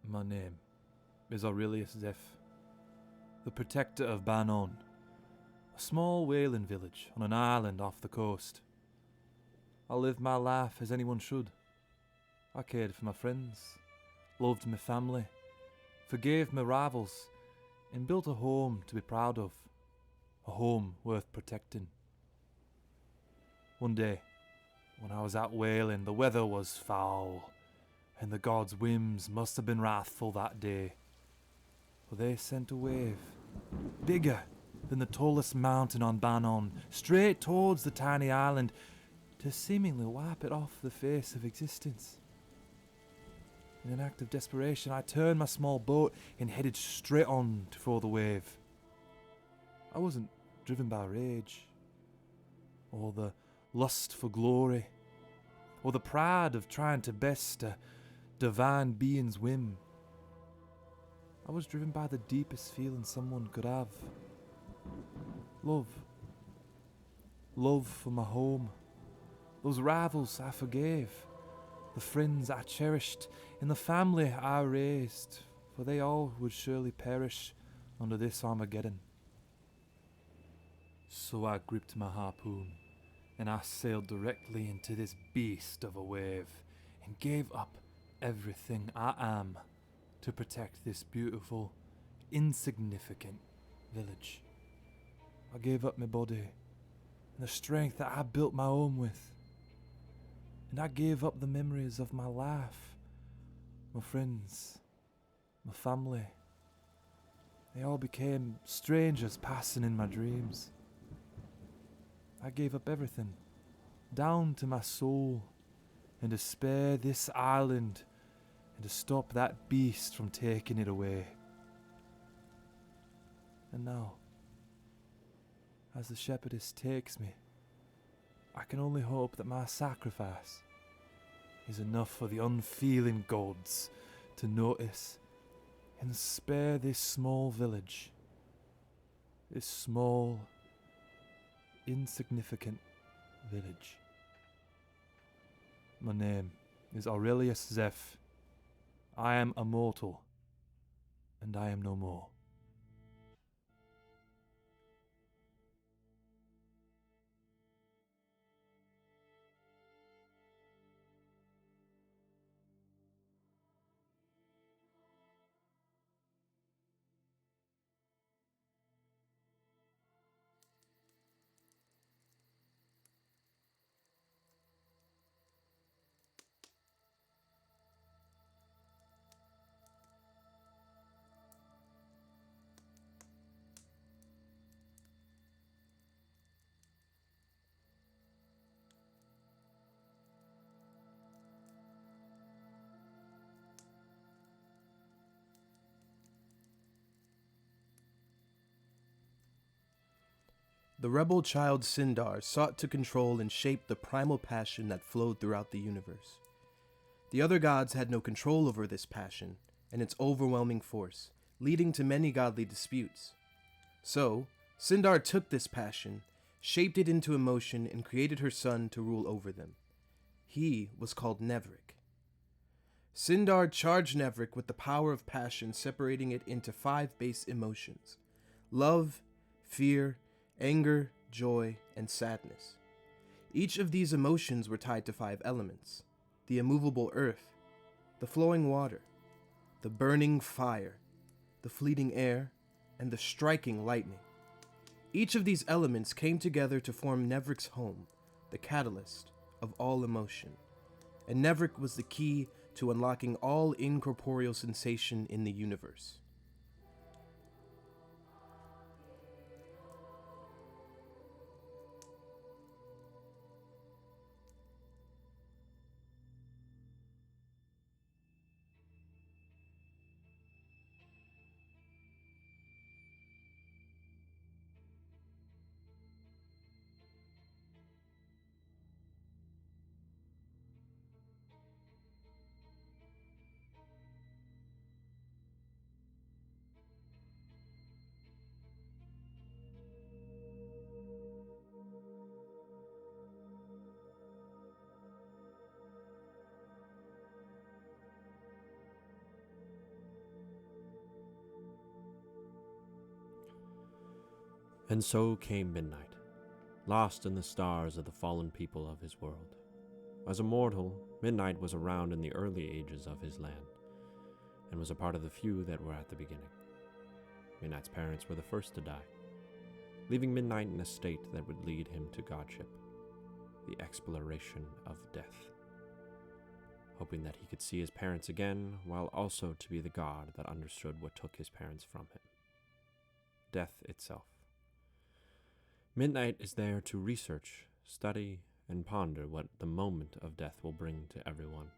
My name is Aurelius Zeff, the protector of Banon, a small whaling village on an island off the coast. I lived my life as anyone should. I cared for my friends, loved my family, forgave my rivals, and built a home to be proud of, a home worth protecting. One day, when I was out whaling, the weather was foul, and the gods' whims must have been wrathful that day, for they sent a wave, bigger than the tallest mountain on Banon, straight towards the tiny island, to seemingly wipe it off the face of existence. In an act of desperation, I turned my small boat and headed straight on for the wave. I wasn't driven by rage, or the lust for glory, or the pride of trying to best a divine being's whim. I was driven by the deepest feeling someone could have. Love. Love for my home. Those rivals I forgave. The friends I cherished, and the family I raised, for they all would surely perish under this Armageddon. So I gripped my harpoon, and I sailed directly into this beast of a wave, and gave up everything I am to protect this beautiful, insignificant village. I gave up my body, and the strength that I built my home with. And I gave up the memories of my life, my friends, my family. They all became strangers passing in my dreams. I gave up everything, down to my soul, and to spare this island, and to stop that beast from taking it away. And now, as the shepherdess takes me, I can only hope that my sacrifice is enough for the unfeeling gods to notice and spare this small village, this small, insignificant village. My name is Aurelius Zeff. I am a mortal, and I am no more. The rebel child Sindar sought to control and shape the primal passion that flowed throughout the universe. The other gods had no control over this passion and its overwhelming force, leading to many godly disputes. So, Sindar took this passion, shaped it into emotion, and created her son to rule over them. He was called Nevrik. Sindar charged Nevrik with the power of passion, separating it into 5 base emotions: love, fear, anger, joy, and sadness. Each of these emotions were tied to 5 elements: the immovable earth, the flowing water, the burning fire, the fleeting air, and the striking lightning. Each of these elements came together to form Nevrik's home, the catalyst of all emotion. And Nevrik was the key to unlocking all incorporeal sensation in the universe. And so came midnight, lost in the stars of the fallen people of his world. As a mortal, Midnight was around in the early ages of his land, and was a part of the few that were at the beginning. Midnight's parents were the first to die, leaving Midnight in a state that would lead him to godship, the exploration of death, hoping that he could see his parents again, while also to be the god that understood what took his parents from him. Death itself. Midnight is there to research, study, and ponder what the moment of death will bring to everyone.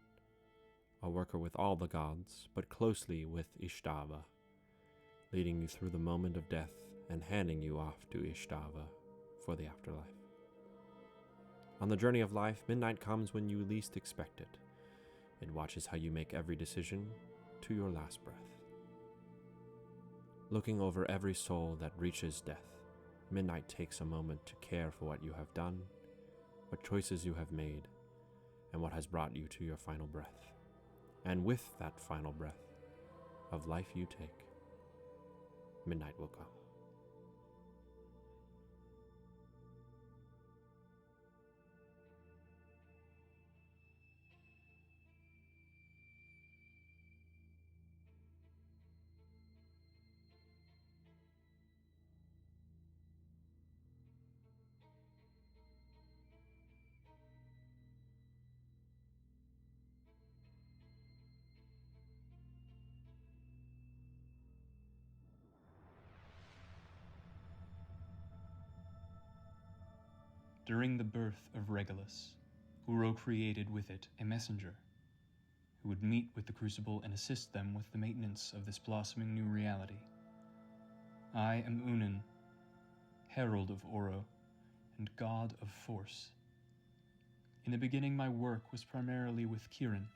A worker with all the gods, but closely with Ishtava, leading you through the moment of death and handing you off to Ishtava for the afterlife. On the journey of life, midnight comes when you least expect it. It watches how you make every decision to your last breath. Looking over every soul that reaches death, midnight takes a moment to care for what you have done, what choices you have made, and what has brought you to your final breath. And with that final breath of life you take, midnight will come. During the birth of Regulus, Oro created with it a messenger who would meet with the crucible and assist them with the maintenance of this blossoming new reality. I am Ünen, Herald of Oro, and God of Force. In the beginning, my work was primarily with Kirin,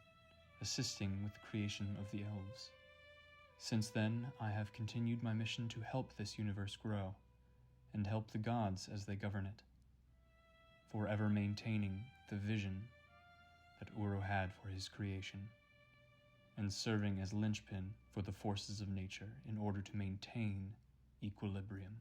assisting with the creation of the elves. Since then, I have continued my mission to help this universe grow, and help the gods as they govern it, forever maintaining the vision that Oro had for his creation, and serving as linchpin for the forces of nature in order to maintain equilibrium.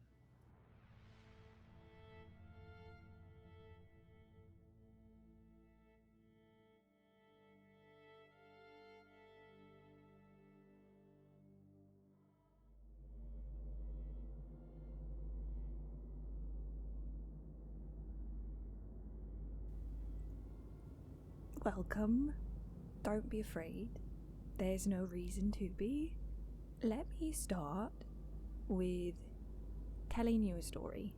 Welcome. Don't be afraid. There's no reason to be. Let me start with telling you a story.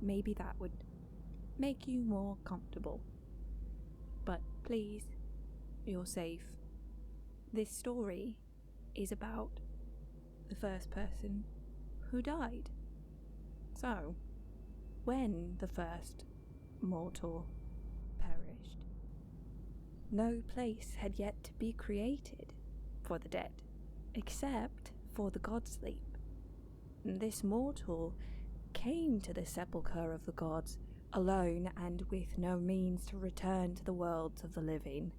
Maybe that would make you more comfortable. But please, you're safe. This story is about the first person who died. So, when the first mortal perished, no place had yet to be created for the dead, except for the god sleep. This mortal came to the sepulchre of the gods alone and with no means to return to the worlds of the living.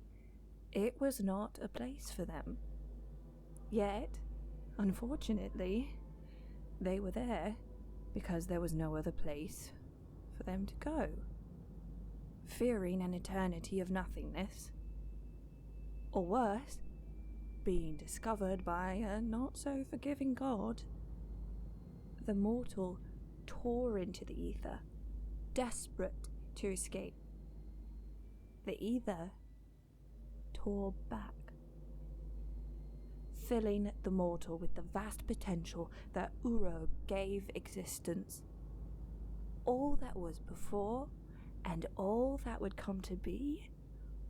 It was not a place for them. Yet, unfortunately, they were there because there was no other place for them to go. Fearing an eternity of nothingness, or worse, being discovered by a not-so-forgiving god, the mortal tore into the ether, desperate to escape. The ether tore back, filling the mortal with the vast potential that Oro gave existence. All that was before, and all that would come to be,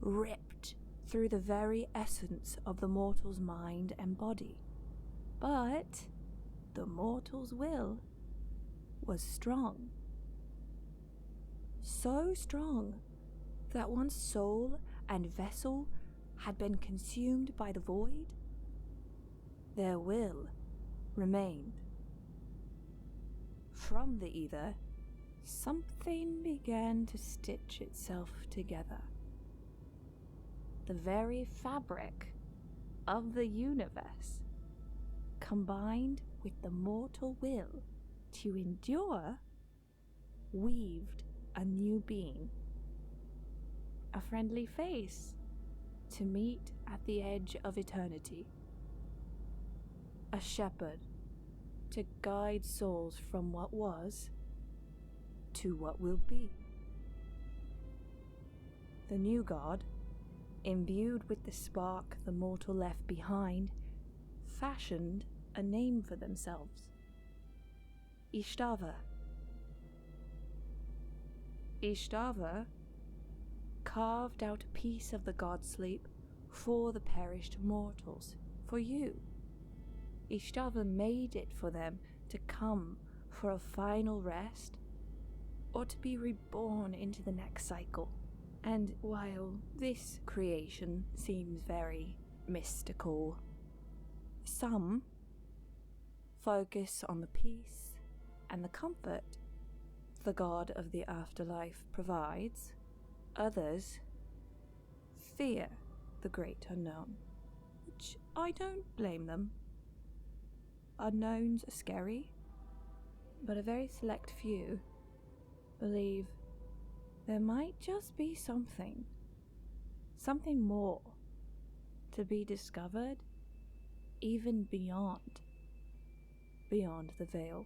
ripped through the very essence of the mortal's mind and body. But the mortal's will was strong. So strong that once soul and vessel had been consumed by the void, their will remained. From the ether, something began to stitch itself together. The very fabric of the universe, combined with the mortal will to endure, weaved a new being. A friendly face to meet at the edge of eternity. A shepherd to guide souls from what was to what will be. The new god, imbued with the spark the mortal left behind, fashioned a name for themselves. Ishtava. Ishtava carved out a piece of the god's sleep for the perished mortals, for you. Ishtava made it for them to come for a final rest, or to be reborn into the next cycle. And while this creation seems very mystical, some focus on the peace and the comfort the god of the afterlife provides. Others fear the great unknown, which I don't blame them. Unknowns are scary, but a very select few believe there might just be something more to be discovered, even beyond the veil.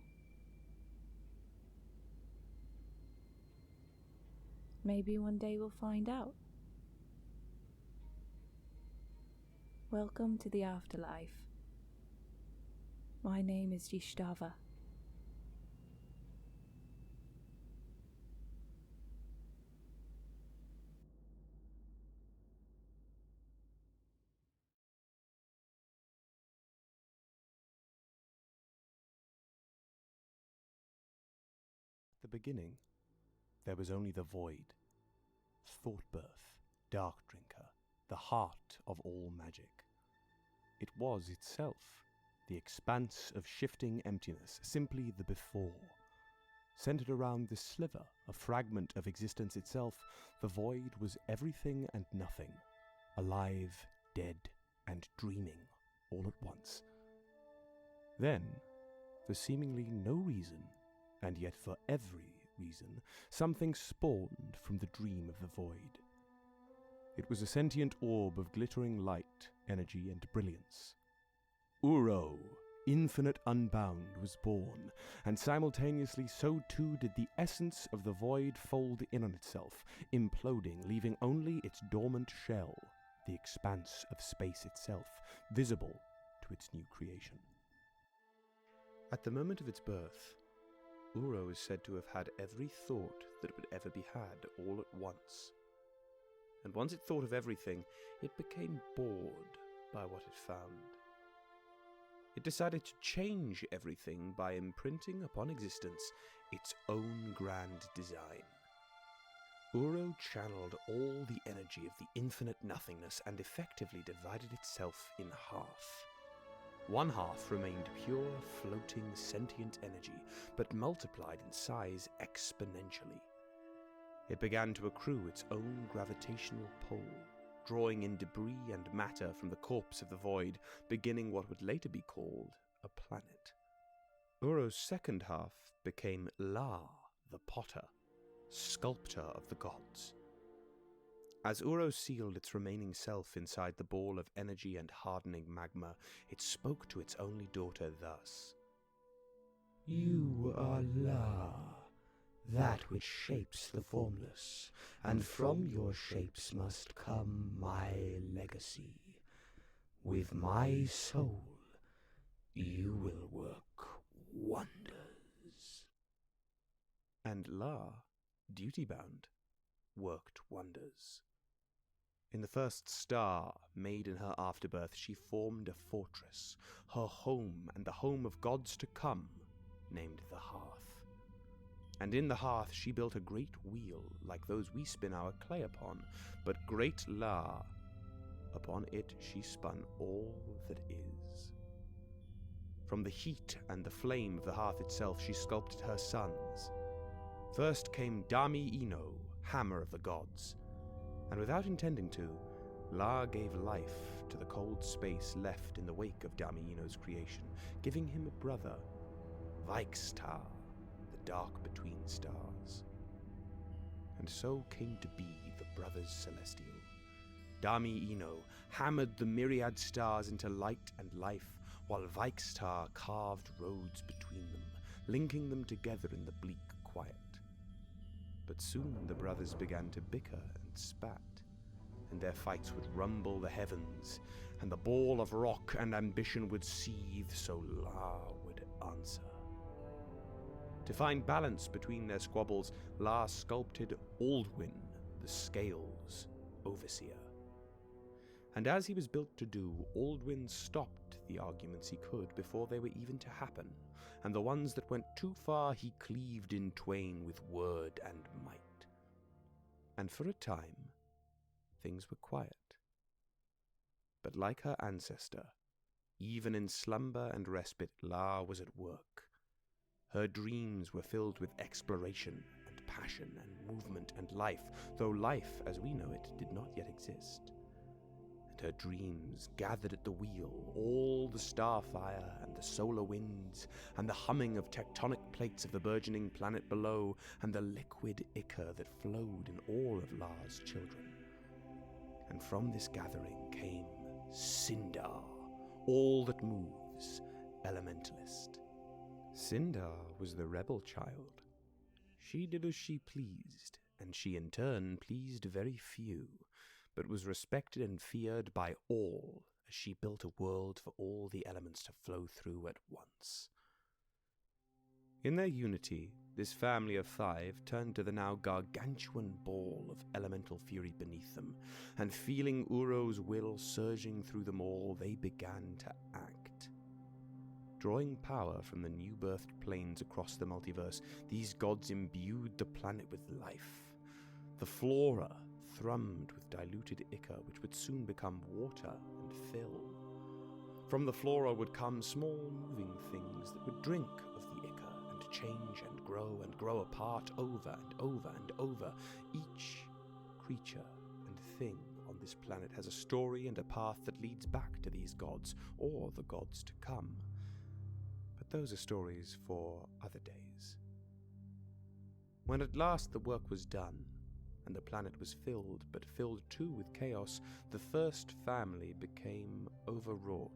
Maybe one day we'll find out. Welcome to the afterlife. My name is Ishtava. At the beginning, there was only the void, thought birth, dark drinker, the heart of all magic. It was itself, the expanse of shifting emptiness, simply the before. Centered around this sliver, a fragment of existence itself, the void was everything and nothing, alive, dead, and dreaming all at once. Then, for seemingly no reason, and yet for every reason, something spawned from the dream of the void. It was a sentient orb of glittering light, energy, and brilliance. Oro, infinite unbound, was born, and simultaneously so too did the essence of the void fold in on itself, imploding, leaving only its dormant shell, the expanse of space itself, visible to its new creation. At the moment of its birth, Oro is said to have had every thought that would ever be had all at once. And once it thought of everything, it became bored by what it found. It decided to change everything by imprinting upon existence its own grand design. Oro channeled all the energy of the infinite nothingness and effectively divided itself in half. One half remained pure, floating, sentient energy, but multiplied in size exponentially. It began to accrue its own gravitational pull, drawing in debris and matter from the corpse of the void, beginning what would later be called a planet. Uro's second half became La, the potter, sculptor of the gods. As Uro sealed its remaining self inside the ball of energy and hardening magma, it spoke to its only daughter thus. You are La, that which shapes the formless, and from your shapes must come my legacy. With my soul, you will work wonders. And La, duty-bound, worked wonders. In the first star made in her afterbirth, she formed a fortress, her home and the home of gods to come, named the Hearth. And in the hearth she built a great wheel, like those we spin our clay upon, but great La, upon it she spun all that is. From the heat and the flame of the hearth itself she sculpted her sons. First came Dami Ino, hammer of the gods, and without intending to, La gave life to the cold space left in the wake of Dami Ino's creation, giving him a brother, Vaikstar, dark between stars. And so came to be the Brothers Celestial. Dami Ino hammered the myriad stars into light and life, while Vaikstar carved roads between them, linking them together in the bleak quiet. But soon the brothers began to bicker and spat, and their fights would rumble the heavens, and the ball of rock and ambition would seethe, so La would answer. To find balance between their squabbles, La sculpted Aldwin, the Scales Overseer. And as he was built to do, Aldwin stopped the arguments he could before they were even to happen, and the ones that went too far he cleaved in twain with word and might. And for a time, things were quiet. But like her ancestor, even in slumber and respite, La was at work. Her dreams were filled with exploration and passion and movement and life, though life, as we know it, did not yet exist. And her dreams gathered at the wheel all the starfire and the solar winds, and the humming of tectonic plates of the burgeoning planet below, and the liquid ichor that flowed in all of La's children. And from this gathering came Sindar, all that moves, elementalist. Sindar was the rebel child. She did as she pleased, and she in turn pleased very few, but was respected and feared by all, as she built a world for all the elements to flow through at once. In their unity, this family of 5 turned to the now gargantuan ball of elemental fury beneath them, and feeling Uro's will surging through them all, they began to act. Drawing power from the new-birthed planes across the multiverse, these gods imbued the planet with life. The flora thrummed with diluted ichor, which would soon become water and fill. From the flora would come small moving things that would drink of the ichor and change and grow apart over and over and over. Each creature and thing on this planet has a story and a path that leads back to these gods, or the gods to come. But those are stories for other days. When at last the work was done, and the planet was filled, but filled too with chaos, the first family became overwrought.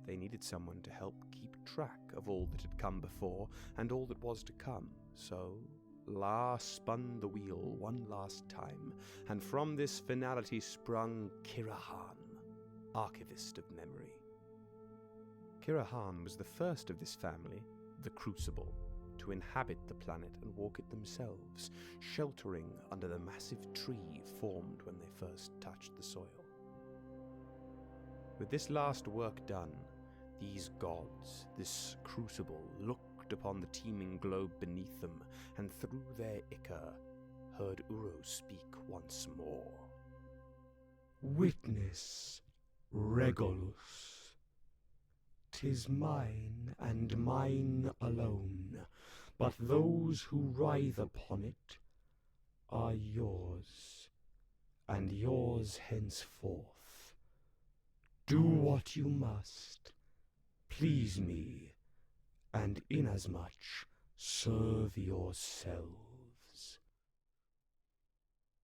They needed someone to help keep track of all that had come before, and all that was to come, so La spun the wheel one last time, and from this finality sprung Kirahan, Archivist of Memory. Kirahan was the first of this family, the Crucible, to inhabit the planet and walk it themselves, sheltering under the massive tree formed when they first touched the soil. With this last work done, these gods, this crucible, looked upon the teeming globe beneath them, and through their ichor heard Uro speak once more. Witness, Regulus. 'Tis mine, and mine alone, but those who writhe upon it are yours, and yours henceforth. Do what you must, please me, and inasmuch serve yourselves.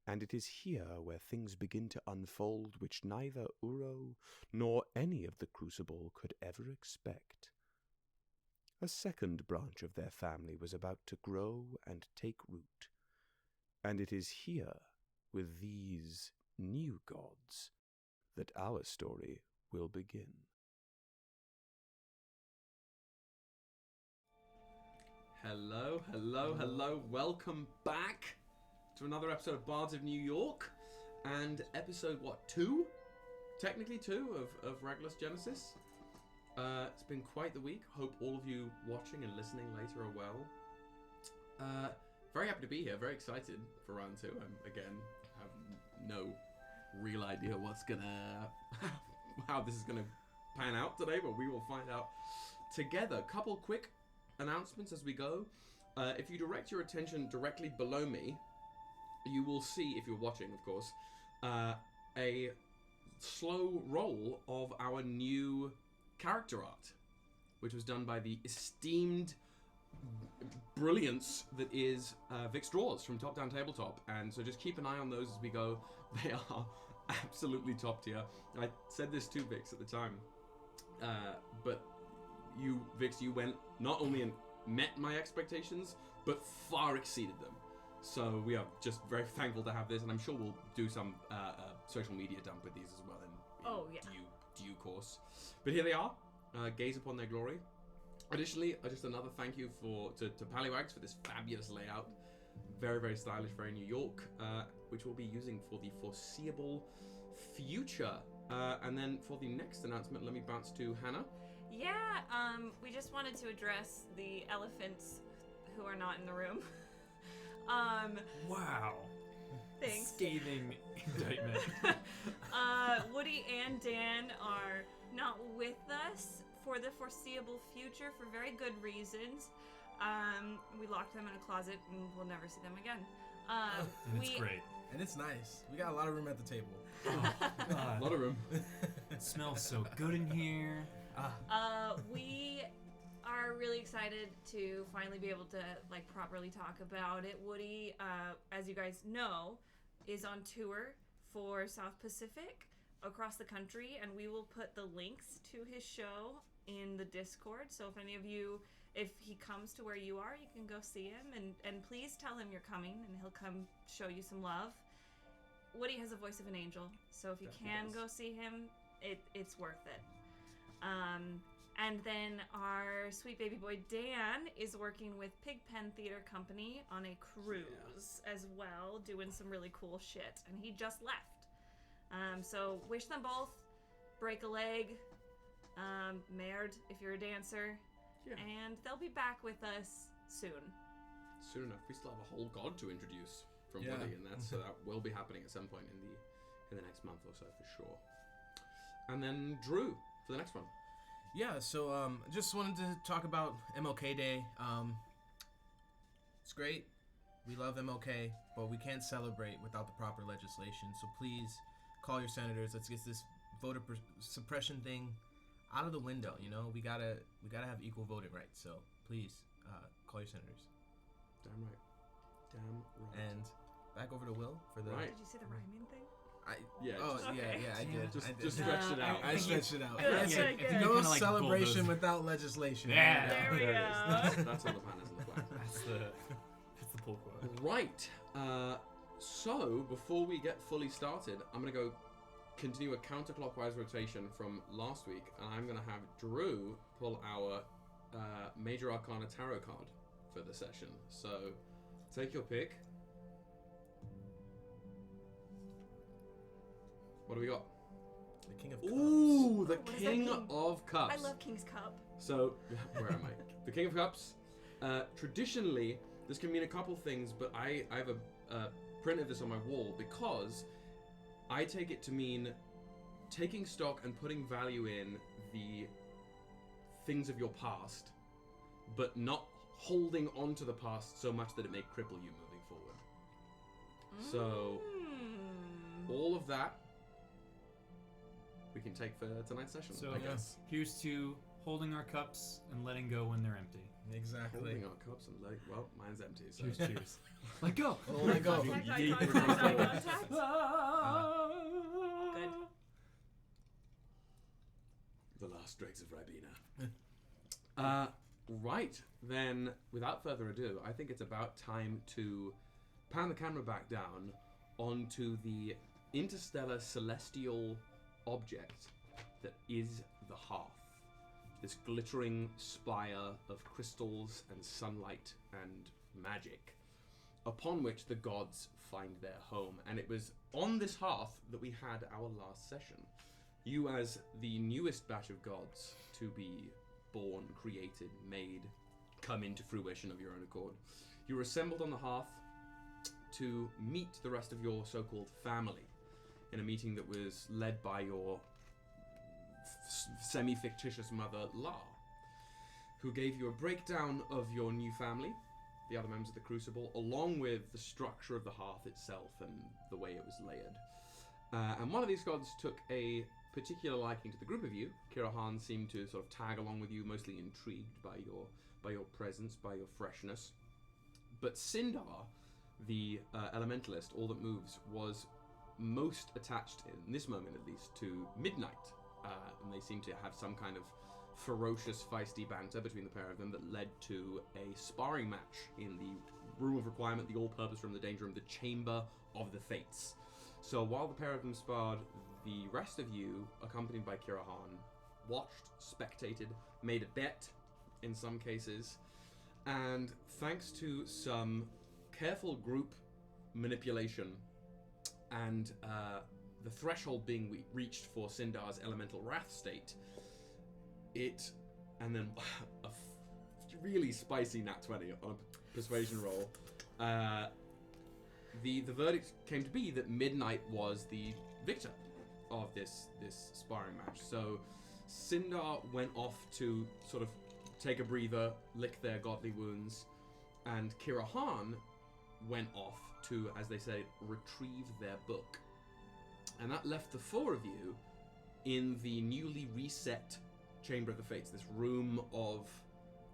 And it is here where things begin to unfold which neither Uro nor any of the Crucible could ever expect. A second branch of their family was about to grow and take root, and it is here, with these new gods, that our story will begin. Hello, hello, hello. Welcome back to another episode of Bards of New York, and episode, 2? Technically 2 of Regulus Genesis. It's been quite the week. Hope all of you watching and listening later are well. Very happy to be here. Very excited for round 2. Again, have no real idea how this is gonna pan out today, but we will find out together. Couple quick announcements as we go. If you direct your attention directly below me, you will see, if you're watching, of course, a slow roll of our new character art, which was done by the esteemed brilliance that is Vic's drawers from Top Down Tabletop, and so just keep an eye on those as we go. They are absolutely top tier. I said this to Vix at the time, but you, Vix, you went not only and met my expectations, but far exceeded them. So we are just very thankful to have this, and I'm sure we'll do some social media dump with these as well in due course. But here they are. Gaze upon their glory. Additionally, just another thank you to Pallywags for this fabulous layout. Very, very stylish, very New York, which we'll be using for the foreseeable future. And then for the next announcement, let me bounce to Hannah. Yeah, we just wanted to address the elephants who are not in the room. Wow. Thanks. Scathing indictment. Woody and Dan are not with us for the foreseeable future for very good reasons. We locked them in a closet and we'll never see them again. And it's great. And it's nice. We got a lot of room at the table. A lot of room. It smells so good in here. We are really excited to finally be able to properly talk about it. Woody, as you guys know, is on tour for South Pacific across the country, and we will put the links to his show in the Discord. So if any of you, if he comes to where you are, you can go see him, and please tell him you're coming, and he'll come show you some love. Woody has a voice of an angel, so if you can go see him, it's worth it. And then our sweet baby boy Dan is working with Pigpen Theater Company on a cruise as well, doing some really cool shit, and he just left. So wish them both break a leg, Maird if you're a dancer, and they'll be back with us soon. Soon enough. We still have a whole god to introduce from Woody, and that will be happening at some point in the next month or so for sure. And then Drew for the next one. Yeah, so just wanted to talk about MLK Day. It's great. We love MLK, but we can't celebrate without the proper legislation. So please call your senators. Let's get this voter suppression thing out of the window. You know, we gotta have equal voting rights. So please call your senators. Damn right. And back over to Will for the. Right. Did you see the rhyming thing? I did. Just stretched it out. I stretched it out. Good. No celebration without legislation. Yeah. There we go. That's all the banners look like. That's the pull quote. Right. So before we get fully started, I'm gonna go continue a counterclockwise rotation from last week, and I'm gonna have Drew pull our Major Arcana Tarot card for the session. So take your pick. What do we got? The King of Cups. Ooh, the What is that King mean? of Cups. I love King's Cup. So, where am I? The King of Cups. Traditionally, this can mean a couple things, but I have a print of this on my wall because I take it to mean taking stock and putting value in the things of your past, but not holding on to the past so much that it may cripple you moving forward. So, all of that we can take for tonight's session, So I guess. here's to holding our cups and letting go when they're empty. Exactly. Holding our cups and well, mine's empty. So. Cheers. Let go. Oh, let go. Eye contact. Good. The last dregs of Ribena. Right, then, without further ado, I think it's about time to pan the camera back down onto the interstellar celestial object that is the hearth. This glittering spire of crystals and sunlight and magic, upon which the gods find their home. And it was on this hearth that we had our last session. You, as the newest batch of gods to be born, created, made, come into fruition of your own accord, you were assembled on the hearth to meet the rest of your so-called family in a meeting that was led by your semi-fictitious mother, La, who gave you a breakdown of your new family, the other members of the crucible, along with the structure of the hearth itself and the way it was layered. And one of these gods took a particular liking to the group of you. Kirahan seemed to sort of tag along with you, mostly intrigued by your presence, by your freshness. But Sindar, the elementalist, all that moves, was most attached, in this moment at least, to Midnight. And they seem to have some kind of ferocious, feisty banter between the pair of them that led to a sparring match in the room of requirement, the all-purpose room, the danger room, the chamber of the fates. So while the pair of them sparred, the rest of you, accompanied by Kirahan, watched, spectated, made a bet in some cases, and thanks to some careful group manipulation and the threshold being reached for Sindar's elemental wrath state, and then a really spicy nat 20 on a persuasion roll, the verdict came to be that Midnight was the victor of this sparring match. So Sindar went off to sort of take a breather, lick their godly wounds, and Kirahan went off to, as they say, retrieve their book. And that left the four of you in the newly reset Chamber of the Fates, this room of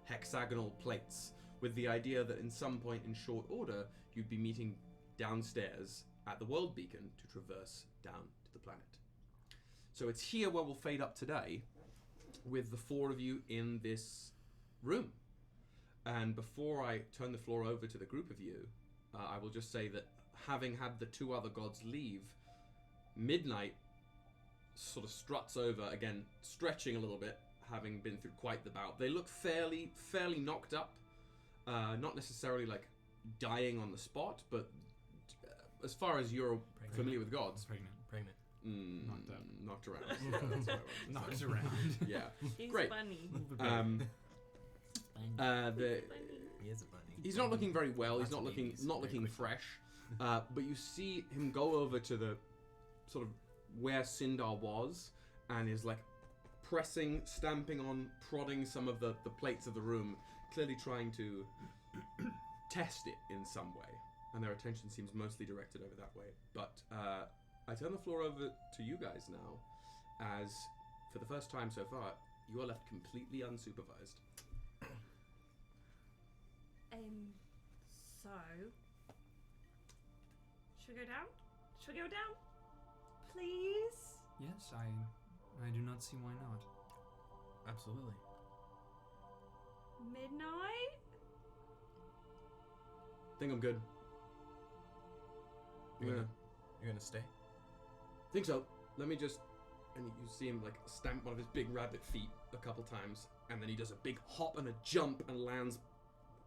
hexagonal plates, with the idea that in some point in short order, you'd be meeting downstairs at the World Beacon to traverse down to the planet. So it's here where we'll fade up today, with the four of you in this room. And before I turn the floor over to the group of you, I will just say that having had the two other gods leave, Midnight sort of struts over, again, stretching a little bit, having been through quite the bout. They look fairly knocked up, not necessarily like dying on the spot, but as far as you're familiar with gods, Pregnant. Knocked around. Yeah, that's what I wanted to Knocked say. around. Yeah, He's great. funny. He is a bunny. He's not looking very well. He's Lots not of looking babies, very fresh. But you see him go over to the sort of where Sindar was, and is like pressing, stamping on, prodding some of the plates of the room, clearly trying to test it in some way. And their attention seems mostly directed over that way. But I turn the floor over to you guys now, as for the first time so far, you are left completely unsupervised. So, should we go down? Should we go down? Please? Yes, I do not see why not. Absolutely. Midnight? Think I'm good. You're gonna stay? Think so. Let me just... And you see him like stamp one of his big rabbit feet a couple times, and then he does a big hop and a jump and lands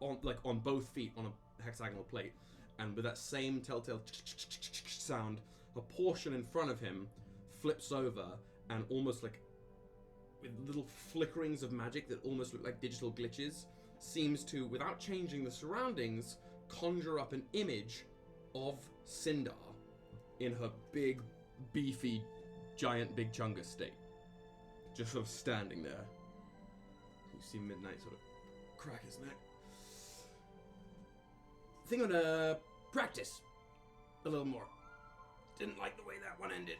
on both feet on a hexagonal plate. And with that same telltale sound, a portion in front of him flips over, and almost like with little flickerings of magic that almost look like digital glitches, seems to, without changing the surroundings, conjure up an image of Sindar in her big, beefy, giant Big Chungus state. Just sort of standing there. You see Midnight sort of crack his neck. Think I'm gonna practice a little more. Didn't like the way that one ended.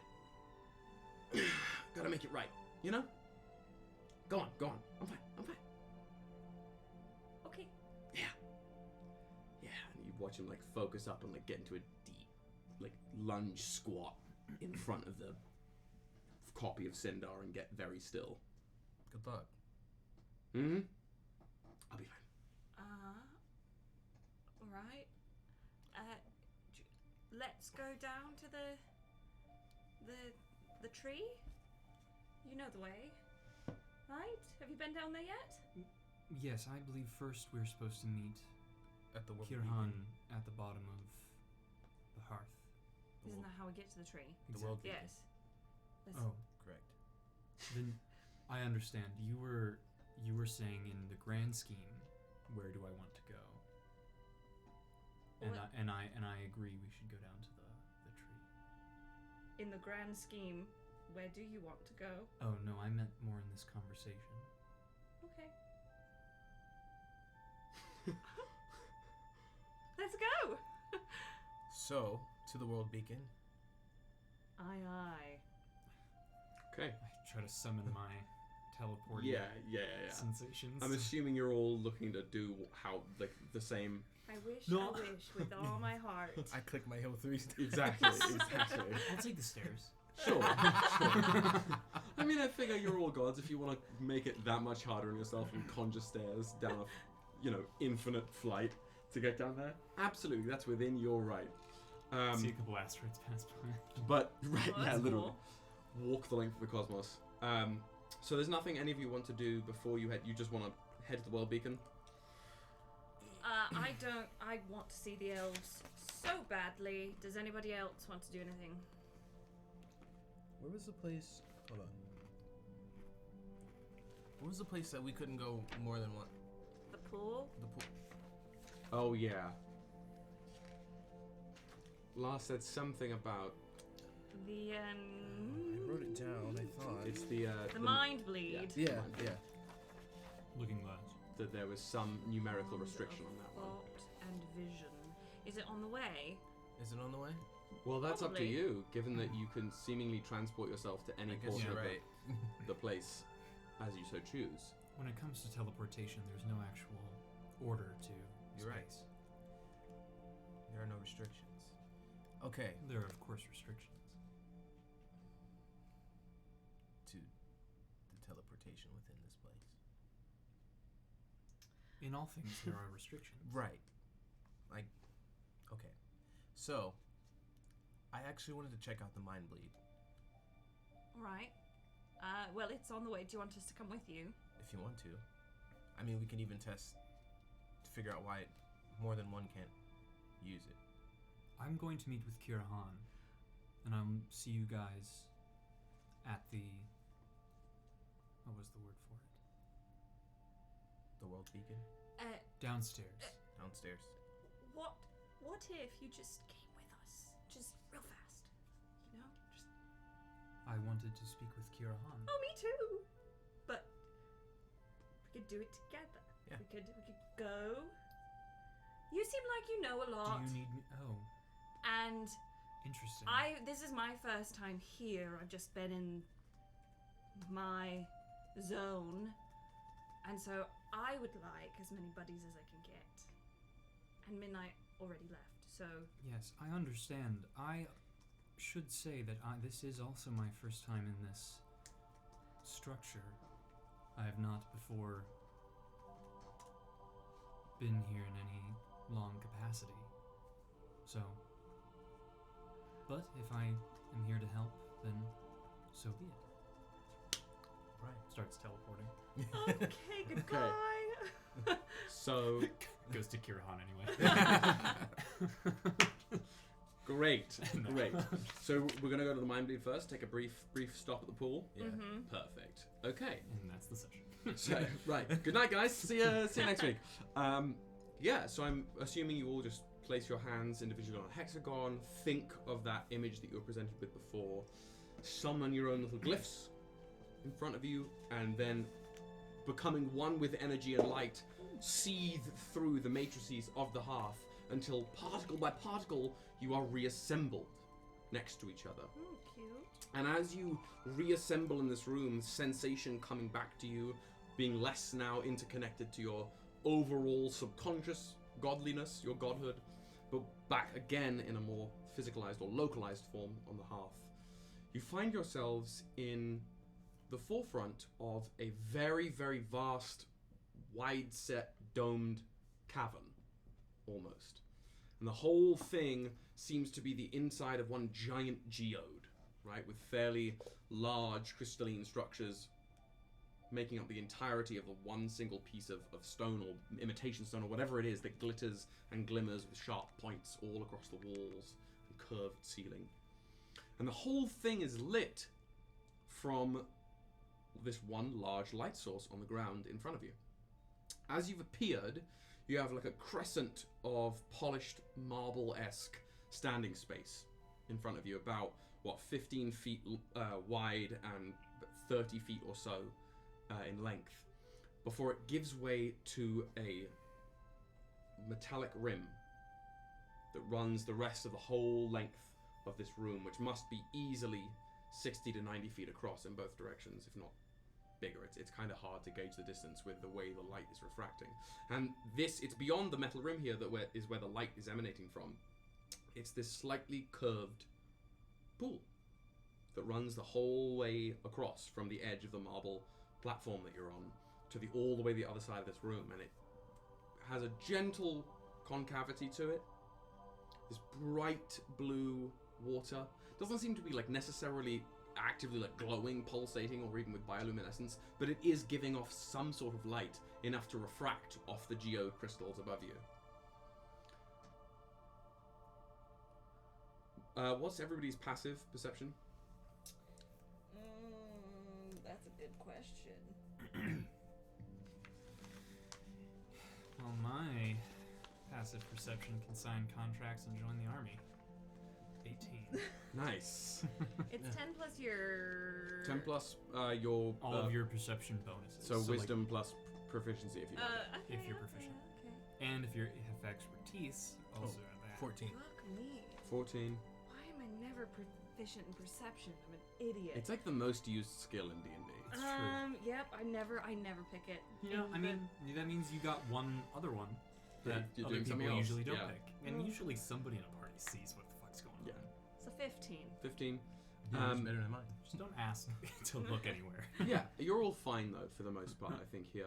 Gotta make it right, you know? Go on. I'm fine. Okay. Yeah, and you watch him like focus up and like get into a deep, like lunge squat in front of the copy of Sindar and get very still. Good luck. Mm-hmm. I'll be fine. Right. Let's go down to the tree. You know the way, right? Have you been down there yet? Yes, I believe first we're supposed to meet At the world Kirahan at the bottom of the hearth. Isn't that how we get to the tree? The world Yes. Oh, Correct. then I understand. You were saying in the grand scheme, where do I want to go? And What? I agree. We should go down to the tree. In the grand scheme, where do you want to go? Oh no, I meant more in this conversation. Okay. Let's go! So, to the world beacon. Aye. Okay. I try to summon my teleporting Yeah. sensations. I'm assuming you're all looking to do the same. I wish with all my heart. I click my hill 3 Exactly. I'll take the stairs. Sure. I mean, I figure you're all gods. If you want to make it that much harder on yourself and conjure stairs down a, infinite flight to get down there, absolutely, that's within your right. See a couple asteroids pass by. But that's literally, cool. walk the length of the cosmos. So there's nothing any of you want to do before you head. You just want to head to the world beacon. I want to see the elves so badly. Does anybody else want to do anything? Where was the place? Hold on. What was the place that we couldn't go more than one? The pool? The pool. Oh yeah. Lars said something about The I wrote it down. I thought it's the mind bleed. Yeah. Looking glass. that there was some numerical restriction on that one. Thought and vision. Is it on the way? Is it on the way? Well, that's up to Probably. you, given that you can seemingly transport yourself to any I guess portion you're of right. the place as you so choose. When it comes to teleportation, there's no actual order to You're right. space. There are no restrictions. Okay. There are, of course, restrictions. To the teleportation within this place. In all things, there are restrictions. Right. Okay. So, I actually wanted to check out the mind bleed, Right. Well, it's on the way. Do you want us to come with you? if you want to. I mean, we can even test to figure out why more than one can't use it. I'm going to meet with Kirahan, and I'll see you guys at the... What was the word for it? The world beacon Downstairs. downstairs. What if you just came with us? Just real fast. Just... I wanted to speak with Kirahan. Oh, me too! But we could do it together. Yeah. We could go. You seem like you know a lot. Do you need me? Oh, And interesting. this is my first time here. I've just been in my zone. And so I would like as many buddies as I can get. And Midnight already left, so... Yes, I understand. I should say that this is also my first time in this structure. I have not before been here in any long capacity. So... But if I am here to help, then so be it. Right. Starts teleporting. Okay, goodbye. So Goes to Kirahan anyway. great. So we're gonna go to the mind bleed first. Take a brief stop at the pool. Yeah. Mm-hmm. Perfect. Okay. And that's the session. So right. Good night, guys. See you next week. Yeah. So I'm assuming you all just place your hands individually on a hexagon. Think of that image that you were presented with before. Summon your own little glyphs in front of you, and then becoming one with energy and light, seethe through the matrices of the hearth until particle by particle you are reassembled next to each other. Oh, cute. And as you reassemble in this room, sensation coming back to you, being less now interconnected to your overall subconscious godliness, your godhood, but back again in a more physicalized or localized form on the hearth. You find yourselves in the forefront of a very, very vast, wide-set, domed cavern, almost. And the whole thing seems to be the inside of one giant geode, right, with fairly large crystalline structures making up the entirety of the one single piece of stone or imitation stone or whatever it is that glitters and glimmers with sharp points all across the walls and curved ceiling. And the whole thing is lit from this one large light source on the ground in front of you. As you've appeared, you have like a crescent of polished marble-esque standing space in front of you, about 15 feet wide and 30 feet or so in length, before it gives way to a metallic rim that runs the rest of the whole length of this room, which must be easily 60 to 90 feet across in both directions, if not bigger. It's kind of hard to gauge the distance with the way the light is refracting. And it's beyond the metal rim here that where the light is emanating from. It's this slightly curved pool that runs the whole way across from the edge of the marble platform that you're on to all the way the other side of this room, and it has a gentle concavity to it. This bright blue water doesn't seem to be like necessarily actively like glowing, pulsating, or even with bioluminescence, but it is giving off some sort of light enough to refract off the geo crystals above you. What's everybody's passive perception? That's a good question. Well, my passive perception can sign contracts and join the army. 18. Nice. It's 10 plus your... 10 plus your... All of your perception bonuses. So wisdom plus proficiency if you want. If you're proficient. Okay. And if your expertise, also at that. 14. Fuck me. 14. Why am I never proficient in perception? I'm an idiot. It's like the most used skill in D&D. That's true. Yep, I never pick it. Yeah, I mean, that means you got one other one that you're other doing people something else. usually don't Yeah. pick. And usually somebody in a party sees what the fuck's going on. So 15. 15. It's better than mine. Just don't ask to look anywhere. Yeah, you're all fine though for the most part. I think here,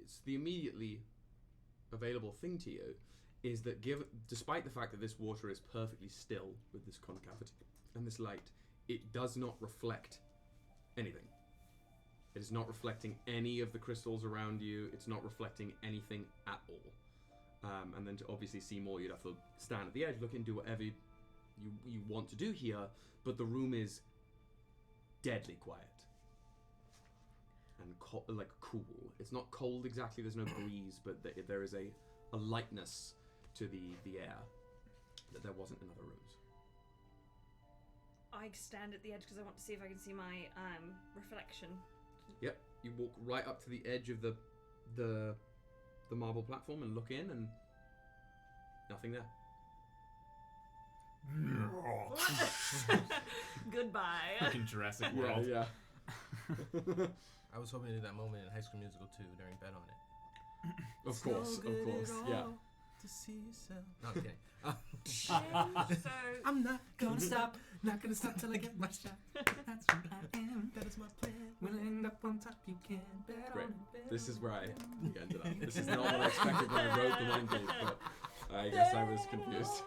it's the immediately available thing to you is that despite the fact that this water is perfectly still with this concavity and this light, it does not reflect anything. It is not reflecting any of the crystals around you. It's not reflecting anything at all. And then to obviously see more, you'd have to stand at the edge, look and do whatever you want to do here, but the room is deadly quiet and cool. It's not cold exactly, there's no breeze, but there is a lightness to the air that there wasn't in other rooms. I stand at the edge because I want to see if I can see my reflection. Yep, you walk right up to the edge of the marble platform and look in, and nothing there. Goodbye. Fucking Jurassic World. Yeah. I was hoping to do that moment in High School Musical 2 during Bet on It. Of course. Yeah. To see yourself. No, I'm kidding. So I'm not Gonna stop, not gonna stop till I get my shot. That's what I am. That is my plan. We'll end up on top, you can bet Great. on it. This is where I ended up. This is not what I expected when I wrote the line tape, but I guess I was confused.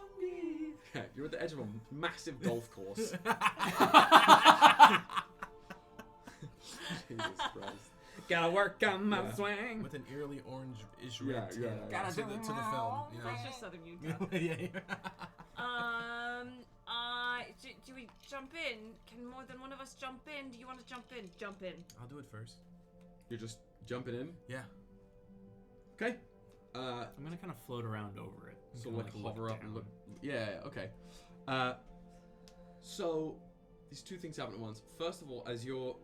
Yeah, you're at the edge of a massive golf course. Jesus Christ. Gotta work on my swing. With an eerily orange-ish Yeah, red yeah, tint yeah. to the film. You know? That's just Southern Utah. Yeah. Do we jump in? Can more than one of us jump in? Do you want to jump in? Jump in. I'll do it first. You're just jumping in? Yeah. Okay. I'm gonna kind of float around over it. So Kinda like look hover up and down. look. Yeah, okay. So these two things happen at once. First of all, as you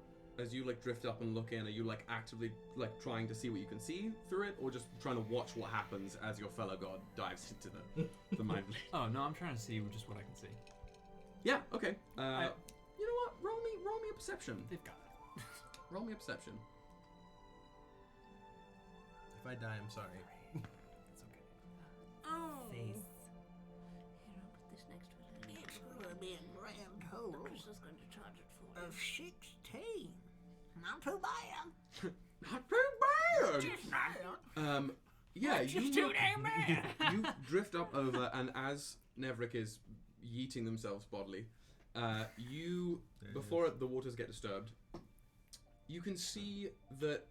like drift up and look in, are you like actively like trying to see what you can see through it, or just trying to watch what happens as your fellow god dives into the mind blade? Oh no, I'm trying to see just what I can see. Yeah, okay. You know what? Roll me a perception. They've got it. Roll me a perception. If I die, I'm sorry. It's okay. Oh. Here, I'll put this next to it. It's going to be a grand total. The crystal's going to charge it for of 16. Not too bad. Not too bad. Just not. Yeah, That's you just too look- damn bad. you drift up over, and as Nevrik is yeeting themselves bodily, before the waters get disturbed, you can see that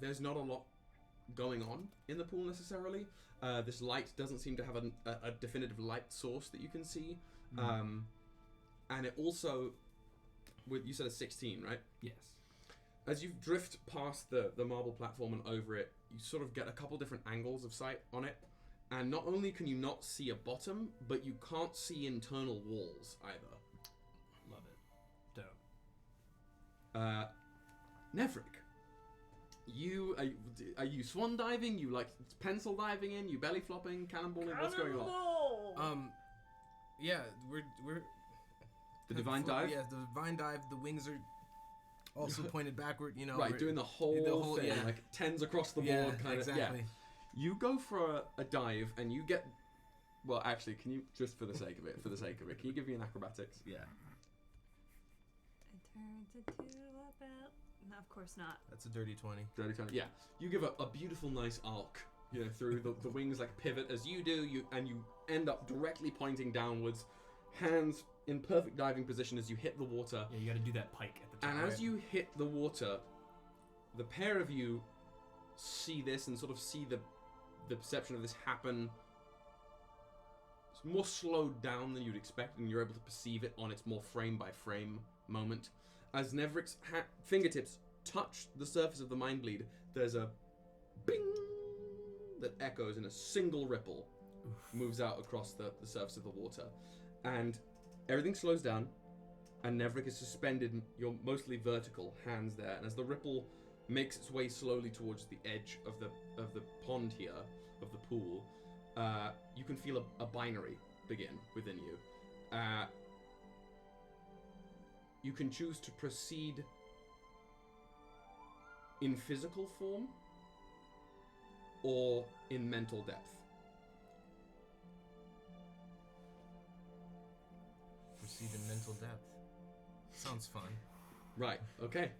there's not a lot going on in the pool necessarily. This light doesn't seem to have a definitive light source that you can see, and it also, you said a 16, right? Yes. As you drift past the marble platform and over it, you sort of get a couple different angles of sight on it. And not only can you not see a bottom, but you can't see internal walls either. Love it. Dope. Nevrik, are you swan diving? You like pencil diving in? You belly flopping, cannonballing? What's going on? Yeah, we're The divine dive? Yeah, the divine dive. The wings are also pointed backward, you know. Right, doing the whole thing, yeah. like tens across the board kind of. Exactly. Yeah. You go for a dive and you get. Well, actually, can you, just for the sake of it, can you give me an acrobatics? Yeah. It turns into about. No, of course not. That's a dirty 20. Dirty 20. Yeah. You give a beautiful, nice arc, through the wings, like pivot as you do, you end up directly pointing downwards, hands in perfect diving position as you hit the water. Yeah, you got to do that pike at the top. And as you hit the water, the pair of you see this and sort of see the perception of this happen. It's more slowed down than you'd expect, and you're able to perceive it on its more frame-by-frame moment. As Nevrik's fingertips touch the surface of the mind bleed, there's a bing that echoes in a single ripple, moves out across the surface of the water. And everything slows down, and Nevrik is suspended, you're mostly vertical, hands there, and as the ripple makes its way slowly towards the edge of the pond here, of the pool, you can feel a binary begin within you. You can choose to proceed in physical form or in mental depth. Proceed in mental depth. Sounds fun. Right, okay.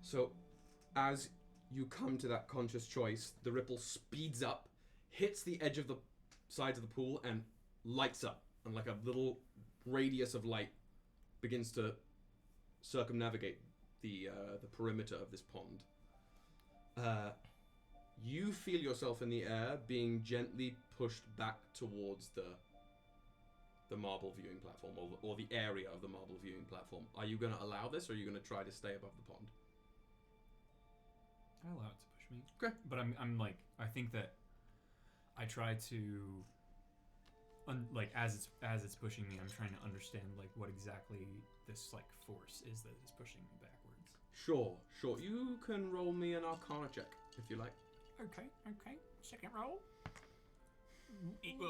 So, as you come to that conscious choice, the ripple speeds up, hits the edge of the sides of the pool, and lights up. And like a little radius of light begins to circumnavigate the perimeter of this pond. You feel yourself in the air being gently pushed back towards the marble viewing platform, or the area of the marble viewing platform. Are you going to allow this, or are you going to try to stay above the pond? I allow it to push me. Okay. But I'm like, I think that I try to, like, as it's pushing me, I'm trying to understand, like, what exactly this, like, force is that is pushing me backwards. Sure. You can roll me an Arcana check, if you like. Okay. Second roll.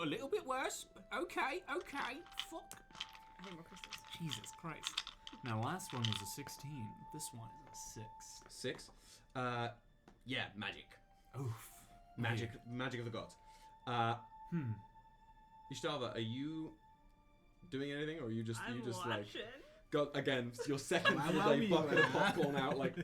A little bit worse, but okay. Fuck. I need more crystals. Jesus Christ. Now, last one was a 16. This one is a 6. 6. Yeah, magic. Oof. Magic of the gods. Ishtava, are you doing anything, or are you just watching. like got again your second day bucket of popcorn out, like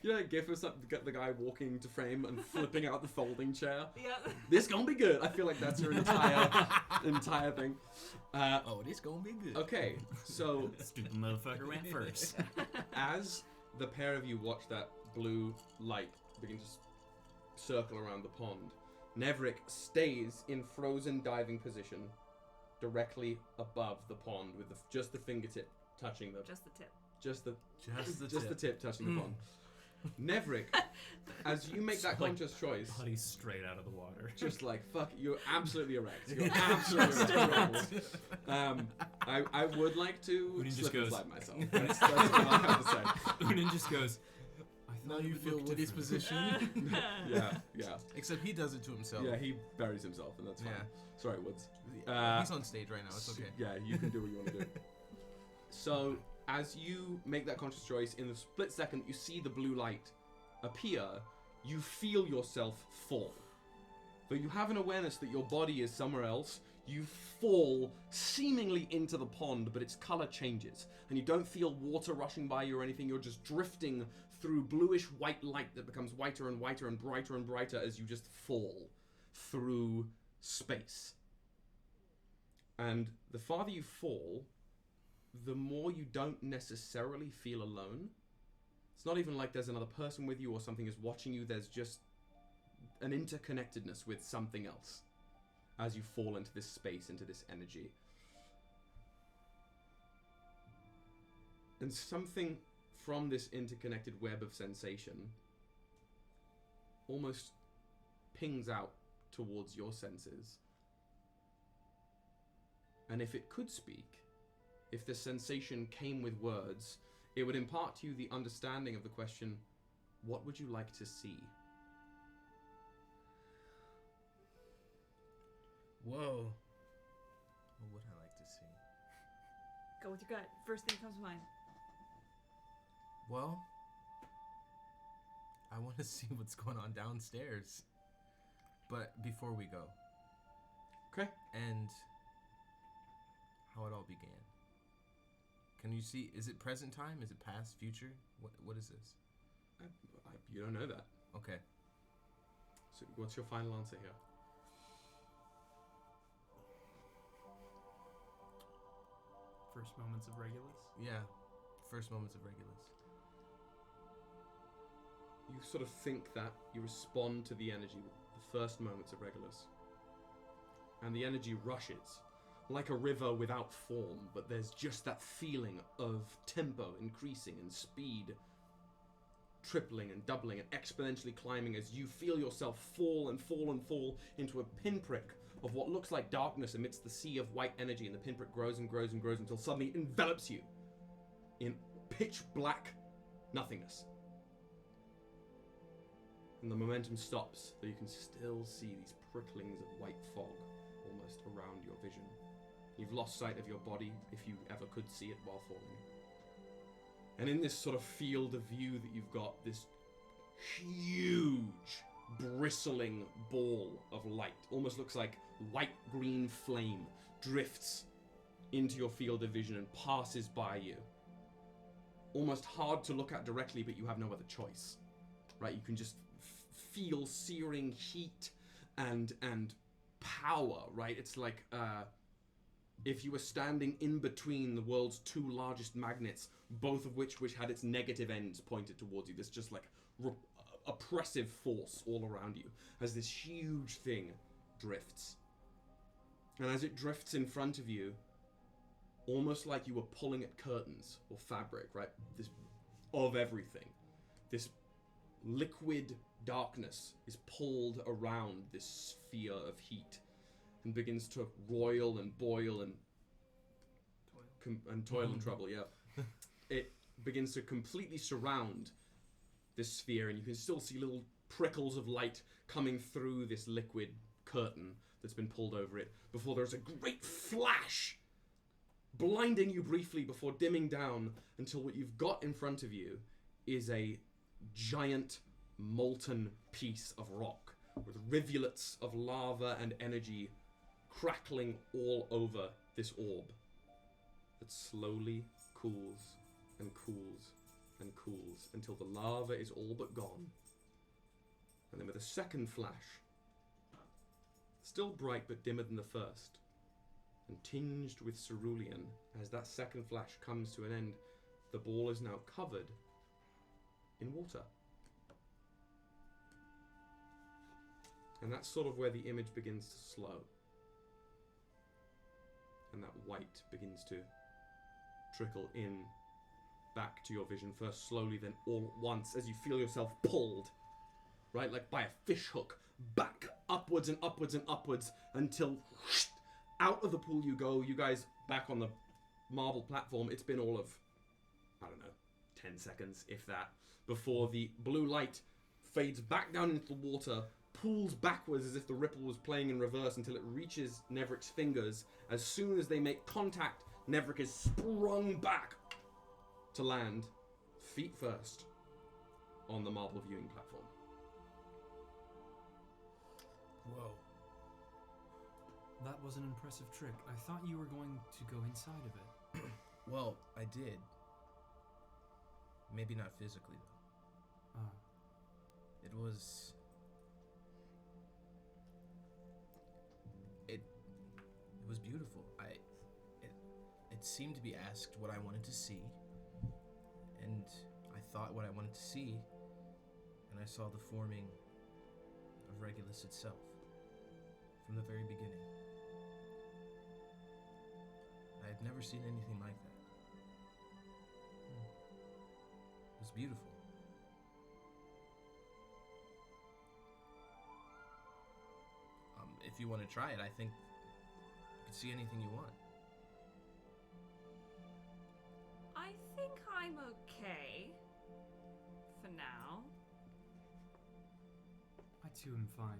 you know, gif of something, the guy walking to frame and flipping out the folding chair. Yeah. This gonna be good. I feel like that's your entire thing. This gonna be good. Okay, so Stupid motherfucker went first. as the pair of you watch that blue light begin to circle around the pond, Nevrik stays in frozen diving position directly above the pond with just the fingertip touching the... Just the tip. Just the tip touching the pond. Nevrik, as you make that conscious choice... Body straight out of the water. Just like, fuck, you're absolutely erect. You're absolutely erect. I would like to Ünen slip goes, inside myself. That's all I have to say. Ünen just goes... Now you feel Woody's position. Yeah. Except he does it to himself. Yeah, he buries himself, and that's fine. Yeah. Sorry, Woods. He's on stage right now. It's okay. Yeah, you can do what you want to do. So, as you make that conscious choice, in the split second you see the blue light appear, you feel yourself fall. Though you have an awareness that your body is somewhere else, you fall seemingly into the pond, but its color changes. And you don't feel water rushing by you or anything, you're just drifting through bluish white light that becomes whiter and whiter and brighter and brighter as you just fall through space. And the farther you fall, the more you don't necessarily feel alone. It's not even like there's another person with you or something is watching you, there's just an interconnectedness with something else as you fall into this space, into this energy. And something from this interconnected web of sensation almost pings out towards your senses. And if it could speak, if the sensation came with words, it would impart to you the understanding of the question, what would you like to see? Whoa. What would I like to see? Go with your gut. First thing comes to mind. Well, I want to see what's going on downstairs. But before we go. Okay. And how it all began. Can you see, is it present time? Is it past, future? What is this? You don't know that. Okay. So what's your final answer here? First moments of Regulus? Yeah. First moments of Regulus. You sort of think that you respond to the energy with the first moments of Regulus. And the energy rushes like a river without form, but there's just that feeling of tempo increasing and speed tripling and doubling and exponentially climbing as you feel yourself fall and fall and fall into a pinprick of what looks like darkness amidst the sea of white energy, and the pinprick grows and grows and grows until suddenly it envelops you in pitch black nothingness. And the momentum stops, though you can still see these pricklings of white fog almost around your vision. You've lost sight of your body, if you ever could see it while falling. And in this sort of field of view that you've got, this huge, bristling ball of light, almost looks like white-green flame, drifts into your field of vision and passes by you. Almost hard to look at directly, but you have no other choice. Right? You can just feel searing heat and power, right? It's like if you were standing in between the world's two largest magnets, both of which had its negative ends pointed towards you. There's just like oppressive force all around you as this huge thing drifts. And as it drifts in front of you, almost like you were pulling at curtains or fabric, right? This of everything. This liquid darkness is pulled around this sphere of heat and begins to roil and boil and toil and trouble, yeah. It begins to completely surround this sphere, and you can still see little prickles of light coming through this liquid curtain that's been pulled over it before there's a great flash, blinding you briefly before dimming down until what you've got in front of you is a giant molten piece of rock with rivulets of lava and energy crackling all over this orb that slowly cools and cools and cools until the lava is all but gone. And then with a second flash, still bright but dimmer than the first, and tinged with cerulean, as that second flash comes to an end, the ball is now covered in water. And that's sort of where the image begins to slow. And that white begins to trickle in back to your vision, first slowly, then all at once, as you feel yourself pulled, right, like by a fish hook, back upwards and upwards and upwards until whoosh, out of the pool you go. You guys back on the marble platform. It's been all of, I don't know, 10 seconds, if that, before the blue light fades back down into the water, pulls backwards as if the ripple was playing in reverse until it reaches Nevrik's fingers. As soon as they make contact, Nevrik is sprung back to land, feet first, on the marble viewing platform. Whoa. That was an impressive trick. I thought you were going to go inside of it. Well, I did. Maybe not physically, though. It was... It was beautiful. It seemed to be asked what I wanted to see, and I thought what I wanted to see, and I saw the forming of Regulus itself from the very beginning. I had never seen anything like that. It was beautiful. If you want to try it, I think you can see anything you want. I think I'm okay for now. I too am fine.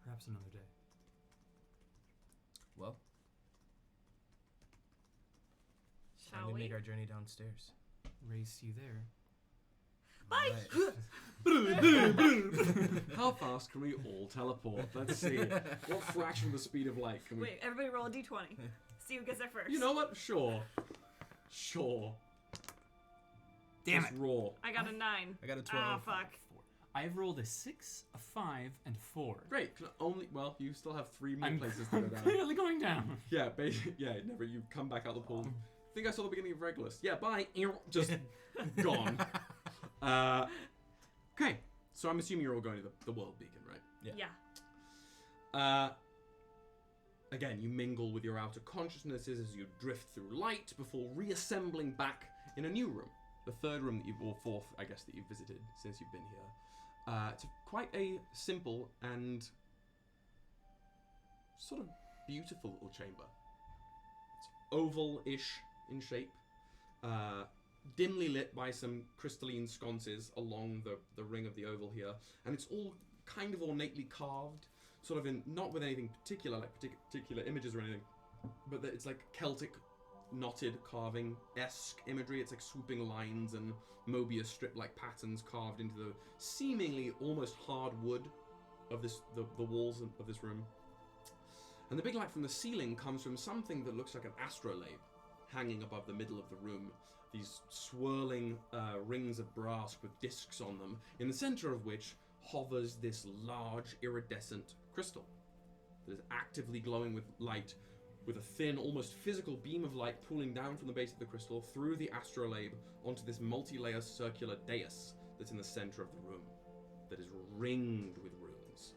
Perhaps another day. Well, Shall we we? make our journey downstairs? Race you there. Bye! How fast can we all teleport? Let's see. What fraction of the speed of light can we... Wait, everybody roll a d20. See who gets there first. You know what? Sure. Damn Just it. raw. I got a 9. I got a 12. Ah, fuck. I've rolled a 6, a 5, and 4. Great. Well, you still have 3 more I'm places to go down. clearly going down. Yeah, never. You come back out the pool. I think I saw the beginning of Regulus. Yeah, bye. Just gone. Okay, so I'm assuming you're all going to the world beacon, right? Yeah. Again, you mingle with your outer consciousnesses as you drift through light before reassembling back in a new room. The third room or fourth, I guess, that you've visited since you've been here. It's quite a simple and sort of beautiful little chamber. It's oval-ish in shape, dimly lit by some crystalline sconces along the ring of the oval here, and it's all kind of ornately carved, sort of in, not with anything particular, like particular images or anything, but it's like Celtic knotted carving-esque imagery. It's like swooping lines and Mobius strip-like patterns carved into the seemingly almost hard wood of the walls of this room. And the big light from the ceiling comes from something that looks like an astrolabe hanging above the middle of the room. These swirling rings of brass with discs on them, in the center of which hovers this large iridescent crystal that is actively glowing with light, with a thin, almost physical beam of light pooling down from the base of the crystal through the astrolabe onto this multi-layer circular dais that's in the center of the room, that is ringed with runes.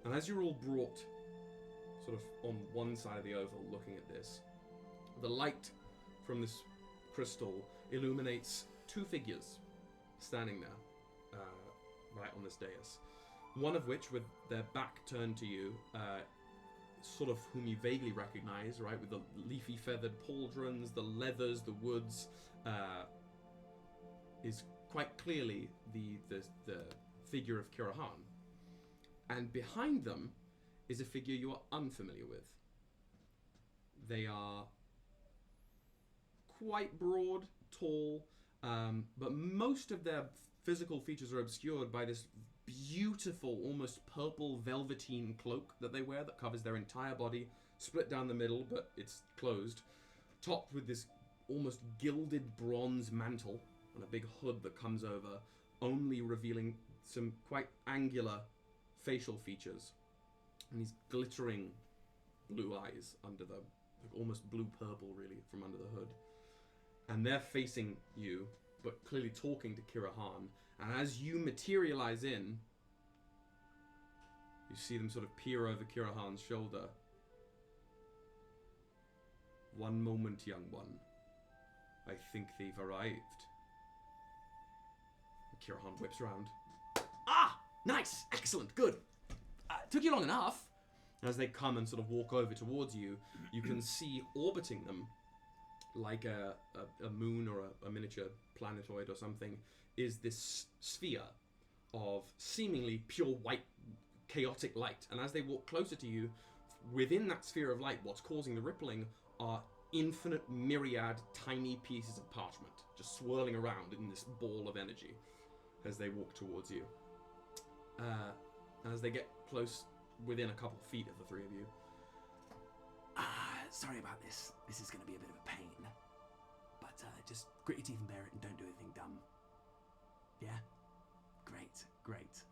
And as you're all brought sort of on one side of the oval looking at this, the light from this crystal illuminates 2 figures standing there, right on this dais. One of which, with their back turned to you, sort of whom you vaguely recognize, right, with the leafy feathered pauldrons, the leathers, the woods, is quite clearly the figure of Kirahan. And behind them is a figure you are unfamiliar with. They are quite broad, tall, but most of their physical features are obscured by this beautiful, almost purple velveteen cloak that they wear that covers their entire body, split down the middle, but it's closed, topped with this almost gilded bronze mantle and a big hood that comes over, only revealing some quite angular facial features and these glittering blue eyes under the, like almost blue-purple really, from under the hood. And they're facing you, but clearly talking to Kirahan. And as you materialize in, you see them sort of peer over Kirahan's shoulder. "One moment, young one. I think they've arrived." And Kirahan whips around. "Ah! Nice! Excellent! Good! Took you long enough!" And as they come and sort of walk over towards you, you can see orbiting them, like a moon or a miniature planetoid or something, is this sphere of seemingly pure white, chaotic light. And as they walk closer to you, within that sphere of light, what's causing the rippling are infinite myriad tiny pieces of parchment, just swirling around in this ball of energy as they walk towards you. As they get close, within a couple of feet of the 3 of you. Sorry about this. This is going to be a bit of a pain. But just grit your teeth and bear it and don't do anything dumb. Yeah? Great.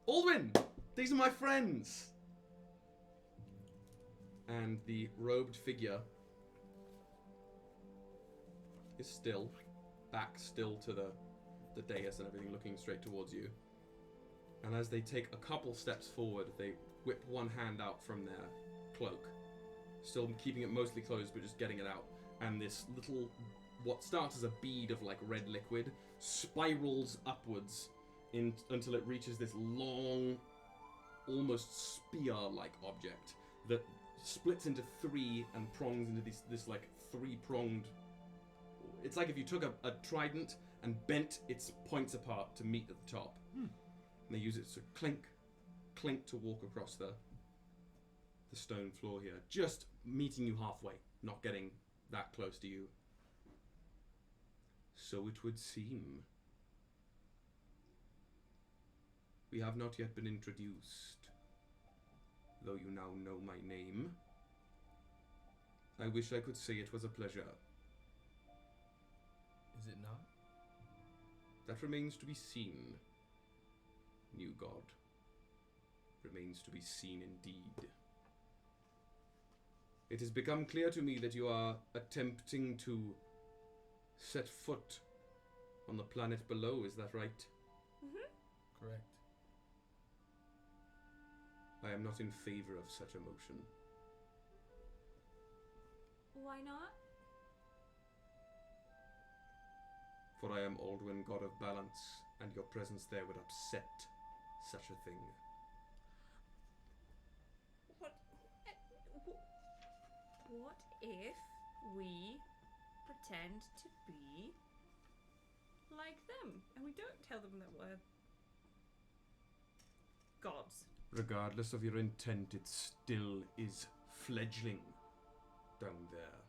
Aldwin! These are my friends! And the robed figure is still, back still to the dais and everything, looking straight towards you. And as they take a couple steps forward, they whip one hand out from their cloak, still keeping it mostly closed, but just getting it out. And this little, what starts as a bead of like red liquid, spirals upwards until it reaches this long, almost spear-like object that splits into 3 and prongs into this like 3-pronged. It's like if you took a trident and bent its points apart to meet at the top. And they use it to clink to walk across the the stone floor here, just meeting you halfway, not getting that close to you. So it would seem. We have not yet been introduced, though you now know my name. I wish I could say it was a pleasure. Is it not? That remains to be seen, new god. Remains to be seen indeed. It has become clear to me that you are attempting to set foot on the planet below, is that right? Mm-hmm. Correct. I am not in favor of such a motion. Why not? For I am Aldwin, god of balance, and your presence there would upset such a thing. What if we pretend to be like them and we don't tell them that we're gods? Regardless of your intent, it still is fledgling down there.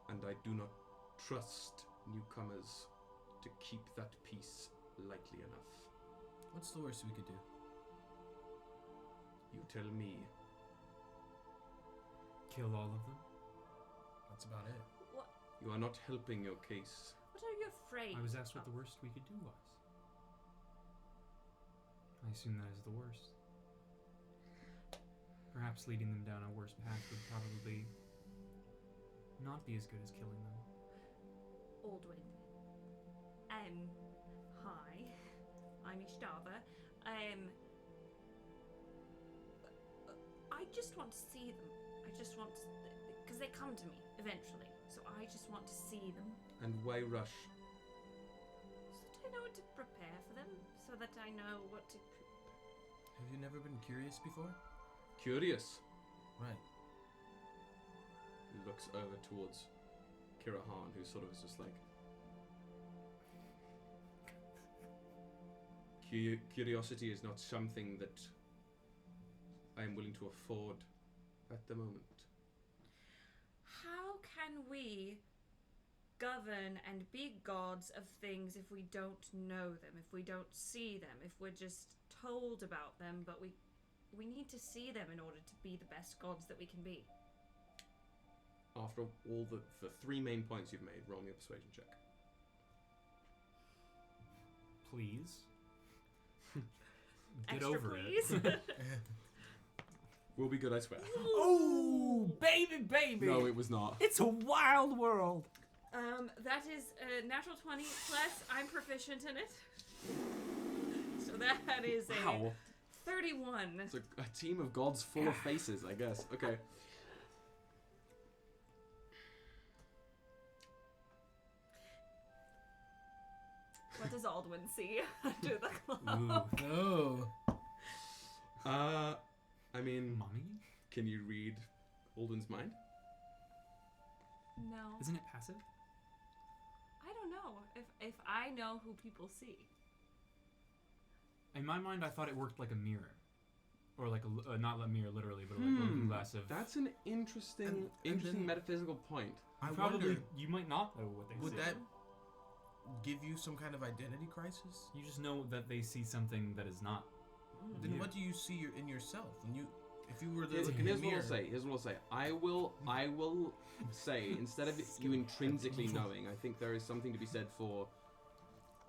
And I do not trust newcomers to keep that peace lightly enough. What's the worst we could do? You tell me. Kill all of them? That's about it. What? You are not helping your case. What are you afraid? I was asked what the worst we could do was. I assume that is the worst. Perhaps leading them down a worse path would probably not be as good as killing them. Aldwin. Hi. I'm Ishtava. I just want to see them. I just want to, because they come to me eventually. So I just want to see them. And why rush? So that I know what to prepare for them. So that I know what to... Have you never been curious before? Curious? Right. He looks over towards Kirahan, who sort of is just like... Curiosity is not something that I am willing to afford at the moment. How can we govern and be gods of things if we don't know them, if we don't see them, if we're just told about them, but we need to see them in order to be the best gods that we can be? After all the 3 main points you've made, roll me a persuasion check. Please. Get Extra over please. it. We'll be good, I swear. Oh, baby. No, it was not. It's a wild world. That is a natural 20 plus I'm proficient in it. So that is Wow. a 31. It's a team of gods full of faces, I guess. Okay. What does Aldwin see under the cloth? Ooh. No. I mean, Mommy? can you read Aldwin's mind? No. Isn't it passive? I don't know if I know who people see. In my mind, I thought it worked like a mirror. Or like a, not a mirror literally, but like a looking glass of... That's an interesting then- metaphysical point. I Probably, wonder, you might not know what they would see. that give you some kind of identity crisis? You just know that they see something that is not. Then you. what do you see in yourself? When you, if you were to Here's look in the what mirror, I'll say. I will say, instead of you intrinsically knowing, I think there is something to be said for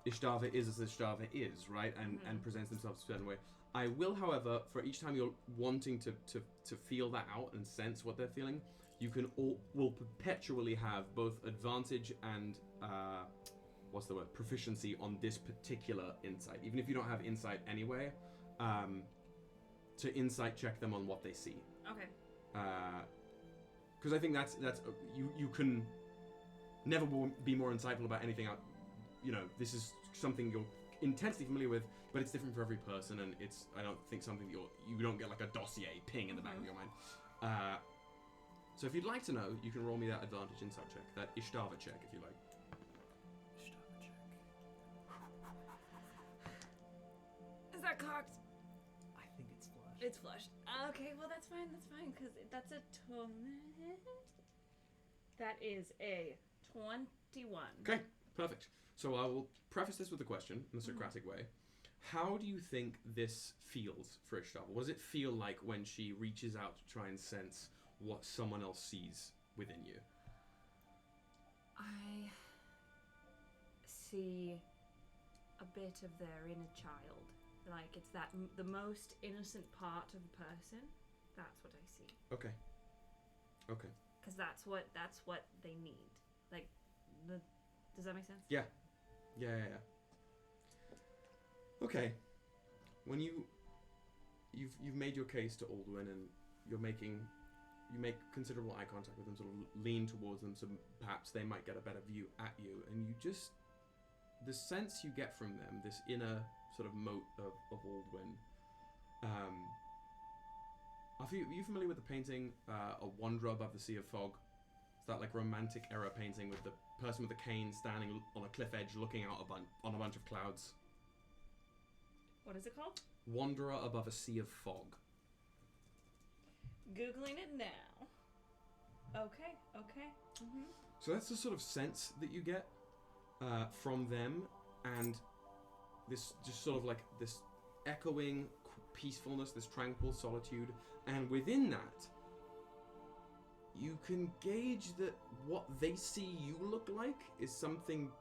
Ishtava is as Ishtava is, right? And presents themselves a certain way. I will, however, for each time you're wanting to feel that out and sense what they're feeling, you will perpetually have both advantage and proficiency on this particular insight. Even if you don't have insight anyway, to insight check them on what they see. Okay. Because I think that's you can never be more insightful about anything. This is something you're intensely familiar with, but it's different for every person, and I don't think something that you don't get like a dossier ping in the back of your mind. So if you'd like to know, you can roll me that advantage insight check, that Ishtava check, if you like. Ishtava check. Is that cocked? I think it's flush. It's flushed. Okay, well that's fine, because that's a That is a 21. Okay, perfect. So I will preface this with a question in a Socratic way. How do you think this feels for Ishtava? What does it feel like when she reaches out to try and sense what someone else sees within you? I see a bit of their inner child. Like, it's that the most innocent part of a person. That's what I see. Okay. Because that's what they need. Like, does that make sense? Yeah. Okay. When you've made your case to Alduin and you make considerable eye contact with them, sort of lean towards them so perhaps they might get a better view at you, and you just, the sense you get from them, this inner sort of moat of Alduin. Are you familiar with the painting A Wanderer Above the Sea of Fog? It's that like romantic era painting with the person with the cane standing on a cliff edge looking out on a bunch of clouds. What is it called? Wanderer Above a Sea of Fog. Googling it now. Okay. Mm-hmm. So that's the sort of sense that you get from them, and this just sort of like this echoing peacefulness, this tranquil solitude, and within that, you can gauge that what they see you look like is something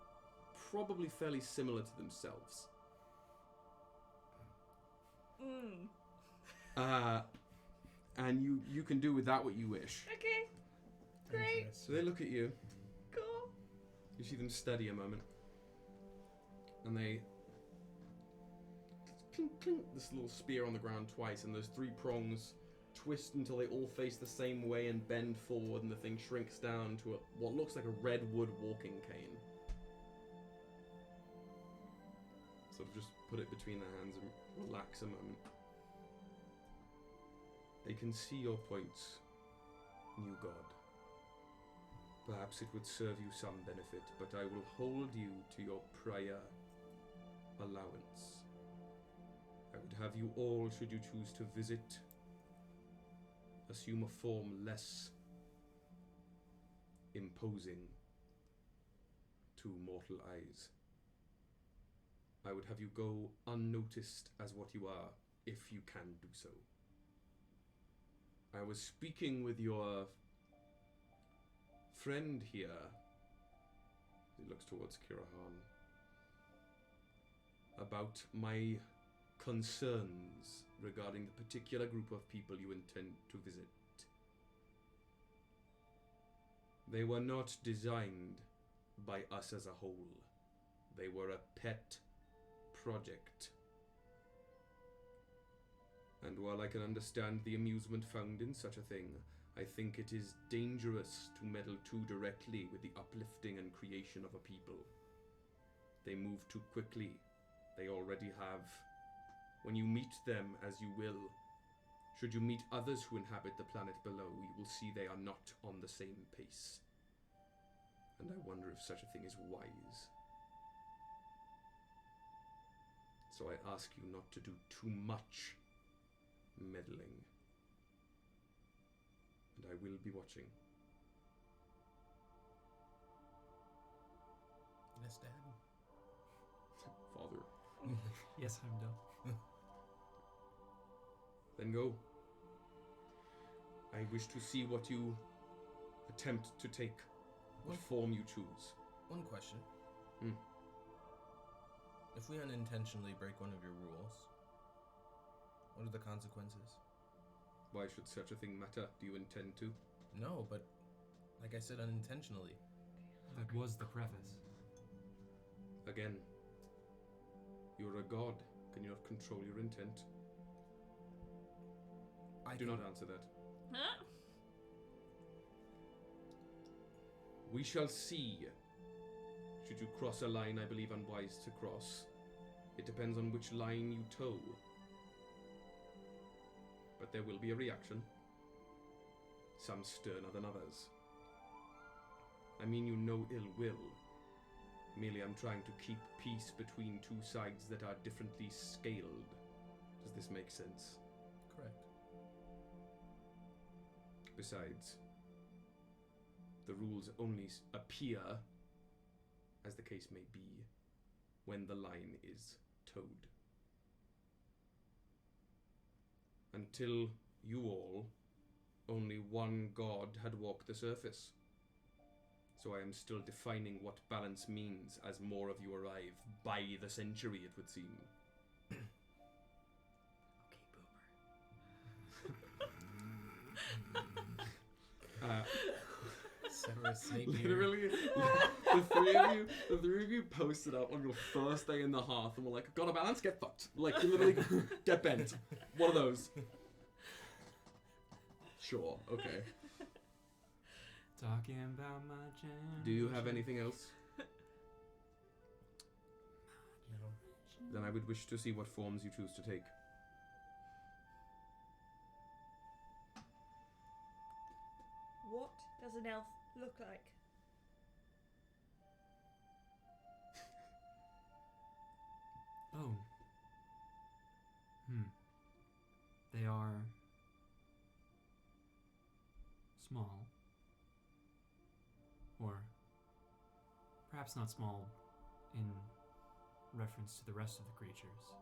probably fairly similar to themselves. And you can do with that what you wish. Okay. Great. So they look at you. Cool. You see them steady a moment. And they clink, clink, this little spear on the ground twice, and those three prongs twist until they all face the same way and bend forward, and the thing shrinks down to what looks like a red wood walking cane. Sort of just put it between their hands and relax a moment. They can see your points, new god. Perhaps it would serve you some benefit, but I will hold you to your prior allowance. I would have you all, should you choose to visit, assume a form less imposing to mortal eyes. I would have you go unnoticed as what you are, if you can do so. I was speaking with your friend here. He looks towards Kirahan. About my concerns regarding the particular group of people you intend to visit. They were not designed by us as a whole. They were a pet project. And while I can understand the amusement found in such a thing, I think it is dangerous to meddle too directly with the uplifting and creation of a people. They move too quickly. They already have. When you meet them, as you will, should you meet others who inhabit the planet below, you will see they are not on the same pace. And I wonder if such a thing is wise. So I ask you not to do too much meddling. And I will be watching. Yes, Dad. Father. Yes, I'm done. Then go. I wish to see what you attempt to take, what form you choose. One question. If we unintentionally break one of your rules, what are the consequences? Why should such a thing matter? Do you intend to? No, but like I said, unintentionally. That was the preface. Again, you're a god. Can you not control your intent? Do not answer that. Huh? We shall see. Should you cross a line I believe unwise to cross, it depends on which line you toe. But there will be a reaction. Some sterner than others. I mean you no ill will. Merely I'm trying to keep peace between two sides that are differently scaled. Does this make sense? Of Correct. Besides, the rules only appear, as the case may be, when the line is towed. Until you all, only one god had walked the surface. So I am still defining what balance means as more of you arrive by the century, it would seem. Severus Snape literally, the three of you posted up on your first day in the hearth and were like, "Got a balance? Get fucked!" Like, you literally get bent. One of those. Sure. Okay. Talking about my jam. Do you have anything else? No. Then I would wish to see what forms you choose to take. What does an elf look like? Oh. They are small. Or perhaps not small in reference to the rest of the creatures.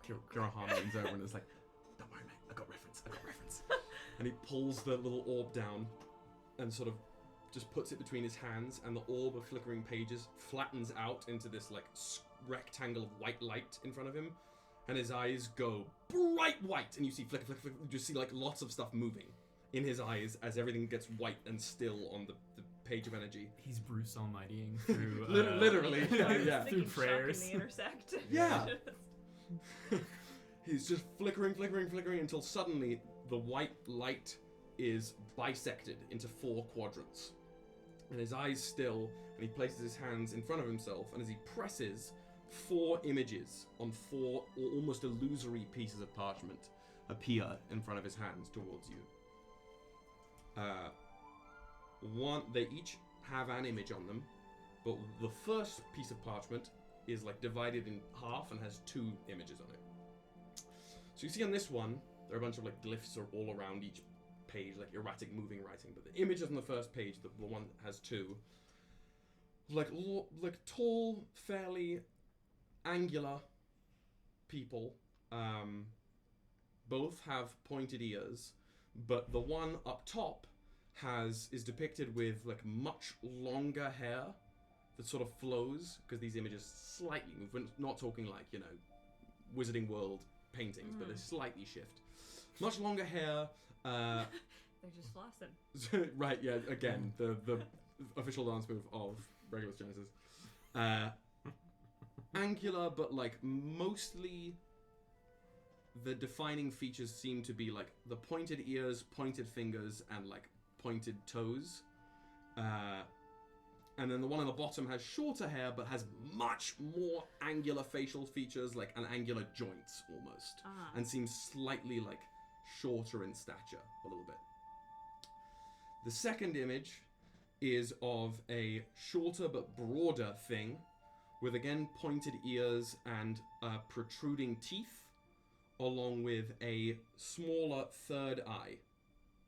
Kirahan leans over and is like, "Don't worry, mate. I got reference. And he pulls the little orb down and sort of just puts it between his hands, and the orb of flickering pages flattens out into this like rectangle of white light in front of him, and his eyes go bright white, and you see flicker, flicker, flicker. You just see like lots of stuff moving in his eyes as everything gets white and still on the page of energy. He's Bruce Almightying through literally, yeah. Through prayers. The intersect. Yeah. He's just flickering until suddenly the white light is bisected into 4 quadrants. And his eyes still, and he places his hands in front of himself, and as he presses, 4 images on 4 almost illusory pieces of parchment appear in front of his hands towards you. They each have an image on them, but the first piece of parchment is like divided in half and has 2 images on it. So you see on this one, there are a bunch of like glyphs are all around each page, like erratic moving writing, but the images on the first page, the one that has 2, like tall, fairly angular people, both have pointed ears, but the one up top is depicted with like much longer hair that sort of flows, because these images slightly move. We're not talking like, you know, Wizarding World paintings, but they slightly shift. Much longer hair. They're just flossing. Right, yeah, again, the official dance move of Regulus Genesis. Angular, but like mostly the defining features seem to be like the pointed ears, pointed fingers, and like pointed toes. And then the one on the bottom has shorter hair, but has much more angular facial features, like an angular joints almost, and seems slightly like shorter in stature a little bit. The second image is of a shorter but broader thing, with again pointed ears and protruding teeth, along with a smaller third eye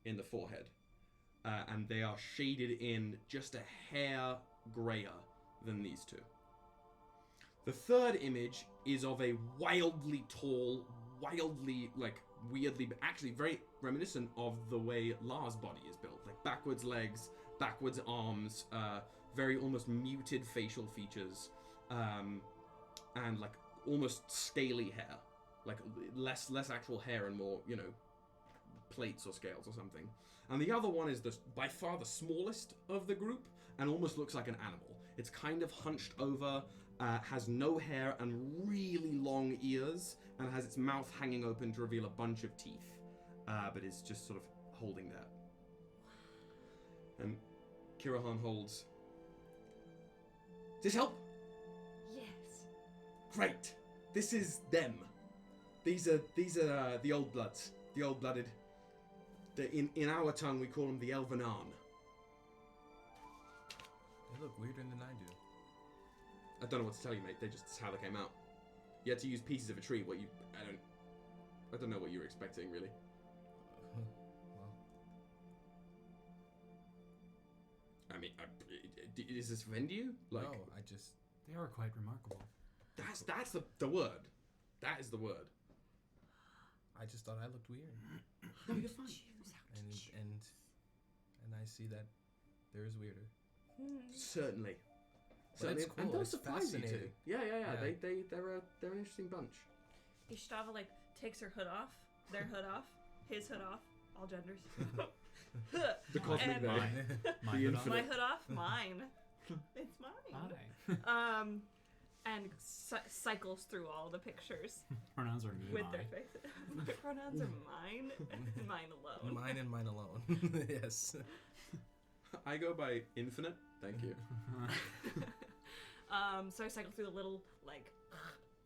in the forehead. And they are shaded in just a hair grayer than these 2. The third image is of a wildly tall, wildly, like, weirdly, but actually very reminiscent of the way Lars' body is built. Like, backwards legs, backwards arms, very almost muted facial features, and, like, almost scaly hair. Like, less actual hair and more, you know, plates or scales or something. And the other one is by far the smallest of the group, and almost looks like an animal. It's kind of hunched over, has no hair and really long ears, and has its mouth hanging open to reveal a bunch of teeth, but is just sort of holding that. And Kirahan holds. Does this help? Yes. Great. This is them. These are the old bloods, the old-blooded. In our tongue, we call them the Üthevhenan. They look weirder than I do. I don't know what to tell you, mate. It's how they came out. You had to use pieces of a tree. I don't know what you were expecting, really. Well, I mean, does this offend you? Like, no, I just... They are quite remarkable. That's the word. That is the word. I just thought I looked weird. No, you're fine. And I see that there is weirder. Certainly. Well, that's cool. And they'll It's surprise you too. fascinating. Yeah. Yeah. They're an interesting bunch. Ishtava like takes her hood off, their hood off, his hood off, all genders. The cosmic And- they. My The hood infinite. My hood off, mine. It's mine. Hi. And cycles through all the pictures Pronouns are me, with my. their faces. My pronouns are mine and mine alone. Mine and mine alone. Yes. I go by infinite. Thank you. So I cycle through the little like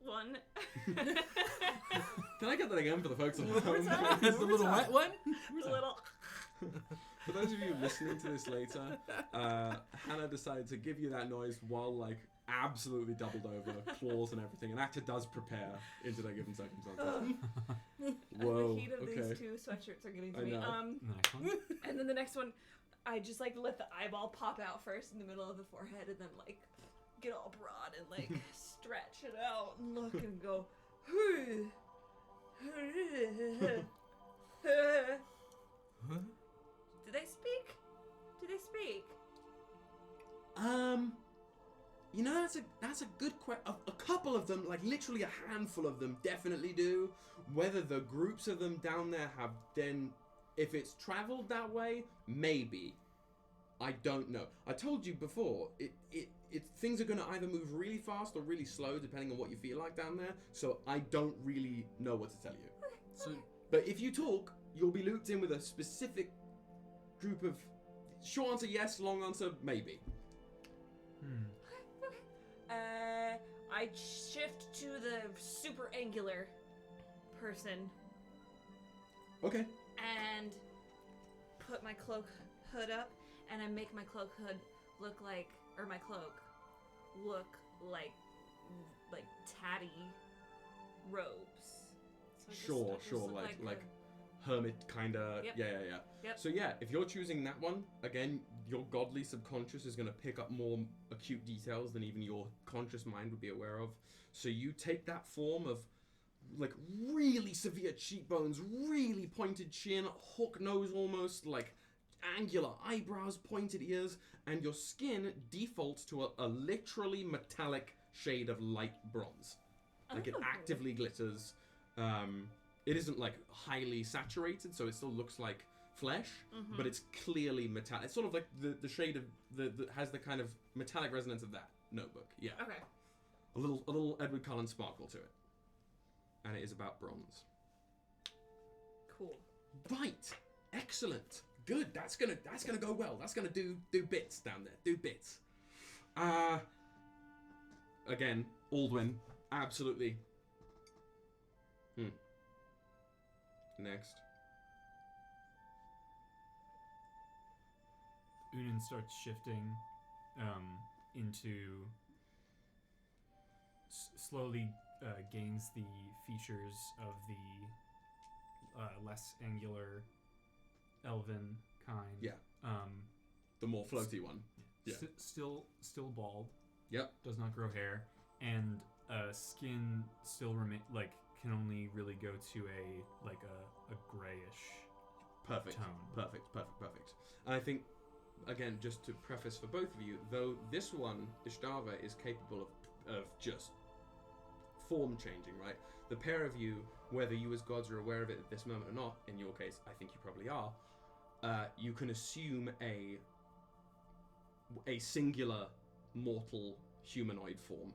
one. Can I get that again for the folks at home? The little wet one? The little. For those of you listening to this later, Hannah decided to give you that noise while like absolutely doubled over, claws and everything. An actor does prepare into their given circumstances. Whoa. The heat of Okay. these two sweatshirts are getting to I me. know. The next one? And then the next one, I just like let the eyeball pop out first in the middle of the forehead, and then like get all broad and like stretch it out and look and go. Do they speak? Do they speak? You know, that's a good question. A couple of them, like literally a handful of them, definitely do. Whether the groups of them down there have then, if it's traveled that way, maybe. I don't know. I told you before, things are going to either move really fast or really slow, depending on what you feel like down there. So I don't really know what to tell you. So, But if you talk, you'll be looped in with a specific group of. Short answer yes, long answer maybe. I shift to the super angular person Okay. and put my cloak hood up, and I make my cloak hood look like, or my cloak look like tatty robes. So it just Sure, just sure, look like a- hermit kind of. Yep. Yeah. Yep. So yeah, if you're choosing that one, again, your godly subconscious is going to pick up more acute details than even your conscious mind would be aware of. So you take that form of like really severe cheekbones, really pointed chin, hook nose almost, like angular eyebrows, pointed ears, and your skin defaults to a literally metallic shade of light bronze. Like it Oh. actively glitters. It isn't like highly saturated, so it still looks like flesh, but it's clearly metallic. It's sort of like the shade of the has the kind of metallic resonance of that notebook. Yeah. Okay. A little Edward Cullen sparkle to it. And it is about bronze. Cool. Right. Excellent. Good. That's gonna go well. That's gonna do bits down there. Do bits. Again, Aldwin. Absolutely. Next. Ünen starts shifting into slowly gains the features of the less angular elven kind. Yeah. The more floaty one. Yeah. Still bald. Yep. Does not grow hair, and skin still can only really go to a grayish Perfect. tone. Perfect. And I think, again, just to preface for both of you, though this one, Ishtava, is capable of just form changing, right? The pair of you, whether you as gods are aware of it at this moment or not, in your case, I think you probably are, you can assume a singular mortal humanoid form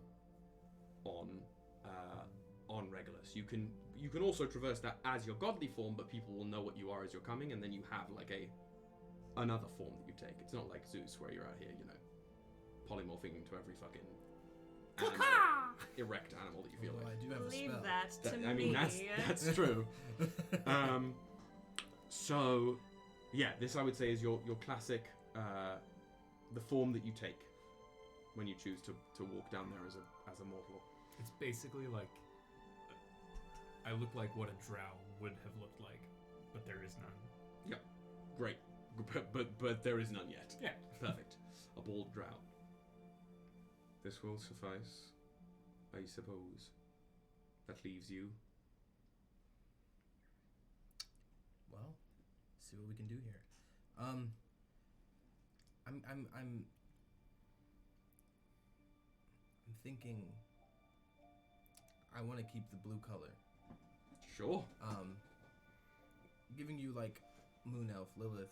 on Regulus. You can also traverse that as your godly form, but people will know what you are as you're coming, and then you have like another form that you take. It's not like Zeus where you're out here, polymorphing into every fucking erect animal that you feel Although like. I do have a Leave spell. that to me. I mean, that's true. So, yeah, this I would say is your classic, the form that you take when you choose to walk down there as a mortal. It's basically like I look like what a drow would have looked like, but there is none. Yep. Great. But there is none yet. Yeah. Perfect. A bald drow. This will suffice, I suppose. That leaves you. Well, see what we can do here. I'm thinking I want to keep the blue color. Sure. Giving you like Moon Elf, Lilith.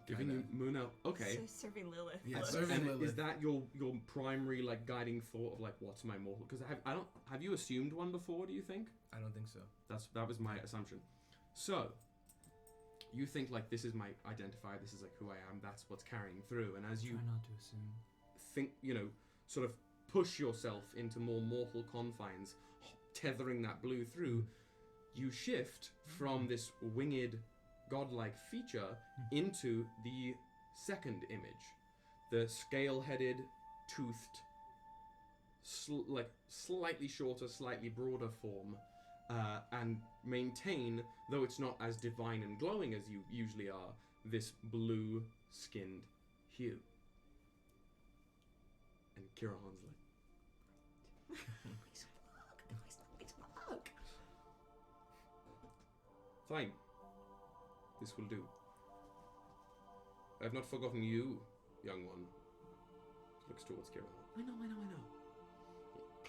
Giving you Moon Elf. Okay. So serving Lilith. Yeah, serving Lilith. Is that your primary like guiding thought of like what's my mortal? Because have you assumed one before? Do you think? I don't think so. That was my assumption. So you think like this is my identifier. This is like who I am. That's what's carrying through. And as you Try not to assume. think, sort of push yourself into more mortal confines, tethering that blue through, you shift from this winged godlike feature into the second image, the scale-headed, toothed, slightly shorter, slightly broader form, and maintain, though it's not as divine and glowing as you usually are, this blue-skinned hue. And Kirahan's like, Nice work. fine. This will do. I have not forgotten you, young one. Looks towards Kirahan. I know.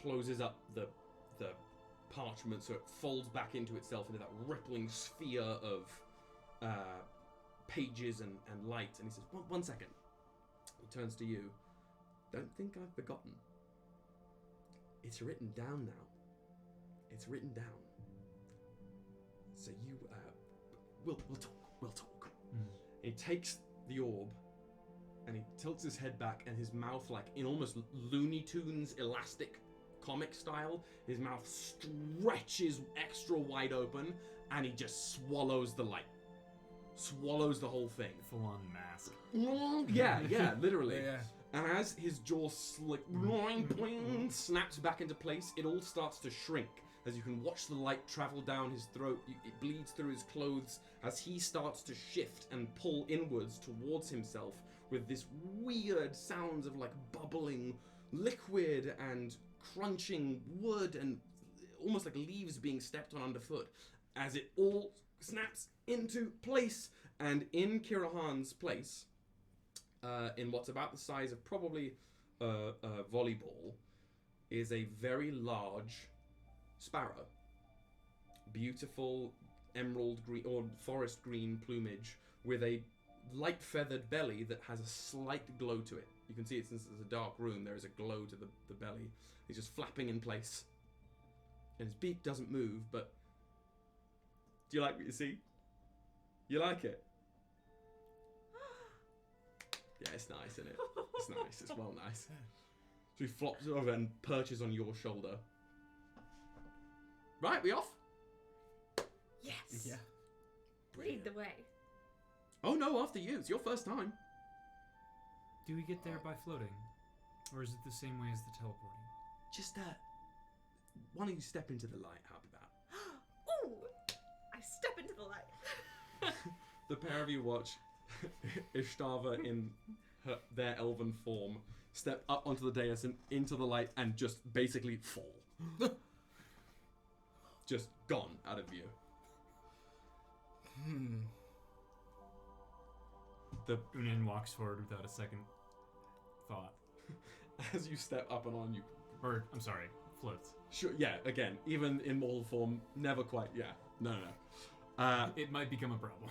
Closes up the parchment so it folds back into itself into that rippling sphere of pages and light. And he says, one second. He turns to you. Don't think I've forgotten. It's written down now. It's written down. So you, we'll talk. He takes the orb and he tilts his head back, and his mouth, like in almost Looney Tunes elastic comic style, his mouth stretches extra wide open, and he just swallows the light. Swallows the whole thing. Full on mask. Yeah, literally. Yeah. And as his jaw snaps back into place, it all starts to shrink. As you can watch the light travel down his throat, it bleeds through his clothes as he starts to shift and pull inwards towards himself with this weird sounds of like bubbling liquid and crunching wood and almost like leaves being stepped on underfoot. As it all snaps into place, and in Kirahan's place, in what's about the size of probably a volleyball, is a very large sparrow. Beautiful emerald green or forest green plumage with a light feathered belly that has a slight glow to it. You can see it since it's a dark room, there is a glow to the belly. He's just flapping in place. And his beak doesn't move, but do you like what you see? You like it? Yeah, it's nice, isn't it? It's nice. It's well nice. So he flops over and perches on your shoulder. Right, we off? Yes. Yeah. Lead the way. Oh no, after you. It's your first time. Do we get there by floating? Or is it the same way as the teleporting? Just, why don't you step into the light? How about that? Ooh! I step into the light. The pair of you watch Ishtava in their elven form step up onto the dais and into the light and just basically fall. Just gone out of view. The Ünen walks forward without a second thought. As you step up and on, you... Or, I'm sorry, floats. Sure, yeah, again, even in mortal form, never quite, yeah. No. It might become a problem.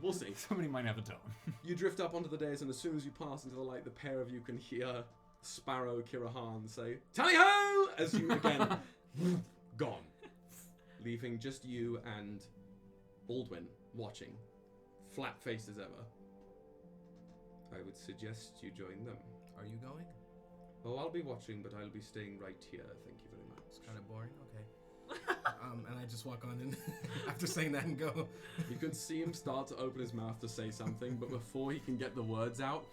We'll see. Somebody might have a tone. You drift up onto the dais, and as soon as you pass into the light, the pair of you can hear Sparrow Kirahan say, "Tally-ho!" as you again, gone. Leaving just you and Baldwin watching, flat-faced as ever. I would suggest you join them. Are you going? Oh, I'll be watching, but I'll be staying right here. Thank you very much. It's kind of boring. Okay. And I just walk on in after saying that and go. You can see him start to open his mouth to say something, but before he can get the words out,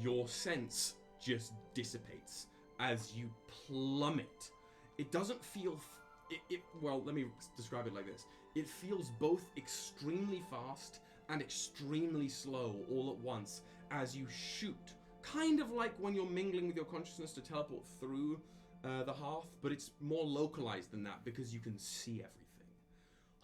your sense just dissipates as you plummet. It doesn't feel well, let me describe it like this. It feels both extremely fast and extremely slow all at once as you shoot. Kind of like when you're mingling with your consciousness to teleport through the hearth, but it's more localized than that because you can see everything.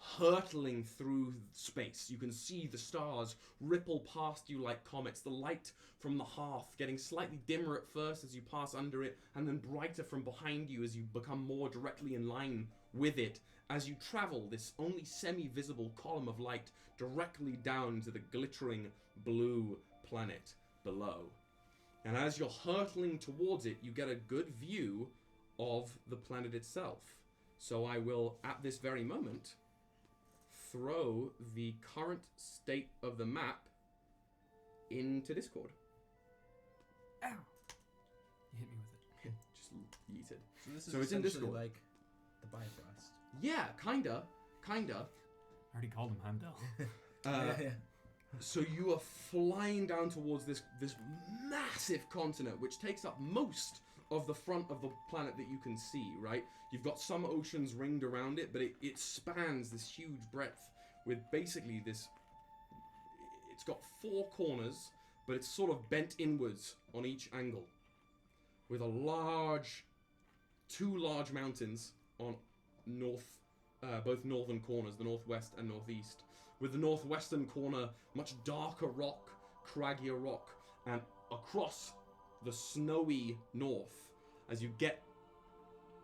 Hurtling through space, you can see the stars ripple past you like comets, the light from the hearth getting slightly dimmer at first as you pass under it, and then brighter from behind you as you become more directly in line with it, as you travel this only semi-visible column of light directly down to the glittering blue planet below. And as you're hurtling towards it, you get a good view of the planet itself. So I will, at this very moment, throw the current state of the map into Discord. Ow! You hit me with it. Just yeeted. So this is So it's in essentially Discord. like the Bifrost. Yeah, kinda. I already called him Heimdall. Yeah. So you are flying down towards this massive continent, which takes up most of the front of the planet that you can see, right? You've got some oceans ringed around it, but it spans this huge breadth with basically this... It's got 4 corners, but it's sort of bent inwards on each angle, with two large mountains on both northern corners, the northwest and northeast. With the northwestern corner, much darker rock, craggier rock, and across the snowy north, as you get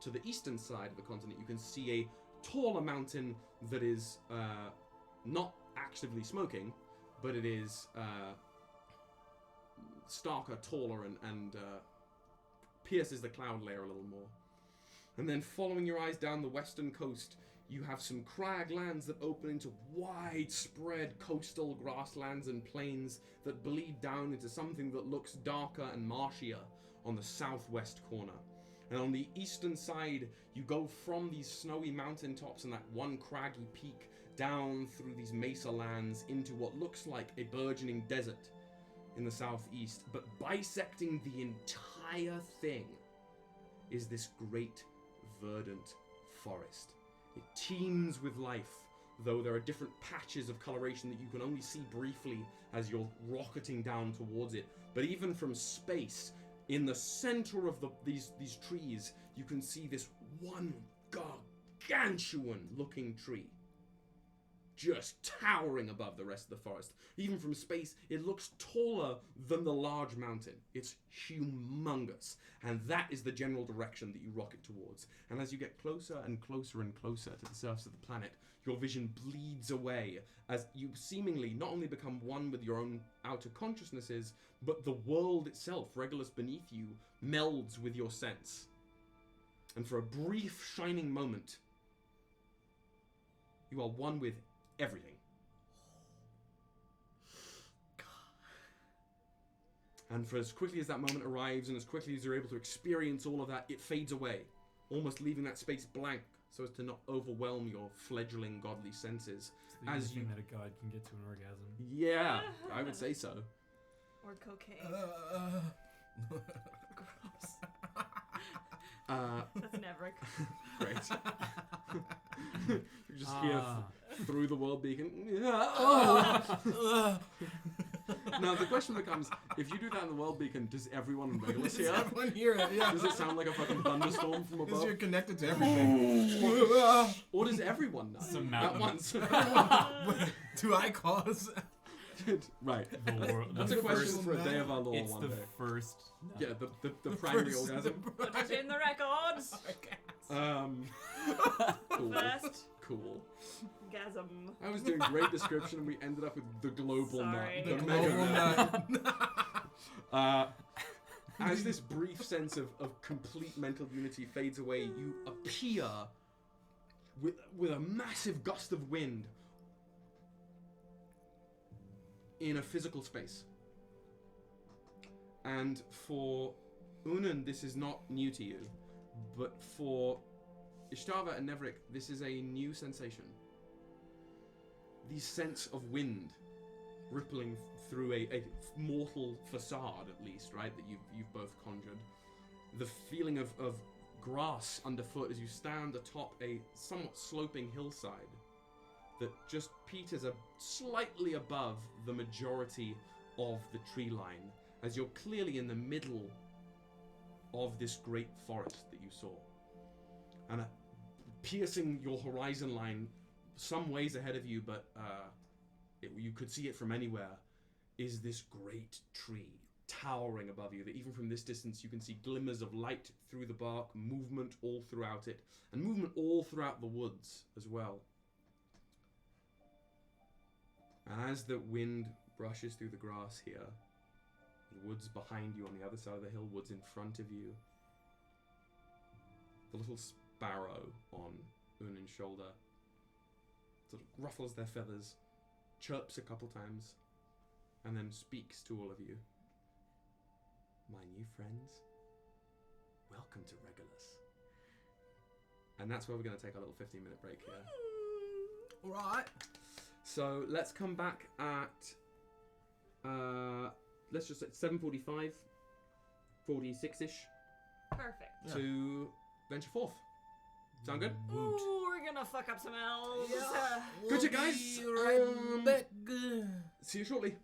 to the eastern side of the continent, you can see a taller mountain that is not actively smoking, but it is starker, taller, and pierces the cloud layer a little more. And then following your eyes down the western coast, you have some crag lands that open into widespread coastal grasslands and plains that bleed down into something that looks darker and marshier on the southwest corner. And on the eastern side, you go from these snowy mountaintops and that one craggy peak down through these mesa lands into what looks like a burgeoning desert in the southeast. But bisecting the entire thing is this great verdant forest. It teems with life, though there are different patches of coloration that you can only see briefly as you're rocketing down towards it. But even from space, in the center of these trees, you can see this one gargantuan looking tree, just towering above the rest of the forest. Even from space, it looks taller than the large mountain. It's humongous, and that is the general direction that you rocket towards. And as you get closer and closer and closer to the surface of the planet, your vision bleeds away as you seemingly not only become one with your own outer consciousnesses, but the world itself, Regulus beneath you, melds with your sense. And for a brief shining moment, you are one with everything. And for as quickly as that moment arrives and as quickly as you're able to experience all of that, it fades away, almost leaving that space blank so as to not overwhelm your fleggling godly senses. So you think that a god can get to an orgasm? Yeah, I would say so. Or cocaine. Gross. That's Nevrik. Great. You just hear through the world beacon. Now the question becomes: if you do that in the world beacon, does everyone in Regulus hear? Does everyone hear it? Yeah. Does it sound like a fucking thunderstorm from above? Because you're connected to everything. Or does everyone know at once? Do I cause? Right. That's a question for a day of our Lord it's one the day. First. Yeah, the primary orgasm. Put it in the records. Cool. First. Cool. Gasm. I was doing great description and we ended up with the global Sorry. nut. The mega nut. As this brief sense of complete mental unity fades away, you appear with a massive gust of wind in a physical space. And for Ünen, this is not new to you, but for Ishtava and Nevrik, this is a new sensation. The sense of wind rippling through a mortal facade, at least, right, that you've both conjured. The feeling of grass underfoot as you stand atop a somewhat sloping hillside that just peters slightly above the majority of the tree line, as you're clearly in the middle of this great forest that you saw. And piercing your horizon line some ways ahead of you, but you could see it from anywhere, is this great tree towering above you, that even from this distance you can see glimmers of light through the bark, movement all throughout it, and movement all throughout the woods as well. And as the wind brushes through the grass here, the woods behind you on the other side of the hill, woods in front of you, the little sparrow on Unen's shoulder sort of ruffles their feathers, chirps a couple times, and then speaks to all of you. My new friends, welcome to Regulus. And that's where we're going to take a little 15-minute break here. Alright. So let's come back at, let's just say 7:45, 46-ish. Perfect. To venture forth. Sound good? Ooh, we're gonna fuck up some elves. Good to guys. Back. See you shortly.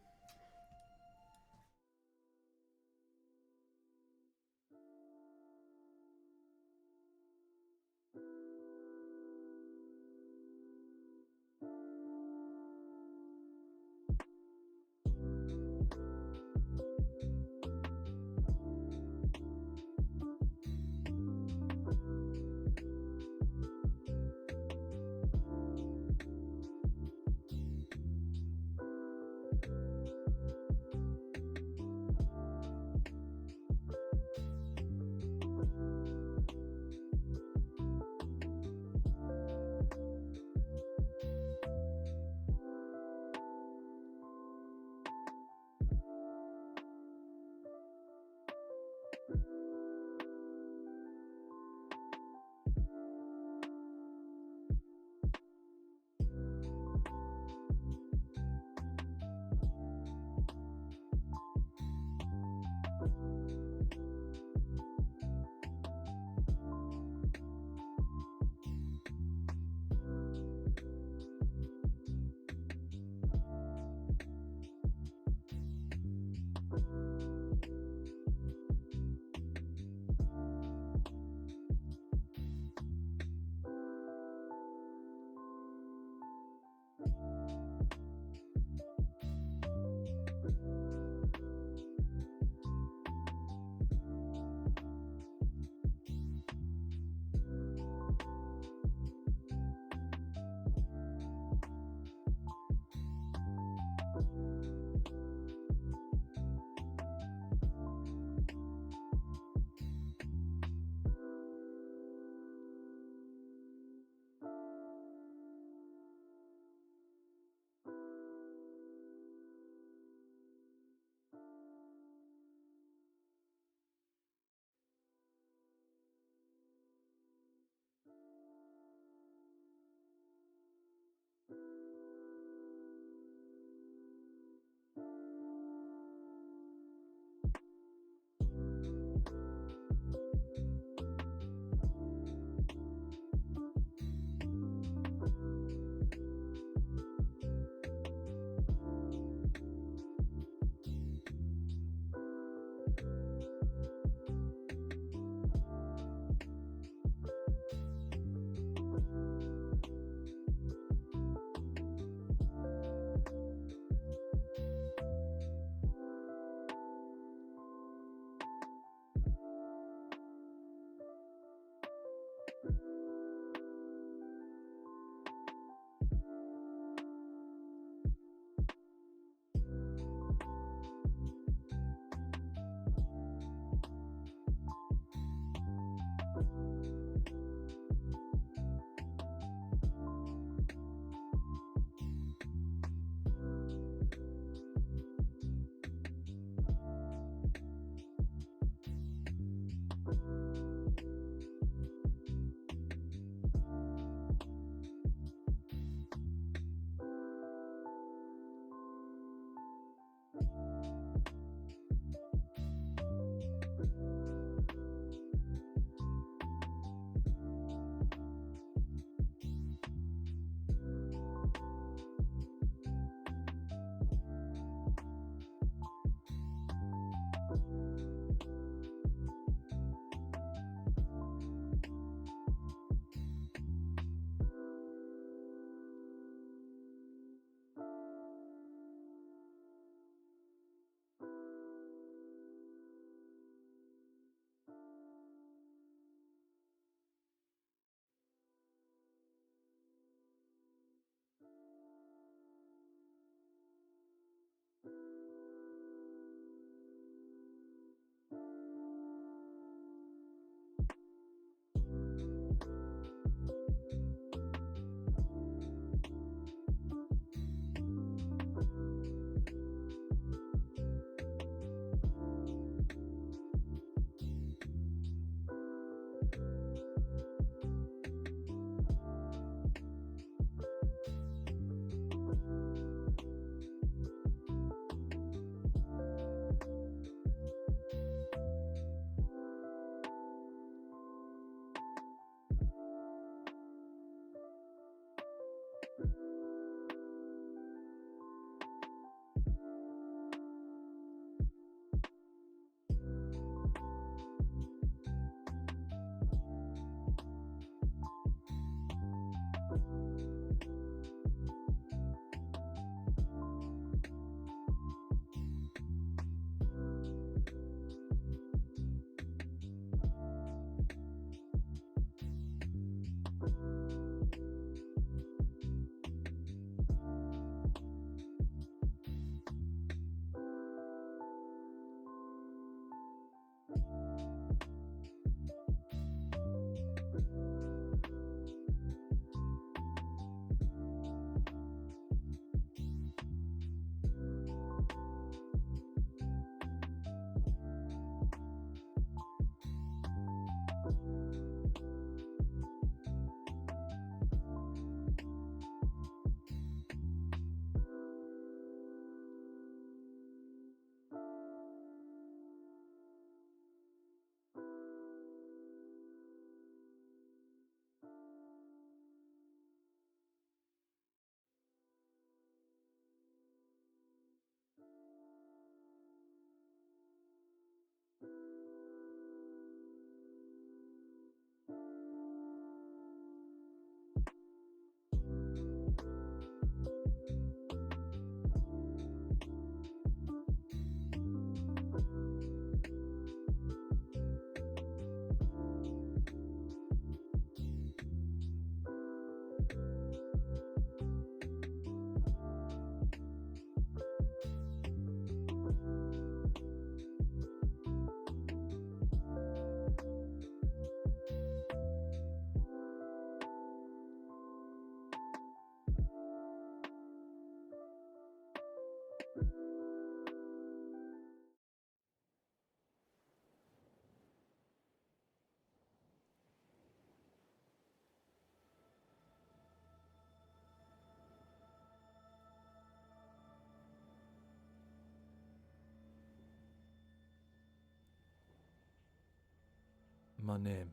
My name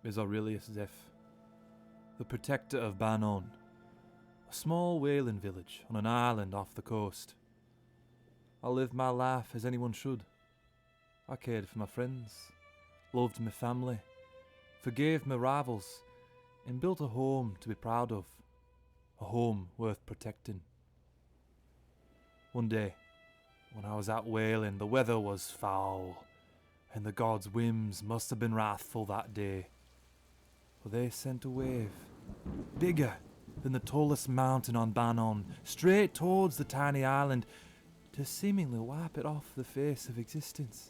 is Aurelius Zeff, the protector of Banon, a small whaling village on an island off the coast. I lived my life as anyone should. I cared for my friends, loved my family, forgave my rivals, and built a home to be proud of, a home worth protecting. One day, when I was out whaling, the weather was foul, and the gods' whims must have been wrathful that day, for they sent a wave, bigger than the tallest mountain on Banon, straight towards the tiny island, to seemingly wipe it off the face of existence.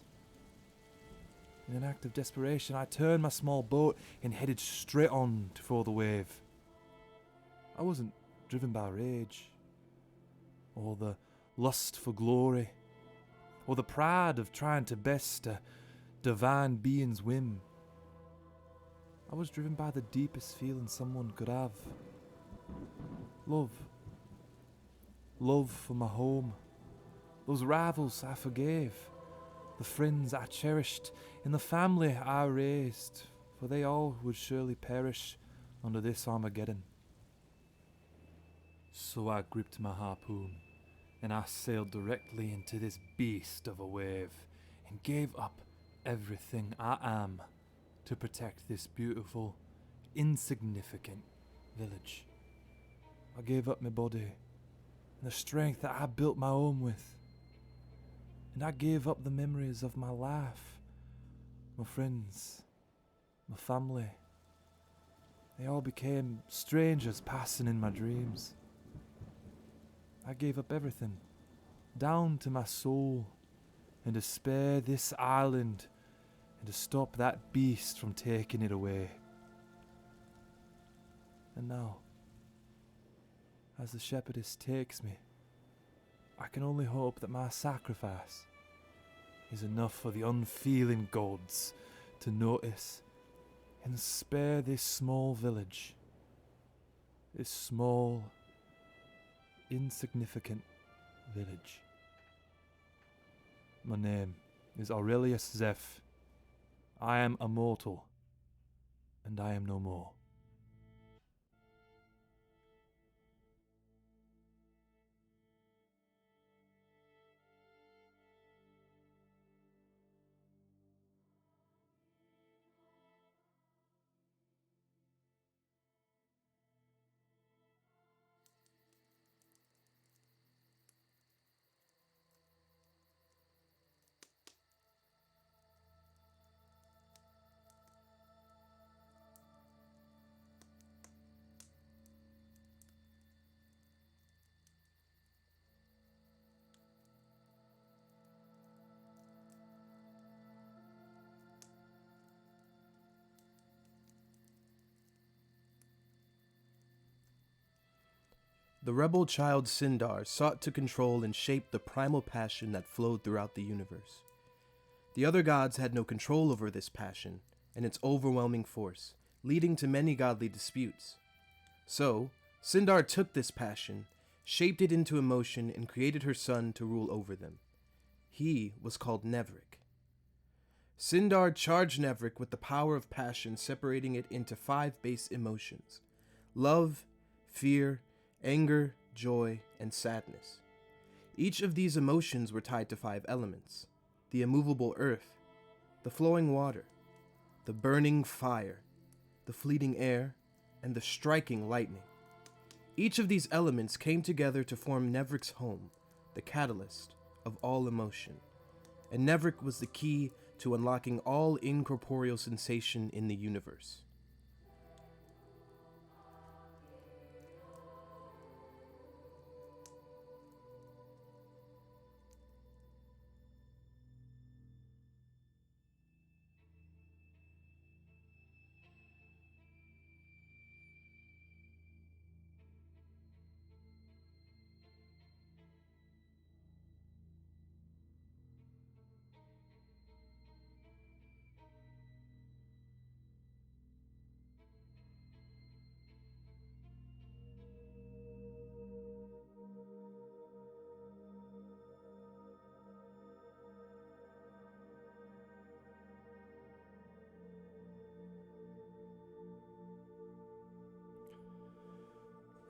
In an act of desperation, I turned my small boat and headed straight on for the wave. I wasn't driven by rage, or the lust for glory, or the pride of trying to best a divine being's whim. I was driven by the deepest feeling someone could have. Love. Love for my home. Those rivals I forgave. The friends I cherished, and the family I raised, for they all would surely perish under this Armageddon. So I gripped my harpoon, and I sailed directly into this beast of a wave, and gave up everything I am to protect this beautiful, insignificant village. I gave up my body, and the strength that I built my home with. And I gave up the memories of my life, my friends, my family. They all became strangers passing in my dreams. I gave up everything, down to my soul, and to spare this island, and to stop that beast from taking it away. And now, as the shepherdess takes me, I can only hope that my sacrifice is enough for the unfeeling gods to notice and spare this small village, this small, insignificant village. My name is Aurelius Zeff. I am a mortal, and I am no more. The rebel child Sindar sought to control and shape the primal passion that flowed throughout the universe. The other gods had no control over this passion and its overwhelming force, leading to many godly disputes. So, Sindar took this passion, shaped it into emotion, and created her son to rule over them. He was called Nevrik. Sindar charged Nevrik with the power of passion, separating it into 5 base emotions: love, fear, anger, joy, and sadness. Each of these emotions were tied to 5 elements: the immovable earth, the flowing water, the burning fire, the fleeting air, and the striking lightning. Each of these elements came together to form Nevrik's home, the catalyst of all emotion. And Nevrik was the key to unlocking all incorporeal sensation in the universe.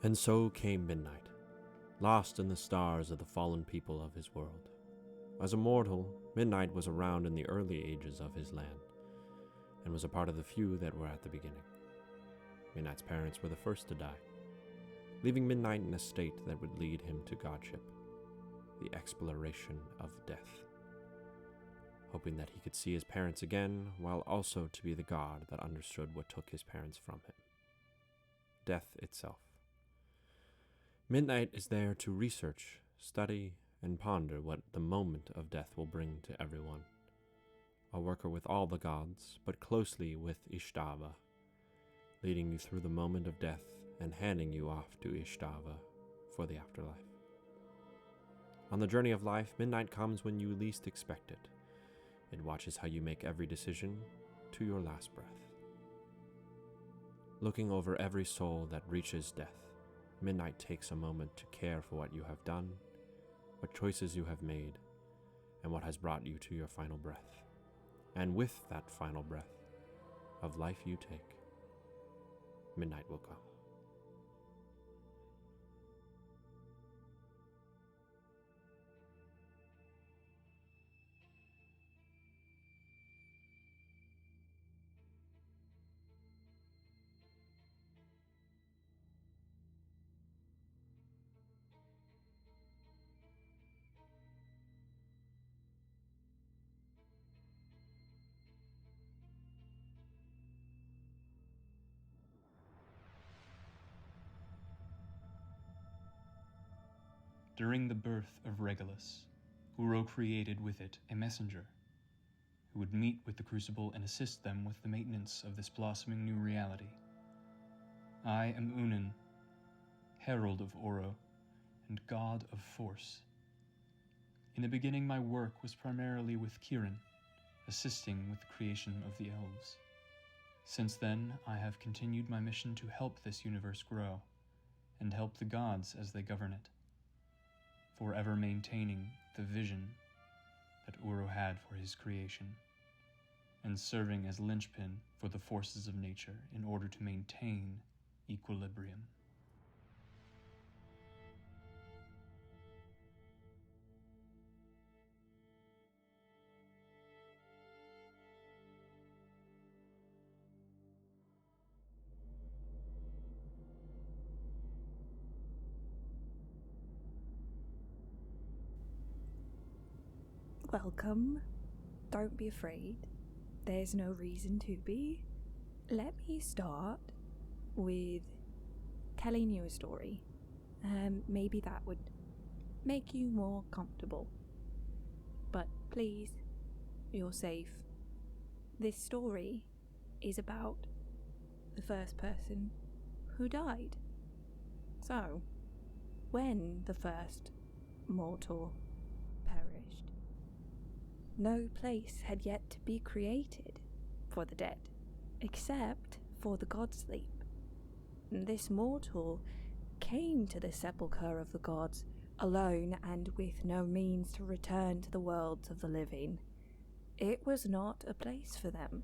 And so came midnight, lost in the stars of the fallen people of his world. As a mortal, midnight was around in the early ages of his land, and was a part of the few that were at the beginning. Midnight's parents were the first to die, leaving Midnight in a state that would lead him to godship, the exploration of death, hoping that he could see his parents again, while also to be the god that understood what took his parents from him. Death itself. Midnight is there to research, study, and ponder what the moment of death will bring to everyone. A worker with all the gods, but closely with Ishtava, leading you through the moment of death and handing you off to Ishtava for the afterlife. On the journey of life, midnight comes when you least expect it. It watches how you make every decision to your last breath. Looking over every soul that reaches death, midnight takes a moment to care for what you have done, what choices you have made, and what has brought you to your final breath. And with that final breath of life you take, midnight will come. During the birth of Regulus, Oro created with it a messenger who would meet with the crucible and assist them with the maintenance of this blossoming new reality. I am Ünen, Herald of Oro, and God of Force. In the beginning, my work was primarily with Kirin, assisting with the creation of the elves. Since then, I have continued my mission to help this universe grow, and help the gods as they govern it, forever maintaining the vision that Oro had for his creation, and serving as linchpin for the forces of nature in order to maintain equilibrium. Welcome. Don't be afraid. There's no reason to be. Let me start with telling you a story. Maybe that would make you more comfortable. But please, you're safe. This story is about the first person who died. So, when the first mortal perished, no place had yet to be created for the dead, except for the god sleep. This mortal came to the sepulchre of the gods alone and with no means to return to the worlds of the living. It was not a place for them.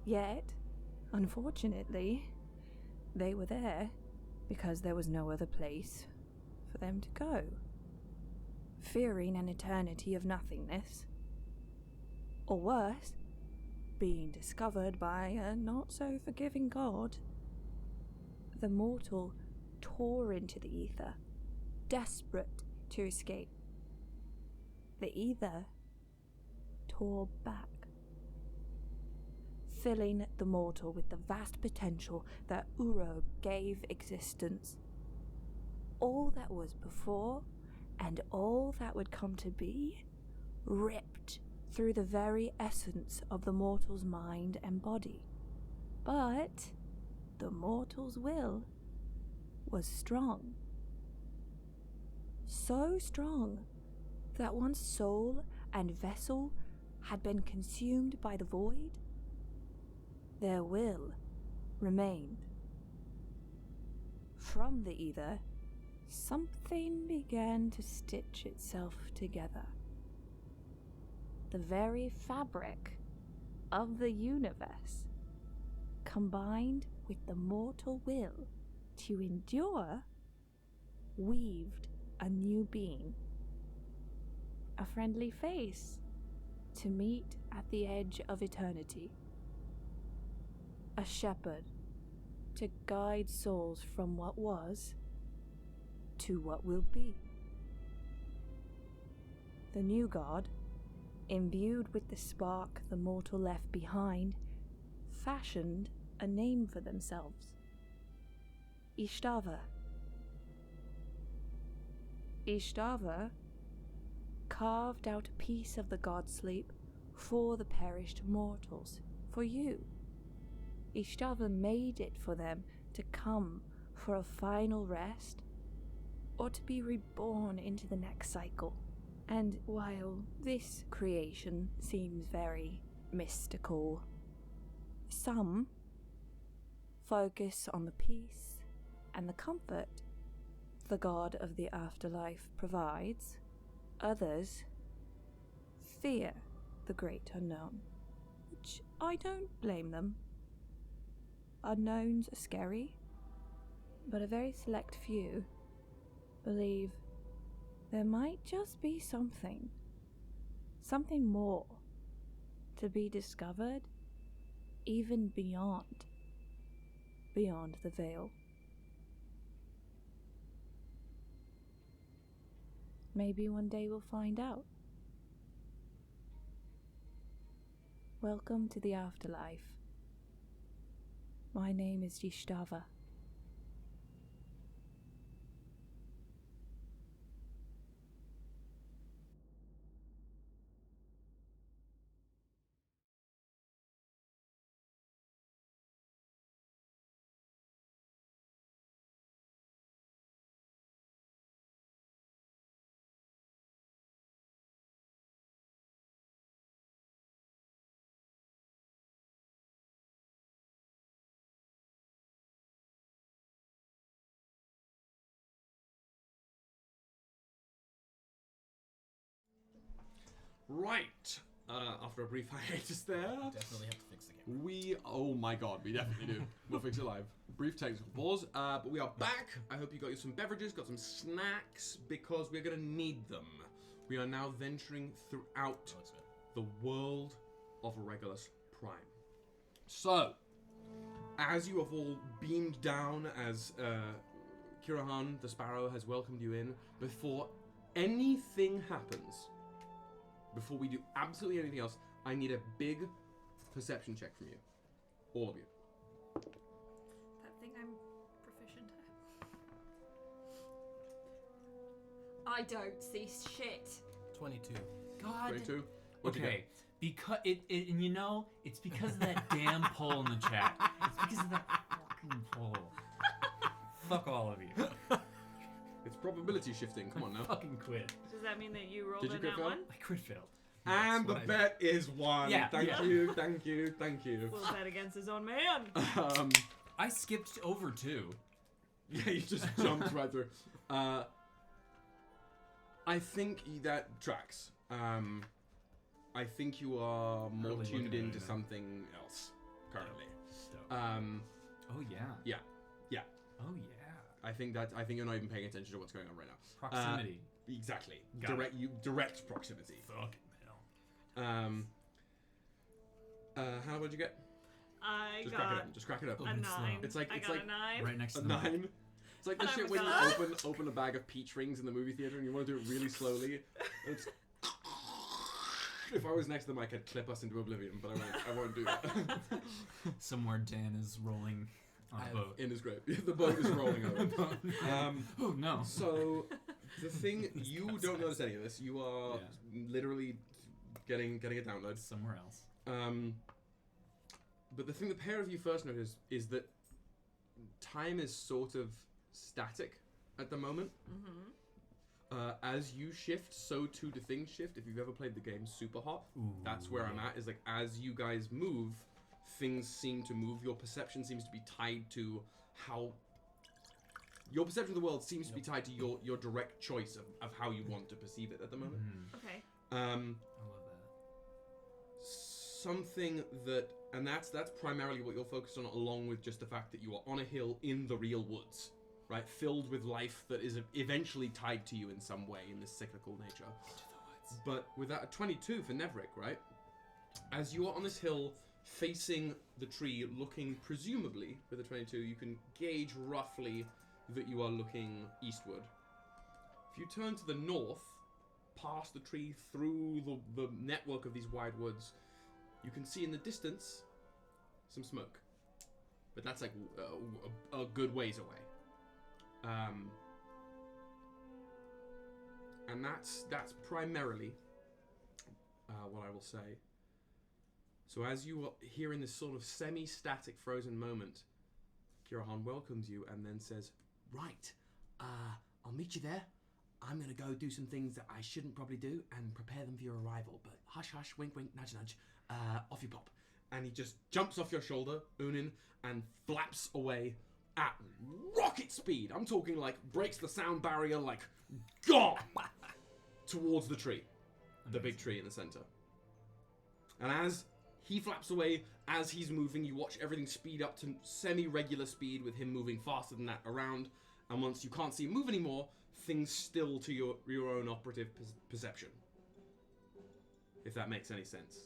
Yet, unfortunately, they were there because there was no other place for them to go. Fearing an eternity of nothingness, or worse, being discovered by a not-so-forgiving god, the mortal tore into the ether, desperate to escape. The ether tore back, filling the mortal with the vast potential that Oro gave existence. All that was before, and all that would come to be, ripped through the very essence of the mortal's mind and body. But the mortal's will was strong. So strong that one's soul and vessel had been consumed by the void, their will remained. From the ether, something began to stitch itself together. The very fabric of the universe, combined with the mortal will to endure, weaved a new being. A friendly face to meet at the edge of eternity. A shepherd to guide souls from what was to what will be. The new god, imbued with the spark the mortal left behind, fashioned a name for themselves. Ishtava. Ishtava carved out a piece of the god's sleep for the perished mortals, for you. Ishtava made it for them to come for a final rest, or to be reborn into the next cycle. And while this creation seems very mystical, some focus on the peace and the comfort the god of the afterlife provides. Others fear the great unknown, which I don't blame them. Unknowns are scary, but a very select few believe there might just be something more to be discovered, even beyond the veil. Maybe one day we'll find out. Welcome to the afterlife. My name is Ishtava. Right. After a brief hiatus there. Definitely have to fix the camera. Oh my god, we definitely do. We'll fix it live. Brief technical pause, but we are back. I hope you got some beverages, got some snacks, because we're going to need them. We are now venturing throughout the world of Regulus Prime. So, as you have all beamed down, as Kirahan the Sparrow has welcomed you in, before anything happens, before we do absolutely anything else, I need a big perception check from you. All of you. That thing I'm proficient at. I don't see shit. 22. God. 22. What'd you Okay. Because and you know, it's because of that damn poll in the chat. It's because of that fucking poll. Fuck all of you. It's probability shifting. Come on now. Fucking quit. Does that mean that you rolled Did you in crit that fail? one? I crit failed. And the bet is won. Yeah, Thank yeah. you, thank you, thank you. Will bet against his own man. I skipped over 2. Yeah, you just jumped right through. I think that tracks. I think you are more Really tuned looking at into it now. something else currently. Oh yeah. Yeah. Yeah. Oh yeah. I think you're not even paying attention to what's going on right now. Proximity. Exactly. Got Direct proximity. Fucking hell. Hannah, what'd you get? I Just got crack it open. Just crack it open. a 9. It's like I got a 9. Right next to a the 9. It's like the And shit I'm when done. you open a bag of peach rings in the movie theater and you want to do it really slowly. And it's if I was next to the mic, I'd clip us into oblivion, but I won't do that. Somewhere Dan is rolling on a boat. In his grave. The boat is rolling over. Oh no. So, the thing, you don't notice any of this. You are literally getting a download. Somewhere else. But the thing the pair of you first notice is that time is sort of static at the moment. Mm-hmm. As you shift, so too do things shift. If you've ever played the game Super Hot, that's where I'm at. Is like as you guys move, things seem to move. Your perception seems to be tied to how. Your perception of the world seems to be tied to your direct choice of how you want to perceive it at the moment. Okay. I love that. something that, and that's primarily what you're focused on, along with just the fact that you are on a hill in the real woods, right? Filled with life that is eventually tied to you in some way in this cyclical nature. But with that, a 22 for Nevrik, right? As you are on this hill, facing the tree, looking presumably, with a 22, you can gauge roughly that you are looking eastward. If you turn to the north, past the tree, through the network of these wide woods, you can see in the distance some smoke. But that's like a good ways away. And that's primarily what I will say. So as you are here in this sort of semi-static frozen moment, Kirahan welcomes you and then says, Right, I'll meet you there. I'm gonna go do some things that I shouldn't probably do and prepare them for your arrival. But hush, hush, wink, wink, nudge, nudge. Off you pop. and he just jumps off your shoulder, Ünen, and flaps away at rocket speed. I'm talking like breaks the sound barrier, like gone towards the tree, the big tree in the center. And as he flaps away, as he's moving, you watch everything speed up to semi-regular speed with him moving faster than that around. And once you can't see him move anymore, things still to your own operative perception. If that makes any sense.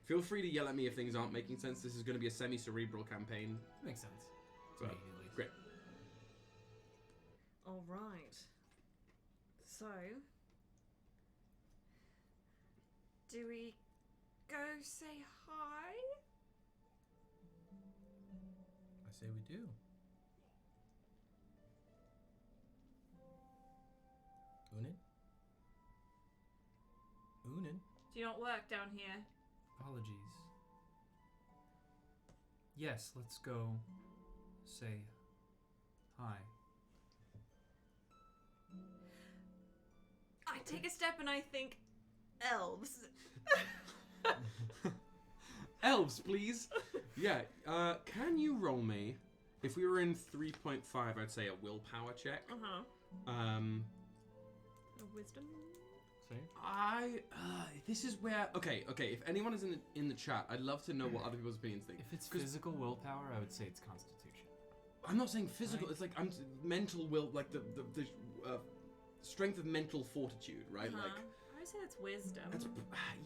Feel free to yell at me if things aren't making sense. This is going to be a semi-cerebral campaign. Makes sense. So, great. All right. So, do we go say hi? I say we do. Ünen? Ünen? Do you not work down here? Apologies. Yes, let's go say hi. I take a step and I think, elves. Elves, please. Yeah, can you roll me? If we were in 3.5, I'd say a willpower check. A wisdom? This is where okay. If anyone is in the chat, I'd love to know what other people's opinions think. If it's physical willpower, I would say it's Constitution. I'm not saying physical. Right? It's like mental will, like the strength of mental fortitude, right? Like I would say that's wisdom.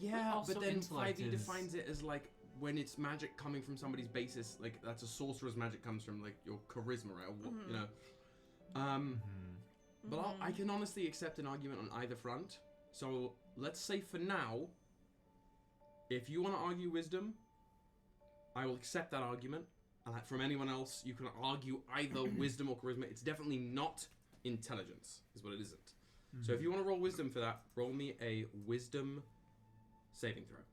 Yeah, but then intellect 5e defines it as like when it's magic coming from somebody's basis, like that's a sorcerer's magic comes from like your charisma, right? Or, you know. But I can honestly accept an argument on either front. So let's say for now, if you want to argue wisdom, I will accept that argument. And from anyone else, you can argue either wisdom or charisma. It's definitely not intelligence, is what it isn't. So if you want to roll wisdom for that, roll me a wisdom saving throw.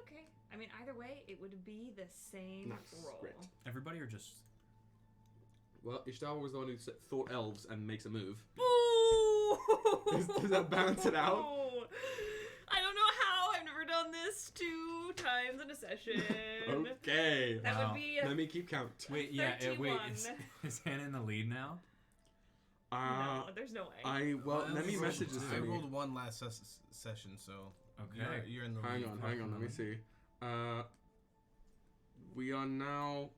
Okay. I mean, either way, it would be the same roll. Great. Everybody or just... Well, Ishtava was the one who thought elves and makes a move. Boo! Does that balance it out? I don't know how. I've never done this 2 times in a session. Okay. That would be Let me keep count. Wait, is Hannah in the lead now? No, there's no way. Let me message this to I me. rolled 1 last session, so okay. You're in the Hang lead. on. Let me see. We are now.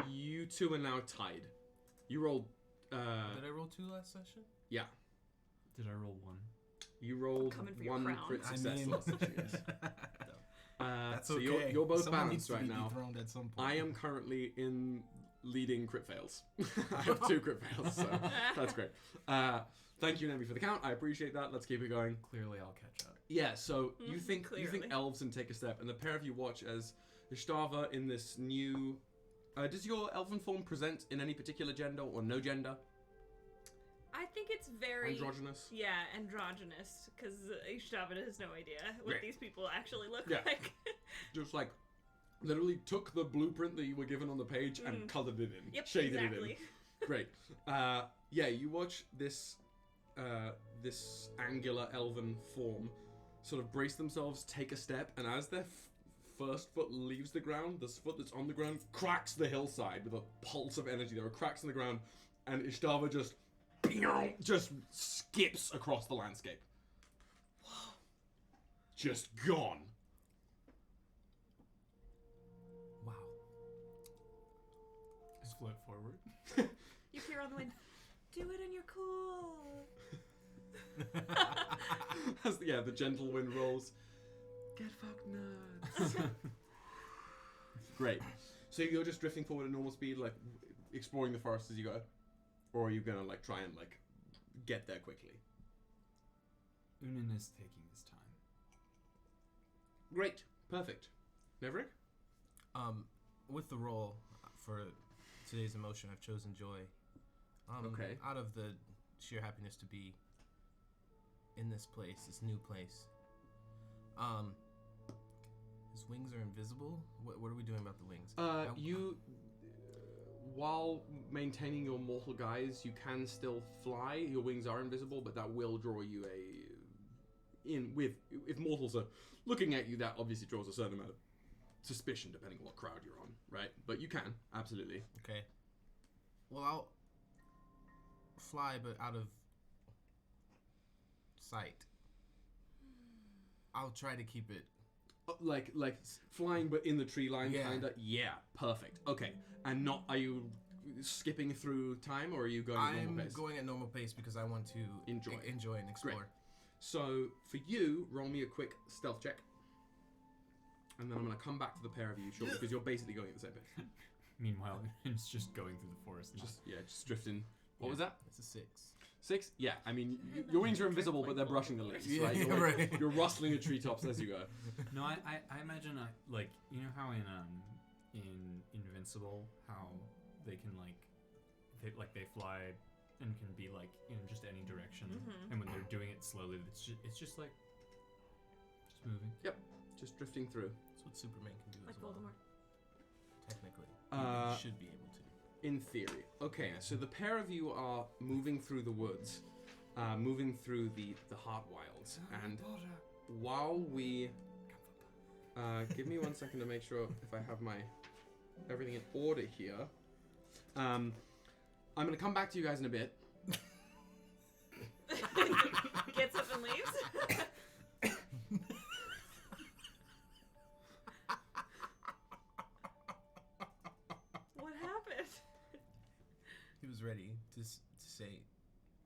You two are now tied. You rolled. Did I roll 2 last session? Yeah. Did I roll 1? You rolled Coming for your 1 crown. crit success last session. Yes. That's so okay. you're both Someone needs balanced to right be now. dethroned at some point. I am currently in leading crit fails. I have 2 crit fails, so that's great. Thank you, Nemi, for the count. I appreciate that. Let's keep it going. Clearly, I'll catch up. Yeah. So you think Clearly. elves and take a step, and the pair of you watch as Ishtava in this new. Does your elven form present in any particular gender or no gender? I think it's very... Androgynous? Yeah, androgynous, because Ishtava has no idea what Right. these people actually look Yeah. like. Just like, literally took the blueprint that you were given on the page and colored it in. Yep, shaded exactly. it in. Great. Yeah, you watch this this angular elven form sort of brace themselves, take a step, and as their first foot leaves the ground, this foot that's on the ground cracks the hillside with a pulse of energy. There are cracks in the ground, and Ishtava just skips across the landscape. just gone. Wow. Just float forward. You hear on the wind, do it and you're cool. Yeah, the gentle wind rolls. Get fucked nuts. Great. So you're just drifting forward at normal speed, like exploring the forest as you go? Or are you gonna like try and like get there quickly? Ünen is taking his time. Great. Perfect. Nevrik? With the roll for today's emotion, I've chosen joy. Okay. Out of the sheer happiness to be in this place, this new place. His wings are invisible. What are we doing about the wings? You, while maintaining your mortal guise, you can still fly. Your wings are invisible, but that will draw you if mortals are looking at you, that obviously draws a certain amount of suspicion depending on what crowd you're on, right? But you can, absolutely. Okay. Well, I'll fly, but out of sight. I'll try to keep it. Like flying, but in the tree line, Yeah. kinda? Yeah, perfect. Okay. And are you skipping through time, or are you going at normal pace? I'm going at normal pace because I want to enjoy and explore. Great. So, for you, roll me a quick stealth check. And then I'm going to come back to the pair of you shortly, because you're basically going at the same pace. Meanwhile, it's just going through the forest. Just drifting. What was that? It's a 6. 6? Yeah, I mean, your wings are invisible, but they're brushing the leaves, Yeah, right? yeah, You're, like, right. you're rustling the treetops as you go. No, I imagine like, you know how in Invincible, how they can they fly and can be like in just any direction, and when they're doing it slowly, it's just moving. Yep, just drifting through. That's what Superman can do Like as well. Voldemort. Technically, Uh, he should be able to. In theory. Okay, so the pair of you are moving through the woods, moving through the Heart Wilds, and while we... give me 1 second to make sure if I have my everything in order here. I'm going to come back to you guys in a bit. Gets up and leaves. What happened? He was ready to say,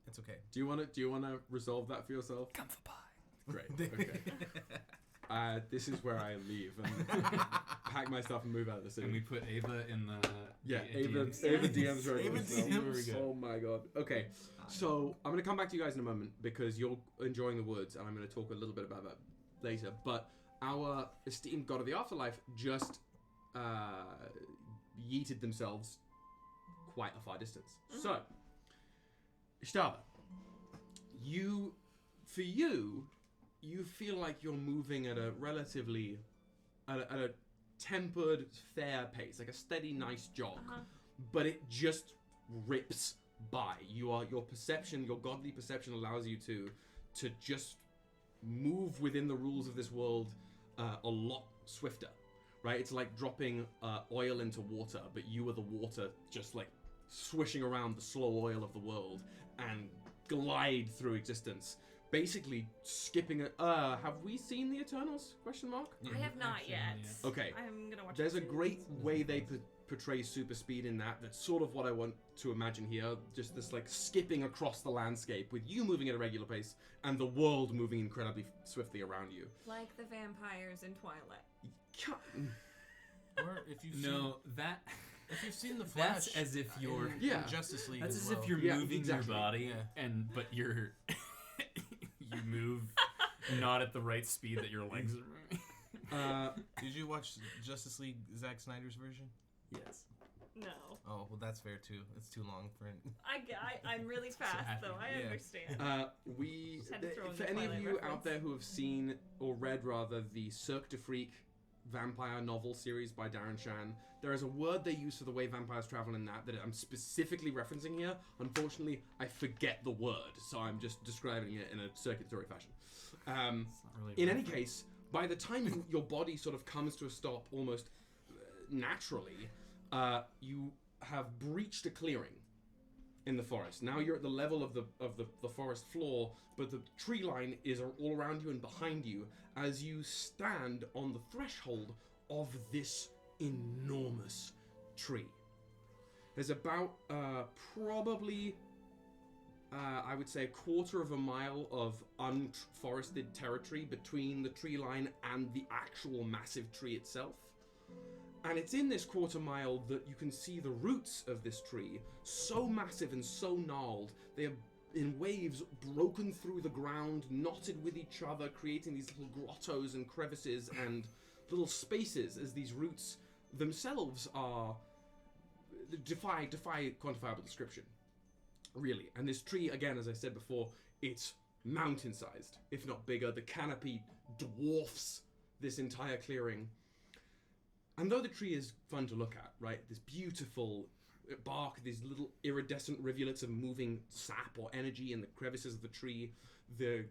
"It's okay." Do you want to resolve that for yourself? Come for pie. Great. Okay. This is where I leave and pack my stuff and move out of the city. And we put Ava in the Ava DMs right Ava now. DMs. Oh my god. Okay, so I'm gonna come back to you guys in a moment because you're enjoying the woods, and I'm gonna talk a little bit about that later. But our esteemed god of the afterlife just yeeted themselves quite a far distance. So, Ishtava, you feel like you're moving at a relatively at a tempered, fair pace, like a steady, nice jog, but it just rips by. Your perception, your godly perception, allows you to just move within the rules of this world a lot swifter, right? It's like dropping oil into water, but you are the water, just like swishing around the slow oil of the world and glide through existence. Basically skipping it. Have we seen the Eternals? Question mark. I have not yet. Okay. I'm gonna watch. There's it a soon. great way they portray super speed in that. That's sort of what I want to imagine here. Just this like skipping across the landscape with you moving at a regular pace and the world moving incredibly swiftly around you. Like the vampires in Twilight. Or if you've if you've seen the Flash, That's as if you're in Justice League. That's as as well. if you're moving exactly. your body, but you're you move not at the right speed that your legs are moving. Did you watch Justice League Zack Snyder's version? Yes. No. Oh well, that's fair too. It's too long for it. I'm really fast, though. I understand. Just had to throw in For the any of Twilight you reference. out there who have seen or read rather the Cirque du Freak vampire novel series by Darren Shan, there is a word they use for the way vampires travel in that I'm specifically referencing here. Unfortunately, I forget the word, so I'm just describing it in a circulatory fashion. In any case, by the time your body sort of comes to a stop almost naturally, you have breached a clearing. in the forest. Now you're at the level of the forest floor, but the tree line is all around you and behind you as you stand on the threshold of this enormous tree. There's about probably I would say a quarter of a mile of unforested territory between the tree line and the actual massive tree itself. And it's in this quarter mile that you can see the roots of this tree, so massive and so gnarled, they are in waves broken through the ground, knotted with each other, creating these little grottos and crevices and little spaces as these roots themselves are defy quantifiable description, really. And this tree, again, as I said before, it's mountain-sized, if not bigger. The canopy dwarfs this entire clearing. And though the tree is fun to look at, right, this beautiful bark, these little iridescent rivulets of moving sap or energy in the crevices of the tree, the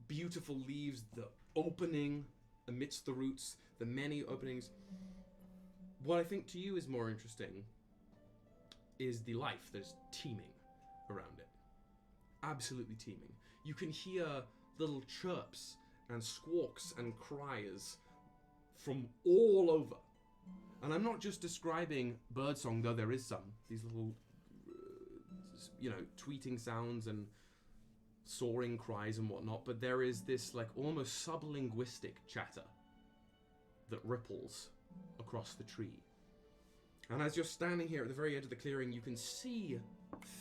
beautiful leaves, the opening amidst the roots, the many openings, what I think to you is more interesting is the life that is teeming around it. Absolutely teeming. You can hear little chirps and squawks and cries from all over. And I'm not just describing birdsong, though there is some. These little, tweeting sounds and soaring cries and whatnot. But there is this, almost sublinguistic chatter that ripples across the tree. And as you're standing here at the very edge of the clearing, you can see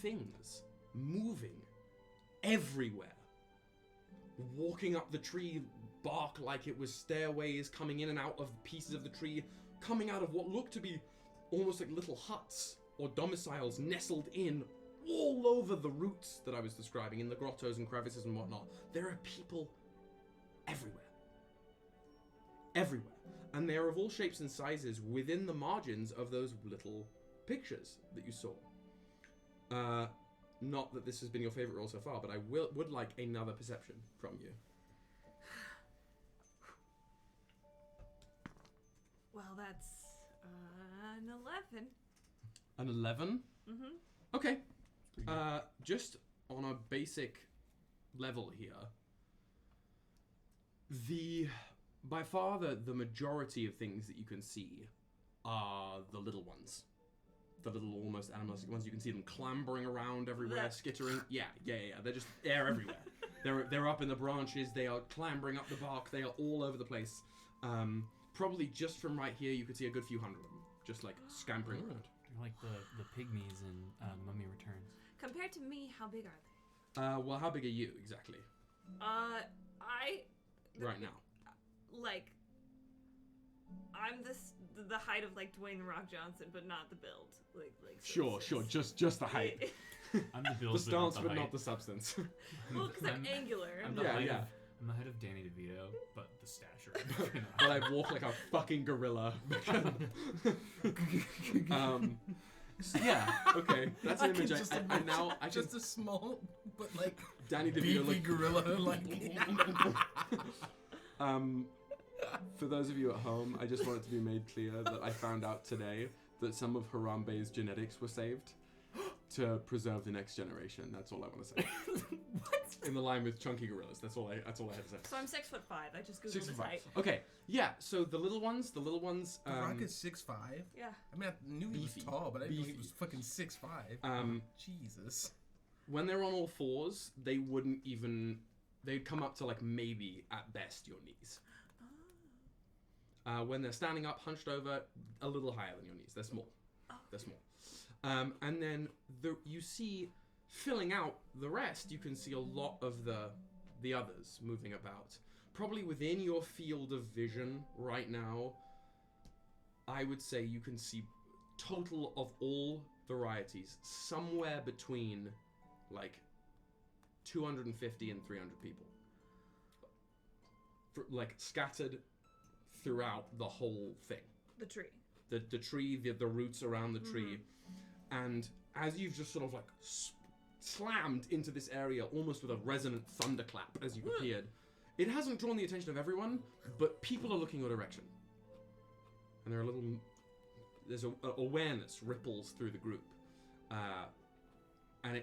things moving everywhere. Walking up the tree bark like it was stairways, coming in and out of pieces of the tree, coming out of what looked to be almost like little huts or domiciles nestled in all over the roots that I was describing, in the grottos and crevices and whatnot. There are people everywhere. Everywhere. And they are of all shapes and sizes within the margins of those little pictures that you saw. Not that this has been your favorite roll so far, but I would like another perception from you. Well, that's an 11. An 11? Mm-hmm. Okay. Just on a basic level here, by far the majority of things that you can see are the little ones. The little almost animalistic ones. You can see them clambering around everywhere, skittering. Yeah. They're just everywhere. They're up in the branches. They are clambering up the bark. They are all over the place. Probably just from right here, you could see a good few hundred of them, just scampering around. They're like the pygmies in Mummy Returns. Compared to me, how big are they? Well, how big are you exactly? Right now. I'm the height of Dwayne The Rock Johnson, but not the build. Sure. Just the height. I'm the build, the stance, but height. not the substance. Well, because I'm angular. I'm the head of Danny DeVito, but the stature. But I walk like a fucking gorilla. Yeah. Okay. That's an image. I just a small, but Danny DeVito gorilla. For those of you at home, I just want it to be made clear that I found out today that some of Harambe's genetics were saved to preserve the next generation. That's all I want to say. What? In the line with chunky gorillas. That's all I had to say. So I'm 6'5". I just googled his height. Okay. Yeah. So the little ones. The Rock is 6'5". Yeah. I mean, I knew he was tall, but I didn't know he was fucking 6'5". Jesus. When they're on all fours, they wouldn't even. They'd come up to maybe at best your knees. When they're standing up, hunched over, a little higher than your knees. They're small. Oh. They're small. And then you see, filling out the rest, you can see a lot of the others moving about. Probably within your field of vision right now, I would say you can see total of all varieties, somewhere between 250 and 300 people. Scattered throughout the whole thing. The tree. The tree, the roots around the tree. And as you've just sort of slammed into this area almost with a resonant thunderclap as you appeared, it hasn't drawn the attention of everyone, but people are looking your direction. And there's awareness ripples through the group. and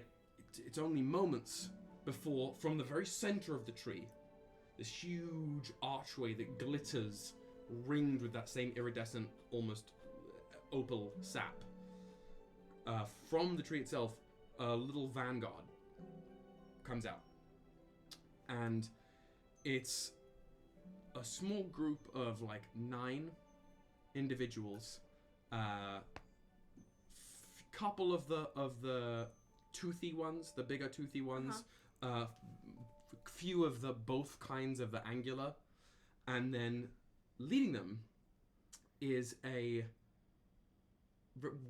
it's only moments before, from the very center of the tree, this huge archway that glitters, ringed with that same iridescent, almost opal sap. From the tree itself, a little vanguard comes out. And it's a small group of like 9 individuals. Couple of the toothy ones, the bigger toothy ones. Few of the both kinds of the angular, and then leading them is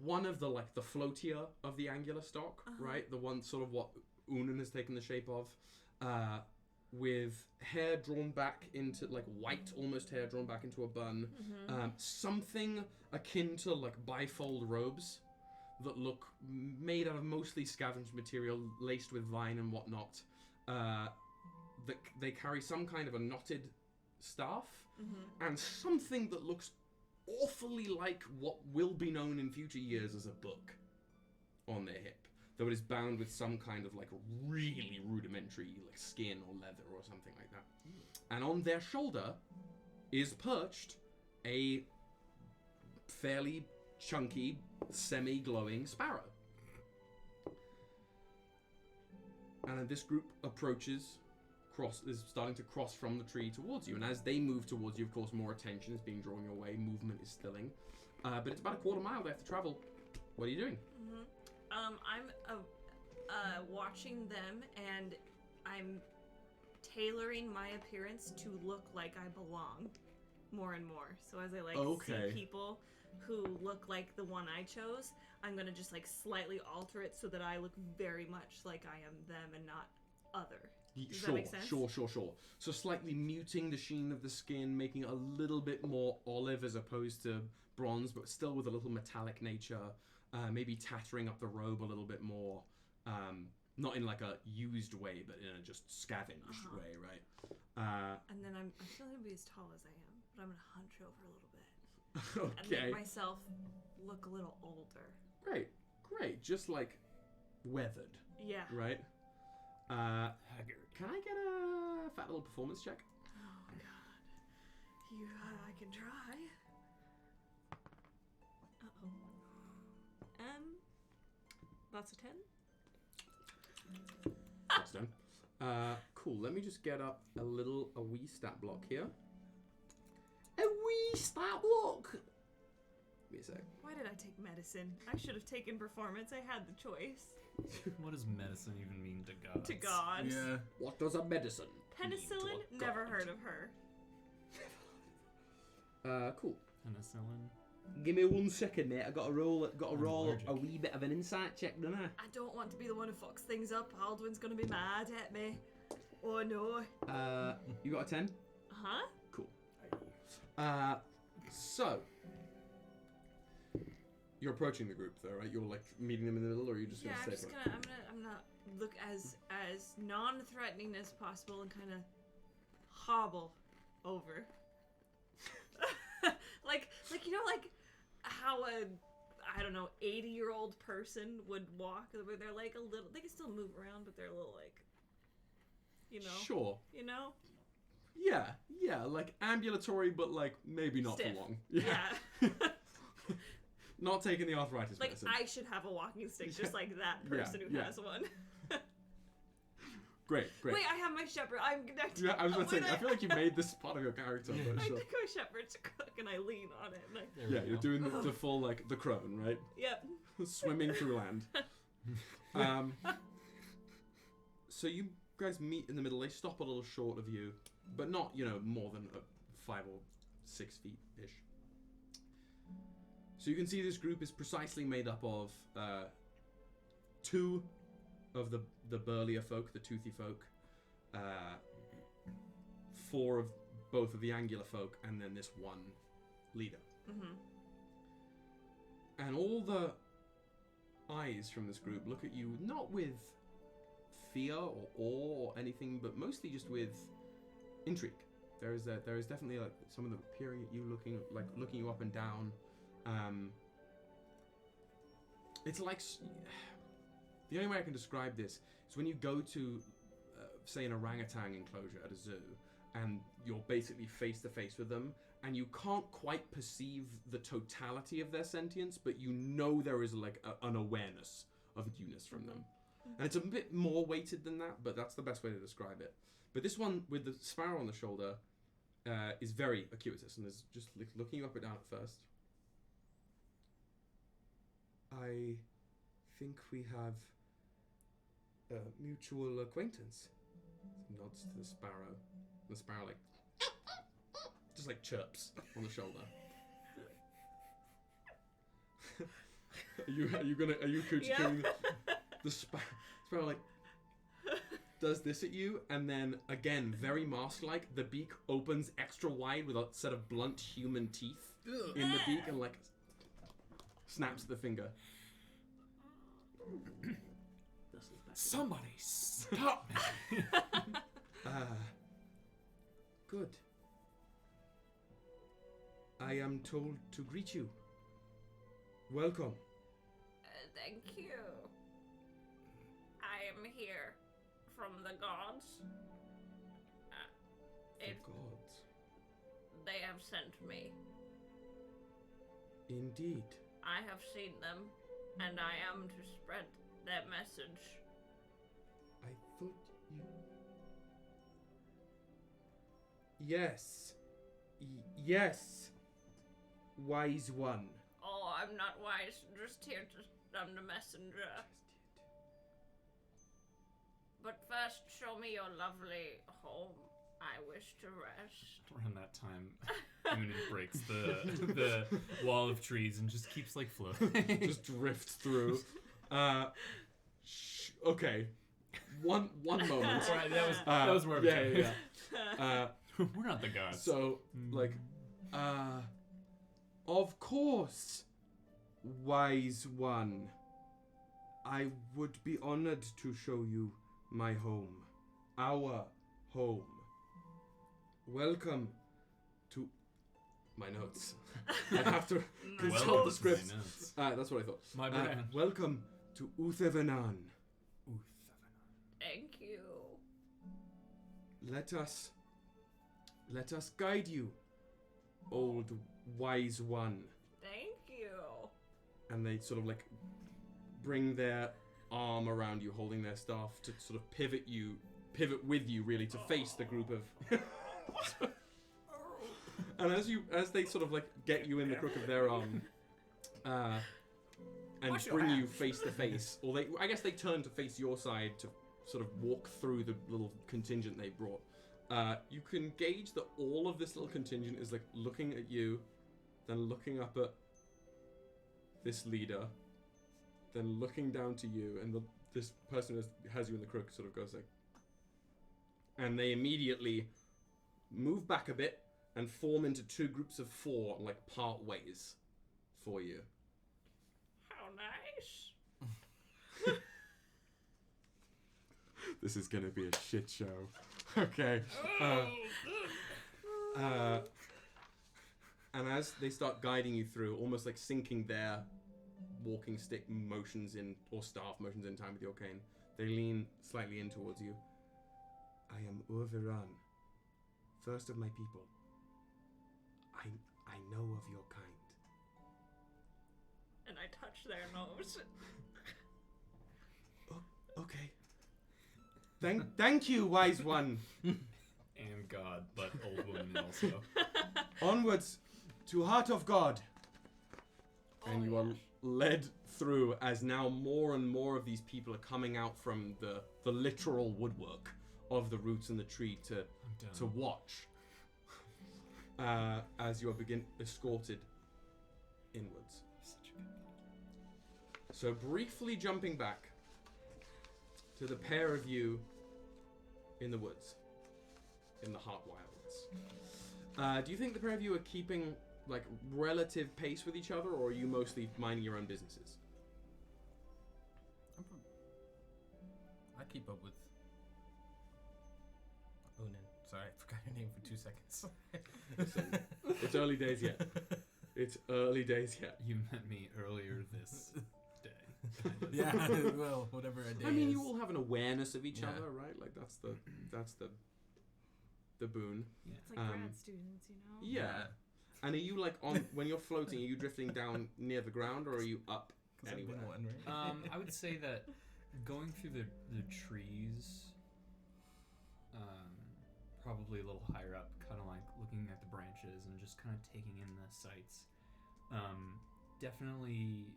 one of the like the floatier of the angular stock, right? The one sort of what Ünen has taken the shape of, with hair drawn back into like white, almost hair drawn back into a bun, something akin to like bifold robes that look made out of mostly scavenged material laced with vine and whatnot. That they carry some kind of a knotted staff and something that looks awfully like what will be known in future years as a book on their hip, though it is bound with some kind of like really rudimentary like skin or leather or something like that. And on their shoulder is perched a fairly chunky, semi-glowing sparrow. And this group approaches, is starting to cross from the tree towards you, and as they move towards you, of course, more attention is being drawn your way, movement is stilling, but it's about a quarter mile they have to travel. What are you doing? I'm watching them, and I'm tailoring my appearance to look like I belong more and more. So as I see people who look like the one I chose, I'm gonna just like slightly alter it so that I look very much like I am them and not other. Does that make sense? Sure. So slightly muting the sheen of the skin, making it a little bit more olive as opposed to bronze, but still with a little metallic nature. Maybe tattering up the robe a little bit more. Not in like a used way, but in a just scavenged way, right? And then I'm still gonna be as tall as I am, but I'm gonna hunch over a little bit. Okay. And make myself look a little older. Great. Just like weathered. Yeah. Right? Haggard. Can I get a fat little performance check? Oh god. I can try. That's a 10. That's done. Cool. Let me just get up a wee stat block here. A wee stat block! Give me a sec. Why did I take medicine? I should have taken performance. I had the choice. What does medicine even mean to gods? To gods. Yeah. What does a medicine Penicillin? mean to a Never god? heard of her. Cool. Penicillin? Give me 1 second, mate. I got to roll allergic. a wee bit of an insight check, don't I? I don't want to be the one who fucks things up. Aldwin's gonna be mad at me. Oh no. You got a 10? Uh-huh. Cool. So you're approaching the group, though, right? You're like meeting them in the middle, or are you just gonna stay? I'm gonna look as non-threatening as possible and kind of hobble over. like like how a 80-year-old person would walk, where they're like a little. They can still move around, but they're a little like. Sure. Yeah, like ambulatory, but like maybe not Stiff. for long. Yeah. Not taking the arthritis Like medicine. I should have a walking stick, just like that person who has one. Great. Wait, I have my shepherd. I'm connected. Yeah, I was going to say, I feel like you made this part of your character, but I sure. think my shepherd's a cook, and I lean on it. And You're doing the full, like, the crone, right? Yep. Swimming through land. So you guys meet in the middle. They stop a little short of you, but not, more than 5 or 6 feet-ish. So you can see this group is precisely made up of 2 of the burlier folk, the toothy folk, 4 of both of the angular folk, and then this one leader. Mm-hmm. And all the eyes from this group look at you not with fear or awe or anything, but mostly just with intrigue. There is definitely like some of them peering at you, looking you up and down. It's like The only way I can describe this is when you go to, say, an orangutan enclosure at a zoo, and you're basically face to face with them, and you can't quite perceive the totality of their sentience, but you know there is like an awareness of newness from them. And it's a bit more weighted than that, but that's the best way to describe it. But this one with the sparrow on the shoulder is very acuitous, and is just looking you up and down at first. I think we have a mutual acquaintance. He nods to the sparrow. The sparrow just like chirps on the shoulder. Are you coochie the sparrow like does this at you, and then again, very mask-like, the beak opens extra wide with a set of blunt human teeth in the beak, and like snaps the finger. Somebody stop me! Good. I am told to greet you. Welcome. Thank you. I am here from the gods. The gods. They have sent me. Indeed. I have seen them, and I am to spread their message. I thought you... Yes. Yes. Wise one. Oh, I'm not wise. Just here to... I'm the messenger. But first, show me your lovely home. I wish to rest. Around that time, Ünen breaks the wall of trees and just keeps like floating. Just drifts through. Okay. One moment. Right, that was more of yeah. We're not the gods. So, of course, wise one. I would be honored to show you my home. Our home. Welcome to my notes. I have to consult the script. That's what I thought. My brain. Welcome to Üthevhenan. Thank you. Let us guide you, old wise one. Thank you. And they sort of like bring their arm around you, holding their staff to sort of pivot with you really to face the group of and as they sort of like get you in the crook of their arm and bring you face to face, or I guess they turn to face your side to sort of walk through the little contingent they brought. You can gauge that all of this little contingent is like looking at you, then looking up at this leader, then looking down to you, and this person has you in the crook sort of goes like, and they immediately move back a bit and form into two groups of four, like part ways for you. How nice. This is gonna be a shit show. Okay. And as they start guiding you through, almost like syncing their walking stick motions in, or staff motions in time with your cane, they lean slightly in towards you. I am Üthevhenan, first of my people. I know of your kind. And I touch their nose. Okay. Thank you, wise one. And God, but old woman also. Onwards to Heart of God. And you are led through as now more and more of these people are coming out from the literal woodwork of the roots in the tree to watch as you are escorted inwards. So briefly jumping back to the pair of you in the woods, in the Heart Wilds. Do you think the pair of you are keeping like relative pace with each other, or are you mostly minding your own businesses? I keep up with Ünen. Sorry, I forgot your name for 2 seconds. It's early days yet. It's early days yet. You met me earlier this day. Yeah, well, whatever a day I mean, is. you all have an awareness of each Yeah. other, right? Like that's the boon. It's like grad students, you know? Yeah. And are you like on when you're floating? Are you drifting down near the ground, or are you up anywhere? I would say that going through the trees, probably a little higher up, kind of like looking at the branches and just kind of taking in the sights. Definitely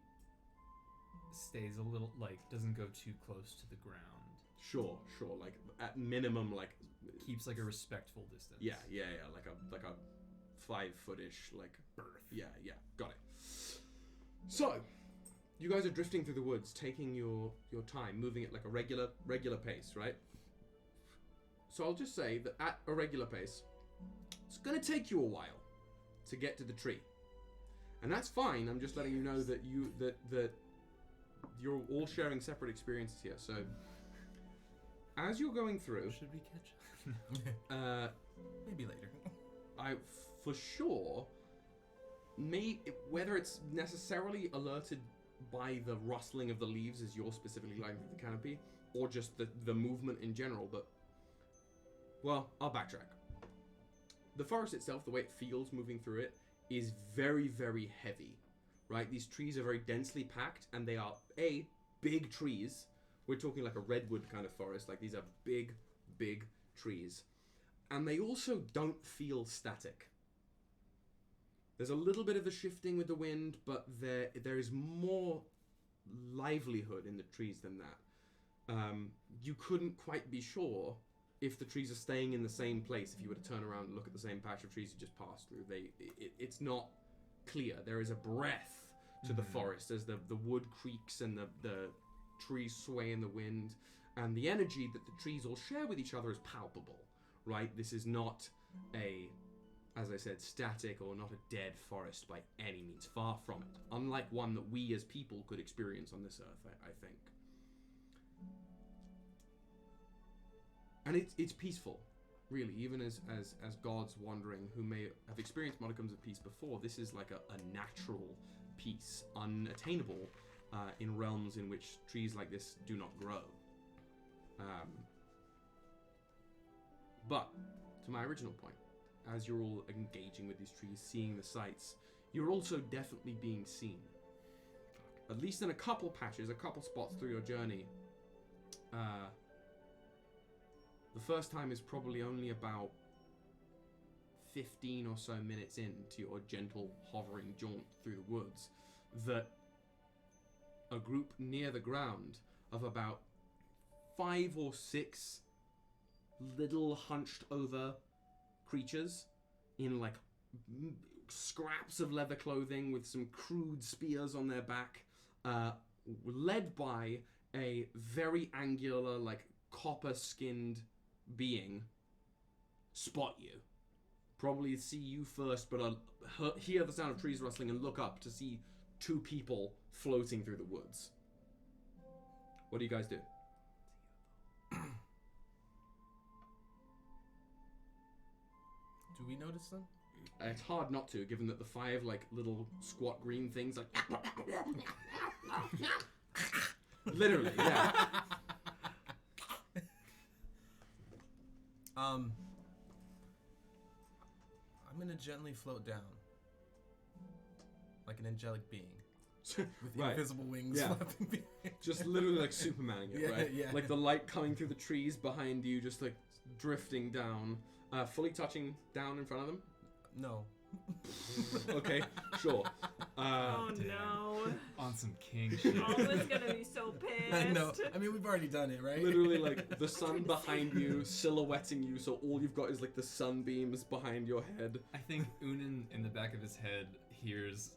stays a little, like, doesn't go too close to the ground. Sure. Like at minimum, like keeps like a respectful distance. Yeah. Like a 5-foot-ish like berth. Yeah. Got it. So, you guys are drifting through the woods, taking your time, moving at like a regular pace, right? So I'll just say that at a regular pace, it's gonna take you a while to get to the tree, and that's fine. I'm just letting you know that that you're all sharing separate experiences here. So, as you're going through, should we catch? Maybe later. I for sure whether it's necessarily alerted by the rustling of the leaves as you're specifically lying through the canopy, or just the movement in general, but well, I'll backtrack. The forest itself, the way it feels moving through it, is very, very heavy, right? These trees are very densely packed, and they are big trees. We're talking like a redwood kind of forest. Like, these are big trees. And they also don't feel static. There's a little bit of the shifting with the wind, but there is more livelihood in the trees than that. You couldn't quite be sure if the trees are staying in the same place if you were to turn around and look at the same patch of trees you just passed through. It's not clear. There is a breath to the forest as the wood creaks and the trees sway in the wind, and the energy that the trees all share with each other is palpable, right? This is not as I said, static or not a dead forest by any means. Far from it. Unlike one that we as people could experience on this earth, I think. And it's peaceful, really. Even as gods wandering who may have experienced modicums of peace before, this is like a natural peace, unattainable in realms in which trees like this do not grow. But, to my original point, as you're all engaging with these trees, seeing the sights, you're also definitely being seen. At least in a couple patches, a couple spots through your journey. The first time is probably only about 15 or so minutes into your gentle hovering jaunt through the woods, that a group near the ground of about 5 or 6 little hunched over creatures in like scraps of leather clothing with some crude spears on their back, led by a very angular, like copper-skinned being, spot you. Probably see you first, but hear the sound of trees rustling and look up to see 2 people floating through the woods. What do you guys do? Do we notice them? It's hard not to, given that the 5 like little squat green things like literally, yeah. I'm gonna gently float down, like an angelic being, with Right. invisible wings. Yeah. flapping behind. Just literally like Supermaning it, Yeah, right? yeah. Like the light coming through the trees behind you, just like drifting down, fully touching down in front of them. No. Okay, sure. Oh no. On some king shit. Alwa's gonna be so pissed. I know. I mean, we've already done it, right? Literally, like the sun behind you, silhouetting you, so all you've got is like the sunbeams behind your head. I think Ünen in the back of his head hears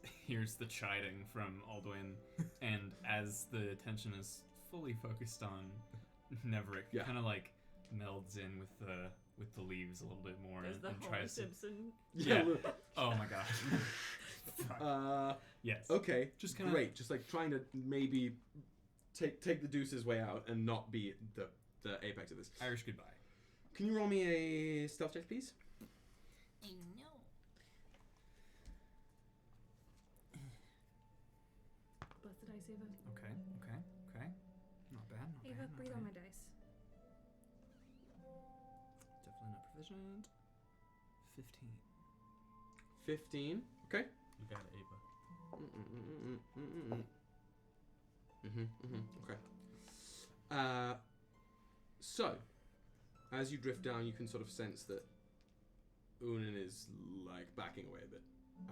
the chiding from Alduin, and as the attention is fully focused on Nevrik, kind of like melds in with the leaves a little bit more There's and the Homer tries Simpson. Yeah. Oh my gosh. Yes. Okay. Just kinda, great. Just like trying to maybe take the deuce's way out and not be the apex of this. Irish goodbye. Can you roll me a stealth check, please? No. Blessed dice, Ava. Okay. Not bad. Ava, breathe on my dice. Definitely not proficient. 15. 15. Okay. You got it, Ava. Okay. So, as you drift down, you can sort of sense that Ünen is like backing away a bit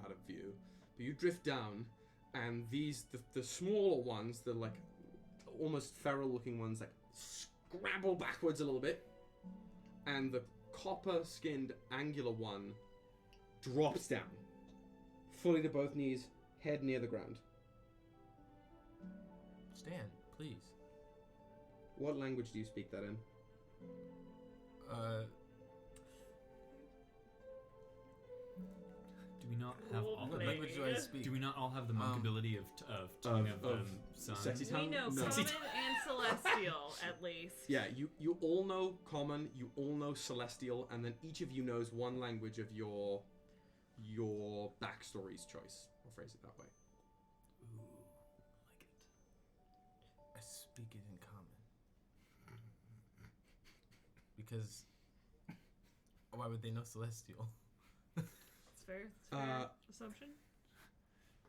out of view. But you drift down, and the smaller ones, the like almost feral-looking ones, like scrabble backwards a little bit, and the copper-skinned angular one drops down, fully to both knees, head near the ground. Stand, please. What language do you speak that in? Do we not have all? What language do I speak? Do we not all have the monk ability of tongue of sun? Sexy tongue? We know No. common and celestial, at least. Yeah, you all know common, you all know celestial, and then each of you knows one language of your backstory's choice. I'll phrase it that way. Ooh, like it. I speak it in common. Because why would they know celestial? It's fair. It's fair assumption.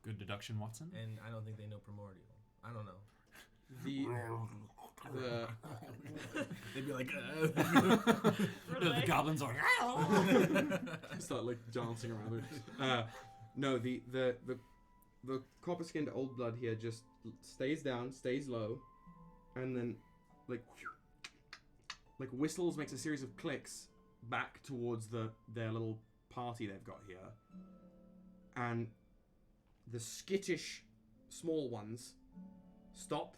Good deduction, Watson. And I don't think they know primordial. I don't know. They'd be like, the goblins are start like dancing around it. No, the copper-skinned old blood here just stays down, stays low, and then like whistles, makes a series of clicks back towards their little party they've got here, and the skittish small ones stop,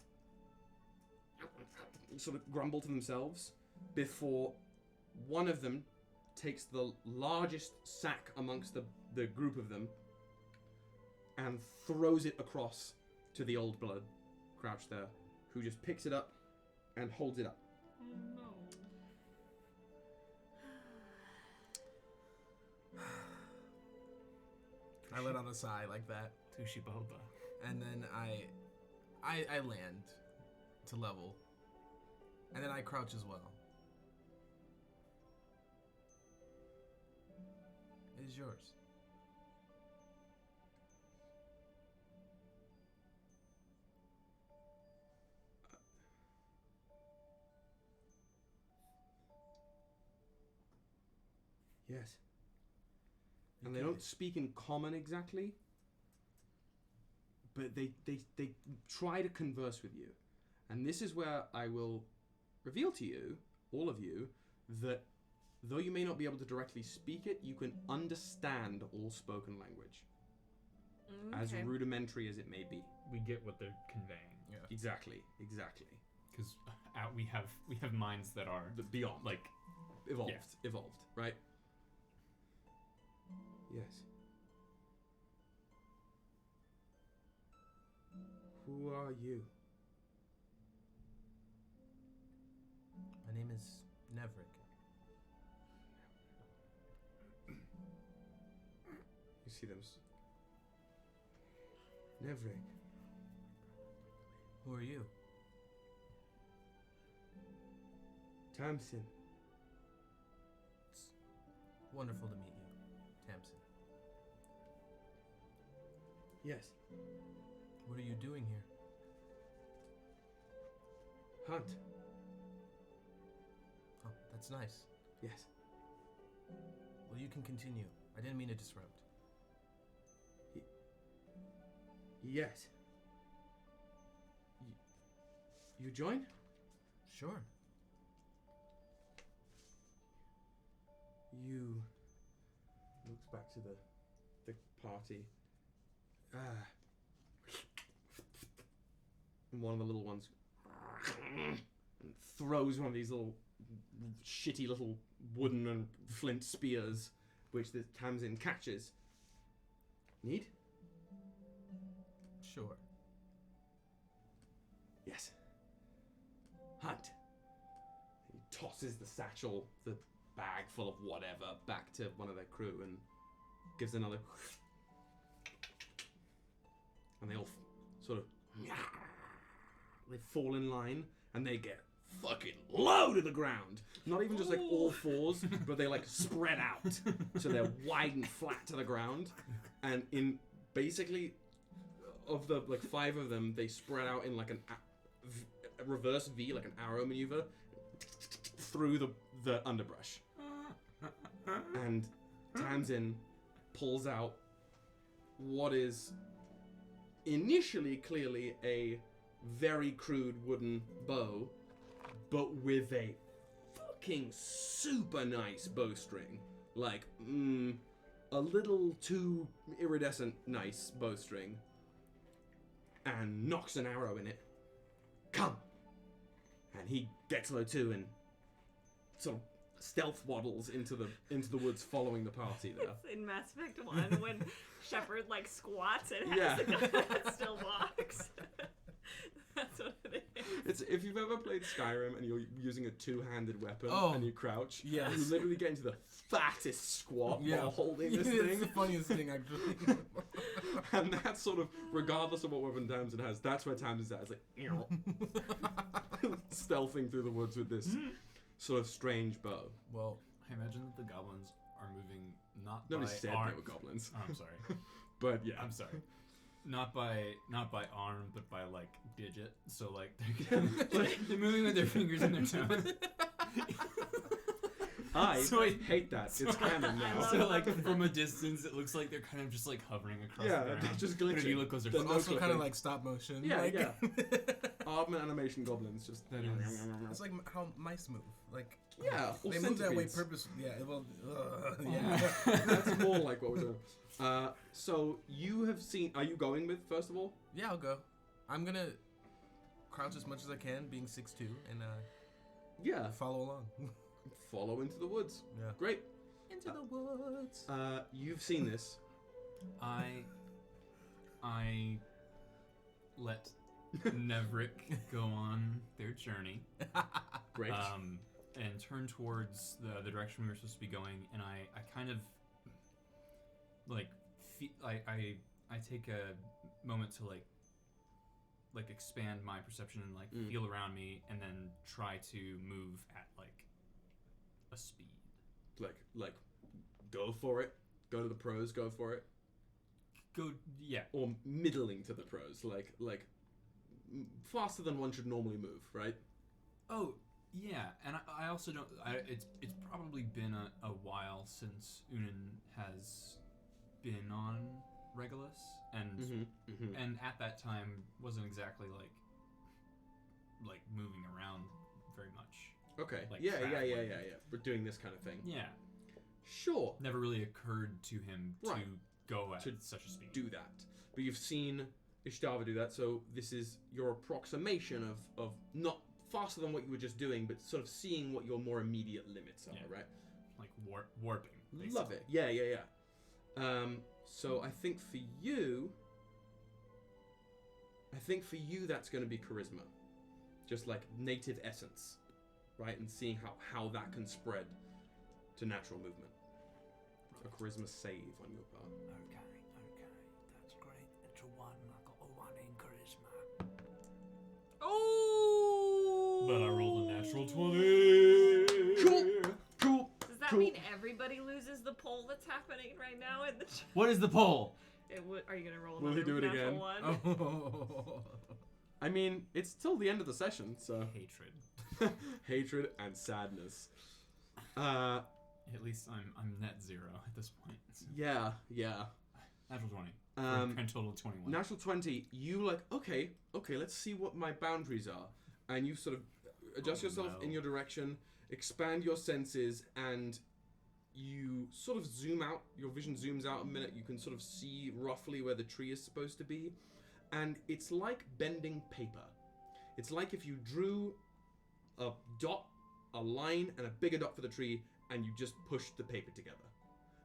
sort of grumble to themselves before one of them takes the largest sack amongst the group of them and throws it across to the old blood crouched there, who just picks it up and holds it up. Oh no. I let out a sigh like that. Tushiboba. And then I land to level. And then I crouch as well. It is yours. Yes. And they don't speak in common exactly, but they try to converse with you. And this is where I will reveal to you, all of you, that though you may not be able to directly speak it, you can understand all spoken language. As rudimentary as it may be. We get what they're conveying. Yeah. Exactly. Because we have minds that are beyond, like evolved, yeah. right? Yes. Who are you? My name is Nevrik. You see them. Nevrik. Who are you? Tamsin. It's wonderful to meet you, Tamsin. Yes. What are you doing here? Hunt. Oh, that's nice. Yes. Well, you can continue. I didn't mean to disrupt. Yes. You join? Sure. You looks back to the party. And one of the little ones and throws one of these little shitty little wooden and flint spears, which the Tamsin catches. Need? Sure. Yes. Hunt. He tosses the satchel, the bag full of whatever, back to one of their crew and gives another. And they all sort of They fall in line and they get fucking low to the ground. Not even just like all fours, but they like spread out. So they're wide and flat to the ground. And in basically, of the like 5 of them, they spread out in like a reverse V, like an arrow maneuver, through the underbrush. And Tamsin pulls out what is initially clearly a very crude wooden bow, but with a fucking super nice bowstring. Like, a little too iridescent nice bowstring. And knocks an arrow in it. Come! And he gets low too and sort of stealth waddles into the woods following the party there. It's in Mass Effect 1 when Shepard like squats and has the gun that still walks. That's what it is. It's if you've ever played Skyrim and you're using a two-handed weapon and you crouch, you literally get into the fattest squat while holding this thing. It's the funniest thing actually. And that's sort of, regardless of what weapon Tamsin has, that's where Tamsin's at. It's like stealthing through the woods with this sort of strange bow. Well, I imagine that the goblins are moving not Nobody by said arm. they were goblins. Oh, I'm sorry. But yeah. I'm sorry. Not by arm, but by like digit. So like they're moving with their fingers and their toes. I hate that. It's canon now. So like from a distance, it looks like they're kind of just like hovering across the ground. They're just glitching. But if you look closer, But also kind of like stop motion. Yeah, like, yeah. Augment animation goblins just. That is. It's like how mice move. Like they move that way centipedes. purposely. Yeah, well, That's more like what we're doing. So you have seen. Are you going with first of all? Yeah, I'll go. I'm gonna crouch as much as I can, being 6'2", and follow along. Follow into the woods. Yeah. Great. Into the woods. You've seen this. I let Nevrik go on their journey. Great. And turn towards the direction we were supposed to be going, and I kind of like I take a moment to like expand my perception and like feel around me, and then try to move at like a speed. Like go for it. Go to the pros. Go for it. Yeah. Or middling to the pros. Like faster than one should normally move, right? Oh. Yeah, and I also don't. It's probably been a while since Ünen has been on Regulus, and and at that time wasn't exactly like moving around very much. Okay. Like Yeah. traveling. We're doing this kind of thing. Yeah. Sure. Never really occurred to him to go at such a speed. Do that, but you've seen Ishtava do that, so this is your approximation of not faster than what you were just doing, but sort of seeing what your more immediate limits are, right? Like warping. Basically. Love it. Yeah. So I think for you that's going to be charisma, just like native essence, right? And seeing how that can spread to natural movement. So a charisma save on your part. Okay, that's great. It's a 1. I got a 1 in charisma. Oh! But I rolled a natural 20. Cool. Does that mean everybody loses the poll that's happening right now in the chat? What is the poll? Are you gonna roll Will he another do it natural again? one? I mean, it's till the end of the session, so Hatred. hatred and sadness. At least I'm net 0 at this point. So. Yeah. Natural 20. And total 21. Natural 20. You like okay. Let's see what my boundaries are, and you sort of adjust yourself in your direction, expand your senses, and you sort of zoom out. Your vision zooms out a minute. You can sort of see roughly where the tree is supposed to be, and it's like bending paper. It's like if you drew a dot, a line, and a bigger dot for the tree, and you just pushed the paper together.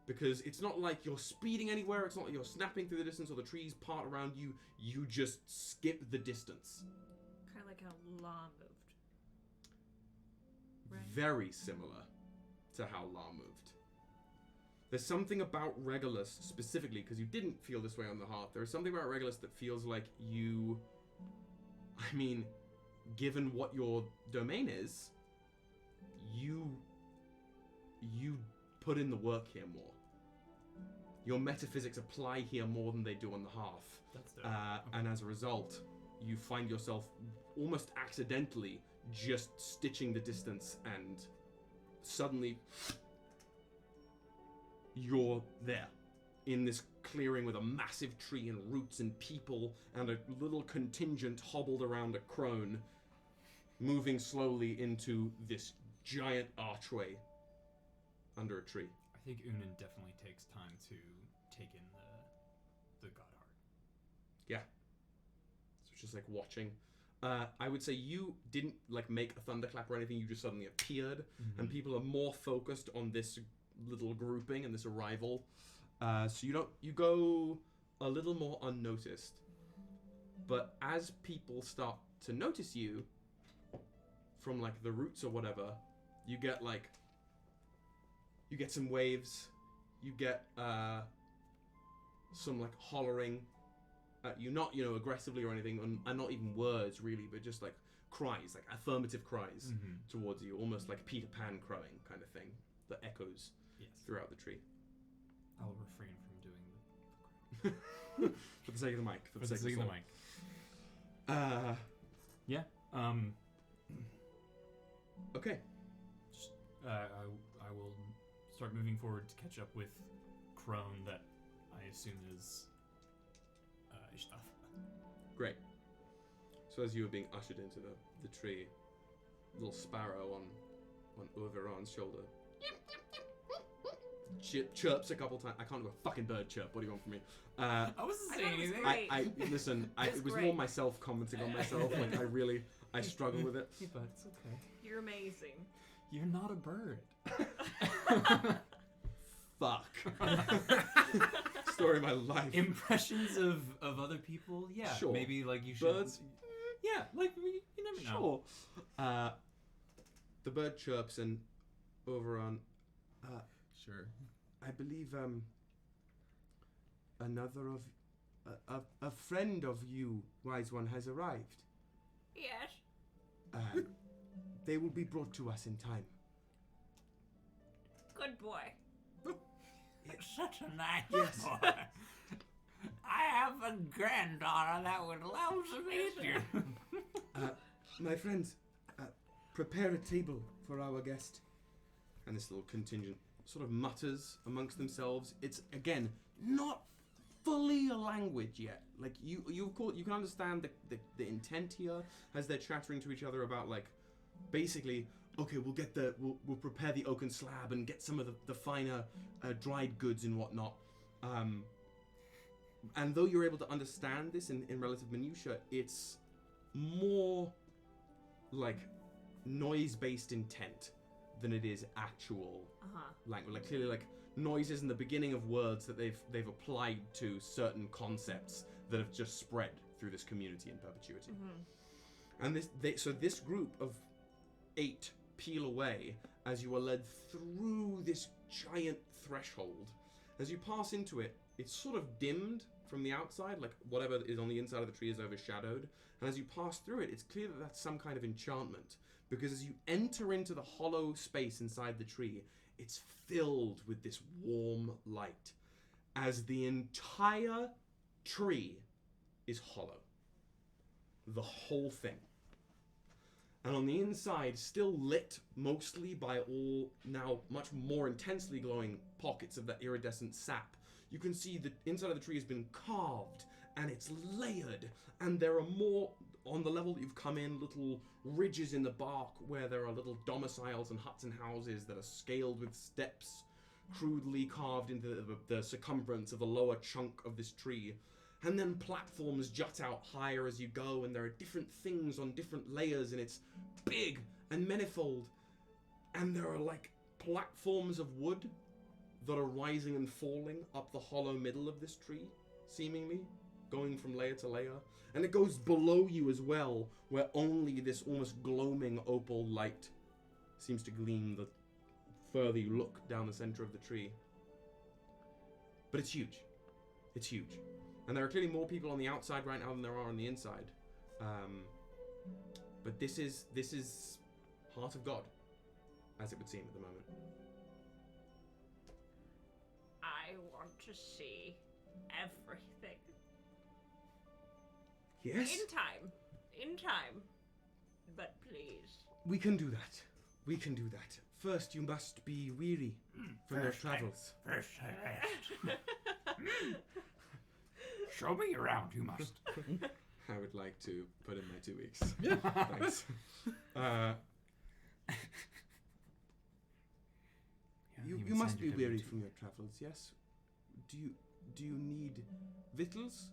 Because it's not like you're speeding anywhere, it's not like you're snapping through the distance or the trees part around you, you just skip the distance. Kind of like how Law moved. Right? Very similar to how La moved. There's something about Regulus specifically, because you didn't feel this way on the heart, there's something about Regulus that feels like you... I mean, given what your domain is, you put in the work here more. Your metaphysics apply here more than they do on the Hearth. That's dope. And as a result, you find yourself almost accidentally just stitching the distance, and suddenly you're there in this clearing with a massive tree and roots and people and a little contingent hobbled around a crone, moving slowly into this giant archway under a tree. I think Ünen definitely takes time to take in the god heart. Yeah. So it's just like watching. I would say you didn't like make a thunderclap or anything. You just suddenly appeared, and people are more focused on this little grouping and this arrival. So you go a little more unnoticed. But as people start to notice you from like the roots or whatever, you get some waves, you get some like hollering at you, not aggressively or anything, and not even words really, but just like cries, like affirmative cries towards you, almost like Peter Pan crowing kind of thing that echoes throughout the tree. I'll refrain from doing the for the sake of the mic. For the sake of the mic. Yeah. Okay. Just, I will start moving forward to catch up with Crone, that I assume is Ishtava. Great. So as you were being ushered into the tree, little sparrow on Üthevhenan's shoulder chirps a couple times. I can't do a fucking bird chirp. What do you want from me? I wasn't saying anything. Listen. It was more myself commenting on myself. Like I struggle with it. Hey, bud, it's okay. You're amazing. You're not a bird. Fuck. Story of my life. Impressions of other people. Yeah. Sure. Maybe like you should. Birds. Yeah. Like you never know. Sure. The bird chirps and Üthevhenan. Sure. I believe another of a friend of you, wise one, has arrived. Yes. They will be brought to us in time. Good boy. You're such a nice boy. I have a granddaughter that would love to meet you. My friends, prepare a table for our guest. And this little contingent sort of mutters amongst themselves. It's again not fully a language yet. Like you can understand the intent here as they're chattering to each other about like basically, okay, we'll prepare the oaken slab and get some of the finer dried goods and whatnot. And though you're able to understand this in relative minutiae, it's more like noise-based intent than it is actual language. Like clearly, like noises in the beginning of words that they've applied to certain concepts that have just spread through this community in perpetuity. And this group of 8 peel away as you are led through this giant threshold. As you pass into it, it's sort of dimmed from the outside, like whatever is on the inside of the tree is overshadowed. And as you pass through it, it's clear that that's some kind of enchantment. Because as you enter into the hollow space inside the tree, it's filled with this warm light. As the entire tree is hollow. The whole thing. And on the inside, still lit mostly by all now much more intensely glowing pockets of that iridescent sap, you can see the inside of the tree has been carved and it's layered, and there are more on the level that you've come in, little ridges in the bark where there are little domiciles and huts and houses that are scaled with steps crudely carved into the circumference of the lower chunk of this tree. And then platforms jut out higher as you go, and there are different things on different layers, and it's big and manifold. And there are like platforms of wood that are rising and falling up the hollow middle of this tree, seemingly, going from layer to layer. And it goes below you as well, where only this almost gloaming opal light seems to gleam the further you look down the center of the tree. But it's huge. It's huge. And there are clearly more people on the outside right now than there are on the inside. But this is heart of God, as it would seem at the moment. I want to see everything. Yes? In time. But please. We can do that. We can do that. First, you must be weary from your travels. First I rest. Show me around, you must. I would like to put in my 2 weeks. Thanks. You must be weary from your travels, yes? Do you need victuals?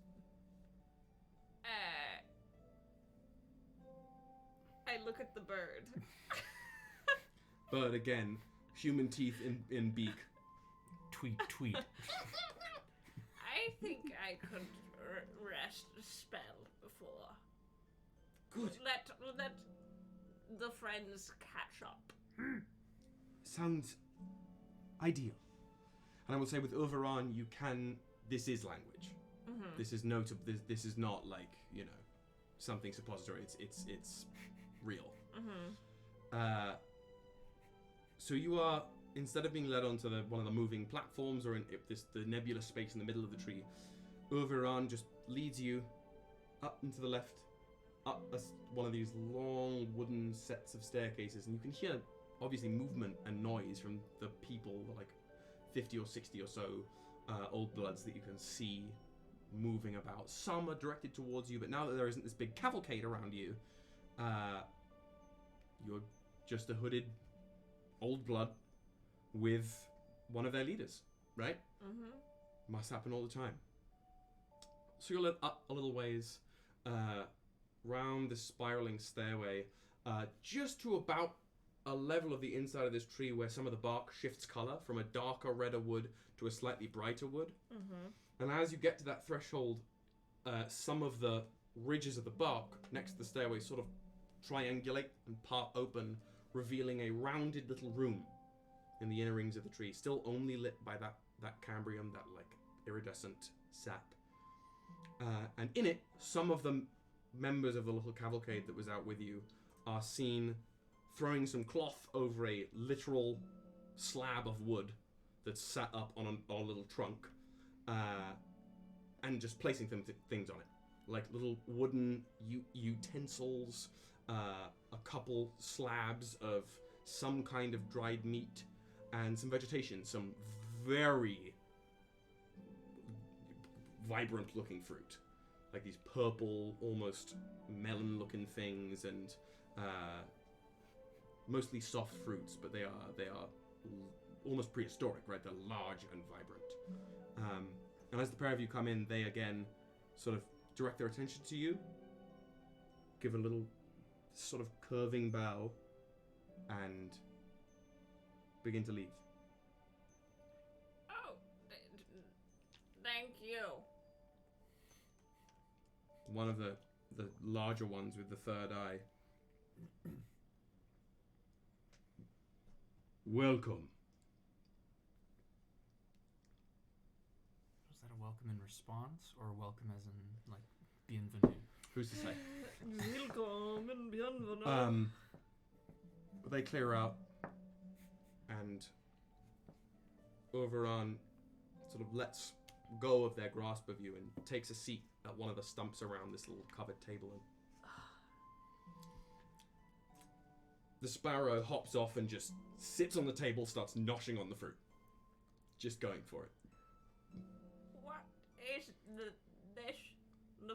I look at the bird. Bird again. Human teeth in beak. Tweet, tweet. I think I could rest a spell before. Good. Let the friends catch up. Sounds ideal. And I will say with Overon, you can. This is language. Mm-hmm. This is This is not like something suppository. It's real. Mm-hmm. So you are, instead of being led onto one of the moving platforms or the nebulous space in the middle of the tree, Overon just leads you up and to the left, up one of these long wooden sets of staircases, and you can hear obviously movement and noise from the people, like 50 or 60 or so old bloods that you can see moving about. Some are directed towards you, but now that there isn't this big cavalcade around you, you're just a hooded old blood with one of their leaders, right? Mm-hmm. Must happen all the time. So you're led up a little ways, round this spiraling stairway, just to about a level of the inside of this tree where some of the bark shifts color from a darker, redder wood to a slightly brighter wood. Mm-hmm. And as you get to that threshold, some of the ridges of the bark next to the stairway sort of triangulate and part open, revealing a rounded little room in the inner rings of the tree, still only lit by that cambrium, that like iridescent sap. And in it, some of the members of the little cavalcade that was out with you are seen throwing some cloth over a literal slab of wood that's sat up on a little trunk, and just placing things on it, like little wooden utensils, a couple slabs of some kind of dried meat, and some vegetation, some very vibrant looking fruit, like these purple, almost melon looking things, and mostly soft fruits, but they are almost prehistoric, right? They're large and vibrant. And as the pair of you come in, they again sort of direct their attention to you, give a little sort of curving bow, and begin to leave. Oh, thank you. One of the larger ones with the third eye. Welcome. Was that a welcome in response or welcome as in like bienvenue? Who's to say? Welcome and bienvenue. They clear out, and Overon sort of lets go of their grasp of you and takes a seat at one of the stumps around this little covered table. And the sparrow hops off and just sits on the table, starts noshing on the fruit. Just going for it. What is the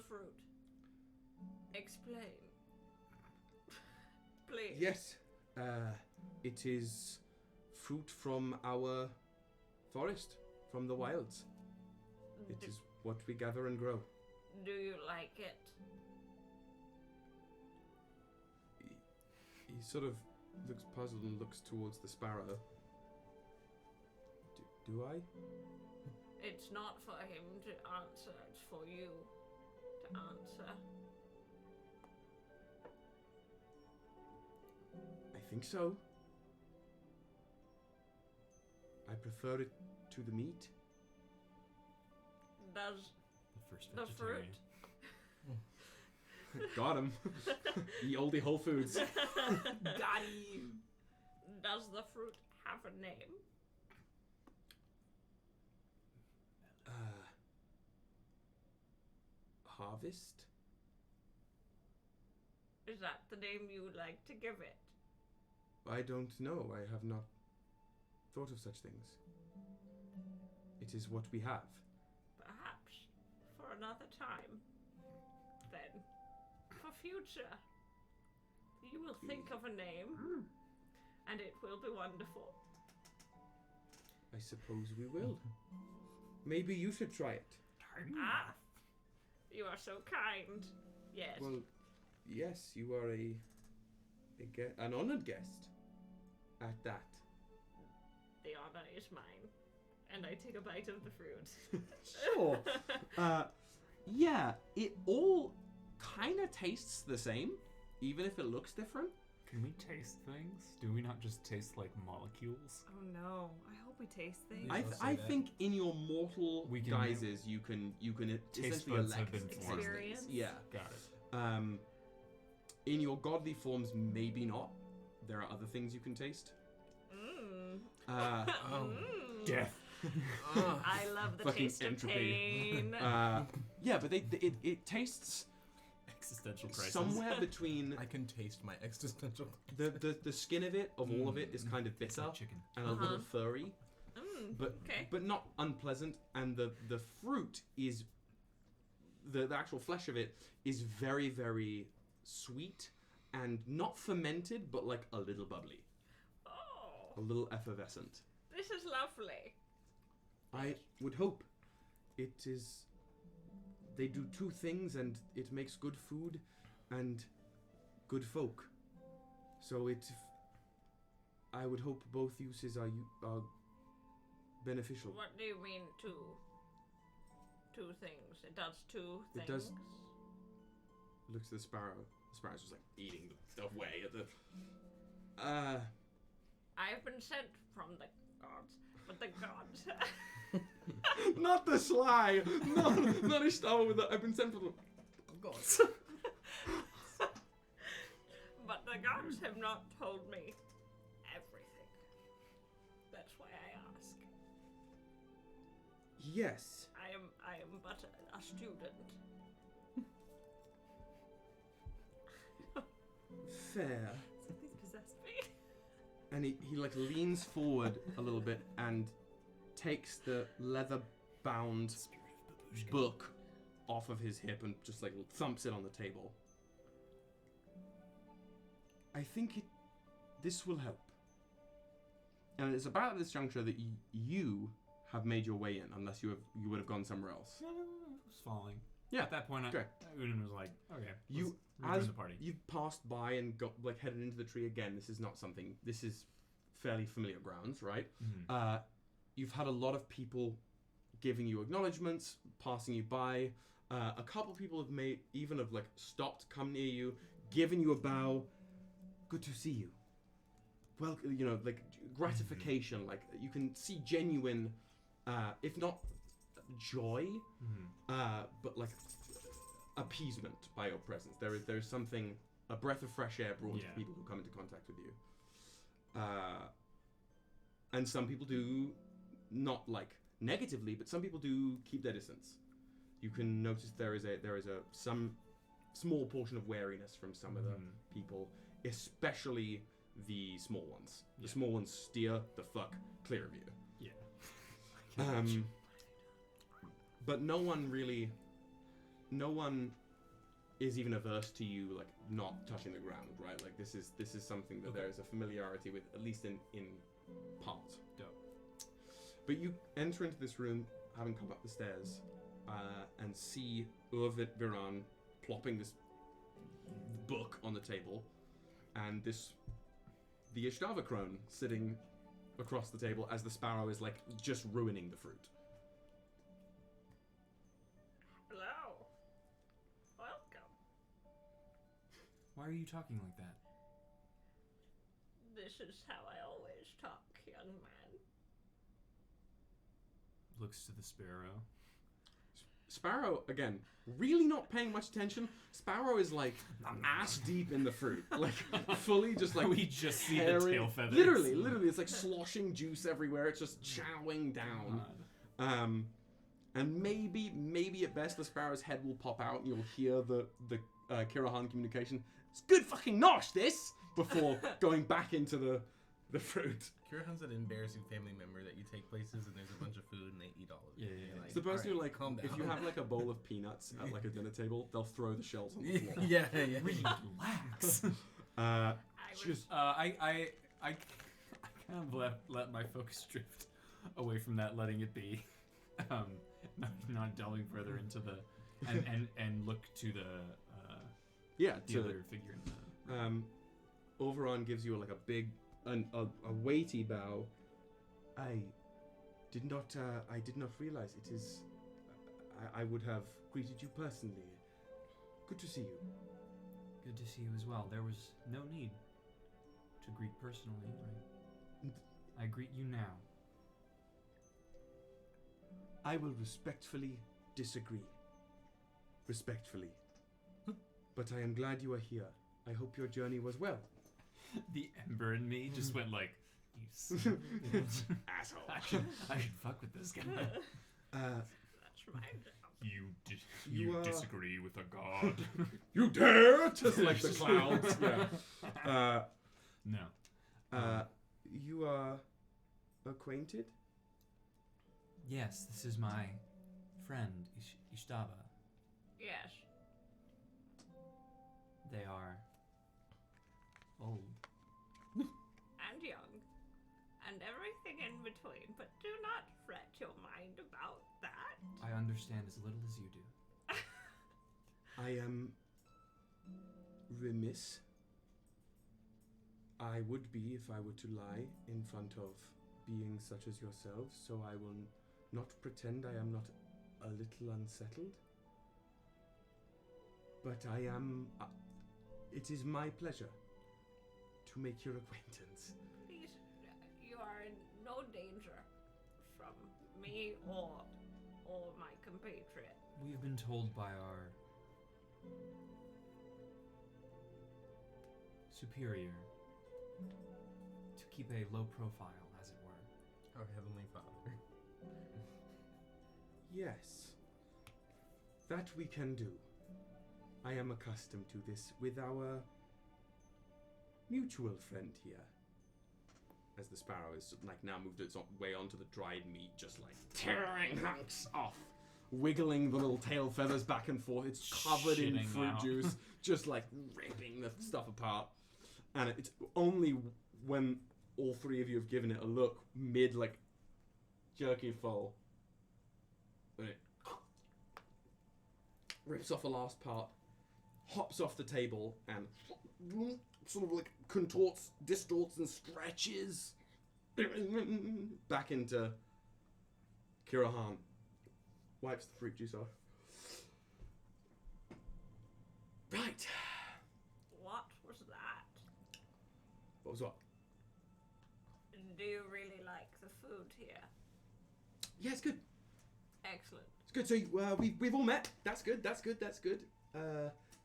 fruit? Explain. Please. Yes, it is fruit from our forest, from the wilds. It is what we gather and grow. Do you like it? He sort of looks puzzled and looks towards the sparrow. Do I? It's not for him to answer, it's for you to answer. I think so. I prefer it to the meat. Does The first the fruit? Got him. The oldie Whole Foods. Got you. Does the fruit have a name? Harvest? Is that the name you would like to give it? I don't know. I have not thought of such things. It is what we have. Perhaps for another time. Then, for future, you will think of a name, and it will be wonderful. I suppose we will. Maybe you should try it. Ah, you are so kind. Yes. Well, yes, you are an honored guest. At that. The honor is mine. And I take a bite of the fruit. Sure. Yeah, it all kind of tastes the same, even if it looks different. Can we taste things? Do we not just taste like molecules? Oh no! I hope we taste things. I think in your mortal guises you can taste essentially buds have elect been formed. Experience. Yeah. Got it. In your godly forms, maybe not. There are other things you can taste. Death. I love the Fucking taste entropy. of pain. Yeah, but it tastes existential crisis. somewhere between. I can taste my existential. The skin of it, of all of it, is kind of bitter chicken. and a little furry, Okay. but not unpleasant. And the fruit is the actual flesh of it is very, very sweet and not fermented, but like a little bubbly, a little effervescent. This is lovely. I would hope it is. They do two things, and it makes good food and good folk. So I would hope both uses are beneficial. What do you mean two? Two things. It does two It things. does. Looks at the sparrow. The sparrow's just like eating the away at the. I have been sent from the gods, but the gods. Not the sly. Not Ishtava with the. I've been sent from the. Gods. But the gods have not told me everything. That's why I ask. Yes. I am but a student. Fair. Something's possessed me. And he like leans forward a little bit and takes the leather-bound book off of his hip and just like thumps it on the table. I think this will help. And it's about at this juncture that you have made your way in, unless you would have gone somewhere else. No, it was falling. Yeah. At that point, Okay. Ünen was like, okay, You let's as the party. you've passed by and got like headed into the tree again. This is not something. This is fairly familiar grounds, right? Mm-hmm. You've had a lot of people giving you acknowledgements, passing you by. A couple people have like stopped, come near you, given you a bow. Good to see you. Well, like gratification. Like you can see genuine, if not joy, but like appeasement by your presence. There's something, a breath of fresh air brought to people who come into contact with you. And some people do not like negatively, but some people do keep their distance. You can notice there is some small portion of wariness from some of the people, especially the small ones. The small ones steer the fuck clear of you. Yeah. But no one is even averse to you like not touching the ground, right? Like this is something that there is a familiarity with, at least in part. Dope. But you enter into this room, having come up the stairs, and see Üthevhenan plopping this book on the table, and the Ishtava crone sitting across the table as the sparrow is like just ruining the fruit. Hello. Welcome. Why are you talking like that? This is how I always talk, young man. Looks to the sparrow. Sparrow, again, really not paying much attention. Sparrow is like ass deep in the fruit. Like, fully just like... We just see the tail feathers. Literally, it's like sloshing juice everywhere. It's just chowing down. And maybe at best the sparrow's head will pop out and you'll hear the Kirahan communication. It's good fucking nosh, this! Before going back into the fruit. Kirahan's an embarrassing family member that you take places and there's a bunch of food and they eat all of it. Yeah. Like, It's the person who, like, calm down. if you have like a bowl of peanuts at like a dinner table, they'll throw the shells on the floor. yeah. Relax. I kind of let my focus drift away from that, letting it be. Not delving further into the and look to the other figure in the Overon gives you like a big a weighty bow. I did not realize it is. I would have greeted you personally. Good to see you. Good to see you as well. There was no need to greet personally. I greet you now. I will respectfully disagree. Respectfully. But I am glad you are here. I hope your journey was well. The ember in me just went like, you son of a bitch. Asshole. I should fuck with this guy. That's my job. You disagree with a god. You dare? Just like the clouds. Yeah. No. You are acquainted? Yes, this is my friend, Ishtava. Yes. They are old. And young. And everything in between. But do not fret your mind about that. I understand as little as you do. I am remiss. I would be if I were to lie in front of beings such as yourselves, so I will not pretend I am not a little unsettled. But I am... it is my pleasure to make your acquaintance. Please, you are in no danger from me or my compatriot. We've been told by our superior to keep a low profile, as it were. Our Heavenly Father. Yes. That we can do. I am accustomed to this with our mutual friend here. As the sparrow is like now moved its way onto the dried meat, just like tearing hunks off, wiggling the little tail feathers back and forth. It's covered in fruit juice, just like ripping the stuff apart. And it's only when all three of you have given it a look mid like jerky full, and it rips off the last part, hops off the table, and sort of like contorts, distorts, and stretches back into Kirahan. Wipes the fruit juice off. Right. What was that? What was what? Do you really like the food here? Yeah, it's good. Excellent. It's good. So we've all met. That's good. That's good. That's good.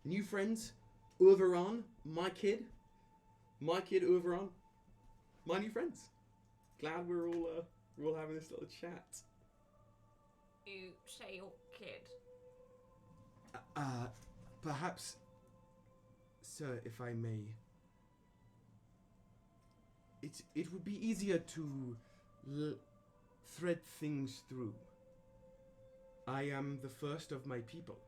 New friends. Üthevhenan, my kid Üthevhenan, my new friends. Glad we're all having this little chat. You say your kid. Perhaps, sir, if I may. It would be easier to thread things through. I am the first of my people.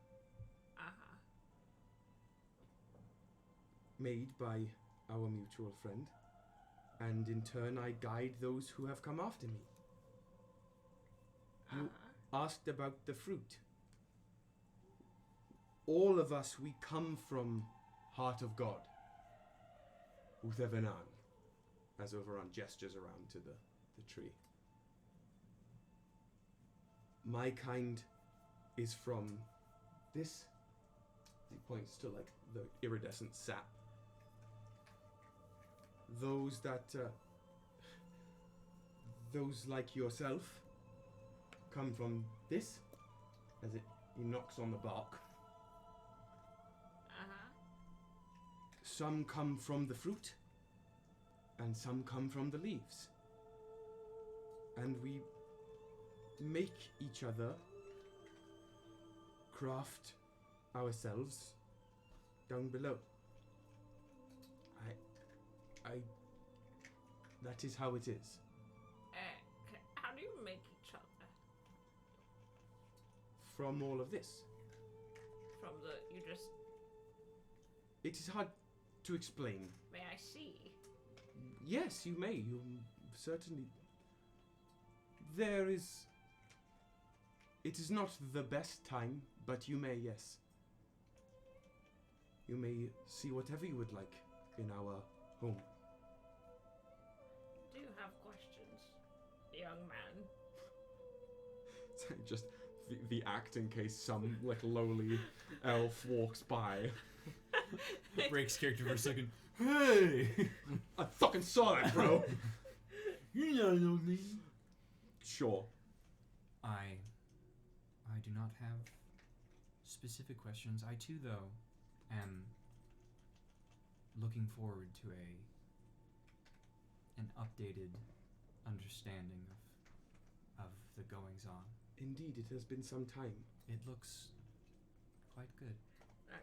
Made by our mutual friend, and in turn I guide those who have come after me. You asked about the fruit. All of us, we come from Heart of God. Üthevhenan, as Overon gestures around to the tree. My kind is from this. He points to like the iridescent sap. Those like yourself come from this, as it He knocks on the bark. Uh-huh. Some come from the fruit, and some come from the leaves. And we make each other, craft ourselves down below. That is how it is. How do you make each other? From all of this. It is hard to explain. May I see? Yes, you may. You certainly. There is. It is not the best time, but you may, yes. You may see whatever you would like in our home. Do you have questions, young man? Just the act in case some like lowly elf walks by. Breaks character for a second. Hey! I fucking saw that, bro! You're not lonely. Sure. I do not have specific questions. I too, though, am looking forward to an updated understanding of the goings on. Indeed, it has been some time. It looks quite good.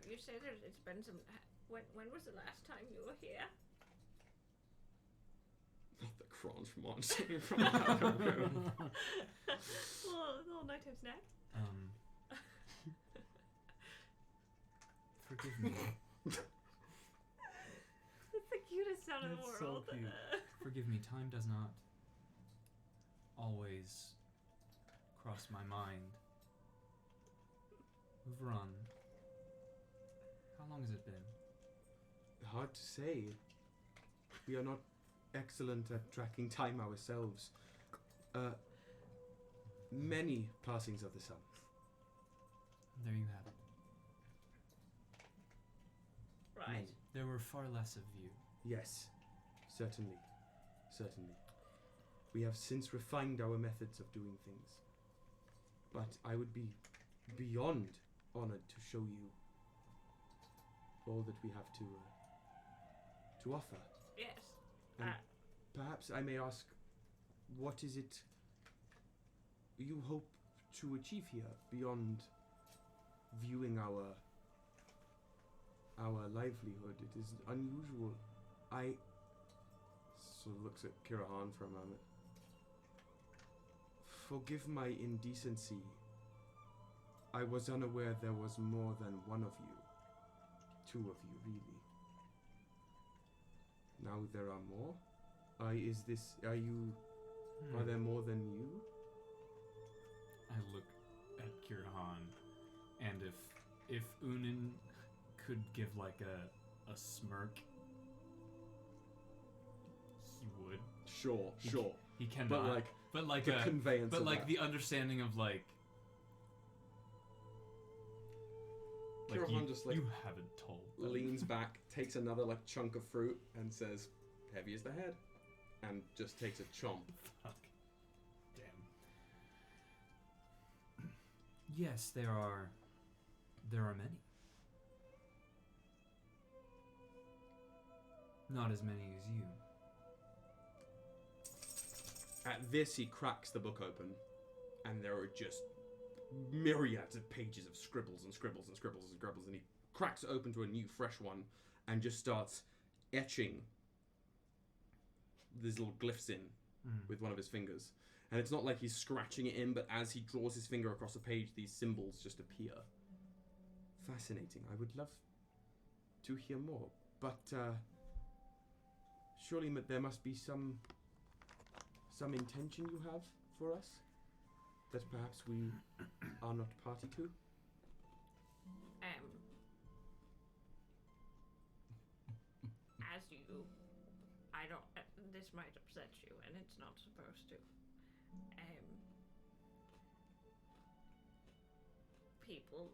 You say it's been some. When was the last time you were here? Not the crunch monster from another room. little nighttime snack. Forgive me. It's the cutest sound in the That's world. so cute. Forgive me, time does not always cross my mind. Uvran, how long has it been? Hard to say. We are not excellent at tracking time ourselves. Many passings of the sun. There you have it. Right. Many. There were far less of you. Yes, certainly. Certainly. We have since refined our methods of doing things. But I would be beyond honored to show you all that we have to offer. Yes. And perhaps I may ask, what is it you hope to achieve here beyond viewing our livelihood? It is unusual. I sort of looks at Kirahan for a moment. Forgive my indecency. I was unaware there was more than one of you. Two of you, really. Now there are more? Are there more than you? I look at Kirahan, and if Ünen could give like a smirk, he would. Sure. He cannot. But like the conveyance. But of like that. the understanding of like Kirahan just like you haven't told. leans back, takes another like chunk of fruit, and says, "Heavy as the head," and just takes a chomp. Fuck. Damn. Yes, there are many. Not as many as you. At this, he cracks the book open, and there are just myriads of pages of scribbles and scribbles and scribbles and scribbles, and he cracks it open to a new, fresh one, and just starts etching these little glyphs in with one of his fingers. And it's not like he's scratching it in, but as he draws his finger across a page, these symbols just appear. Fascinating. I would love to hear more, but surely there must be some intention you have for us that perhaps we are not party to. As you, I don't. This might upset you, and it's not supposed to. People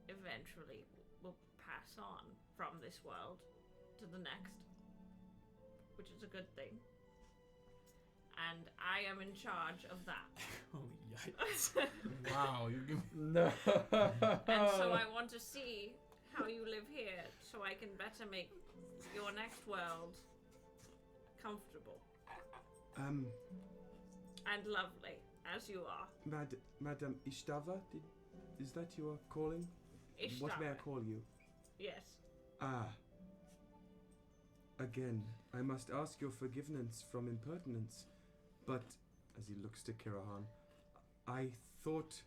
eventually will pass on from this world to the next, which is a good thing. And I am in charge of that. Oh Yikes. Wow, you're giving No. And so I want to see how you live here, so I can better make your next world comfortable and lovely, as you are. Madam Ishtava, is that your calling? Ishtava. What may I call you? Yes. Again, I must ask your forgiveness from impertinence, but, as he looks to Kirahan, I thought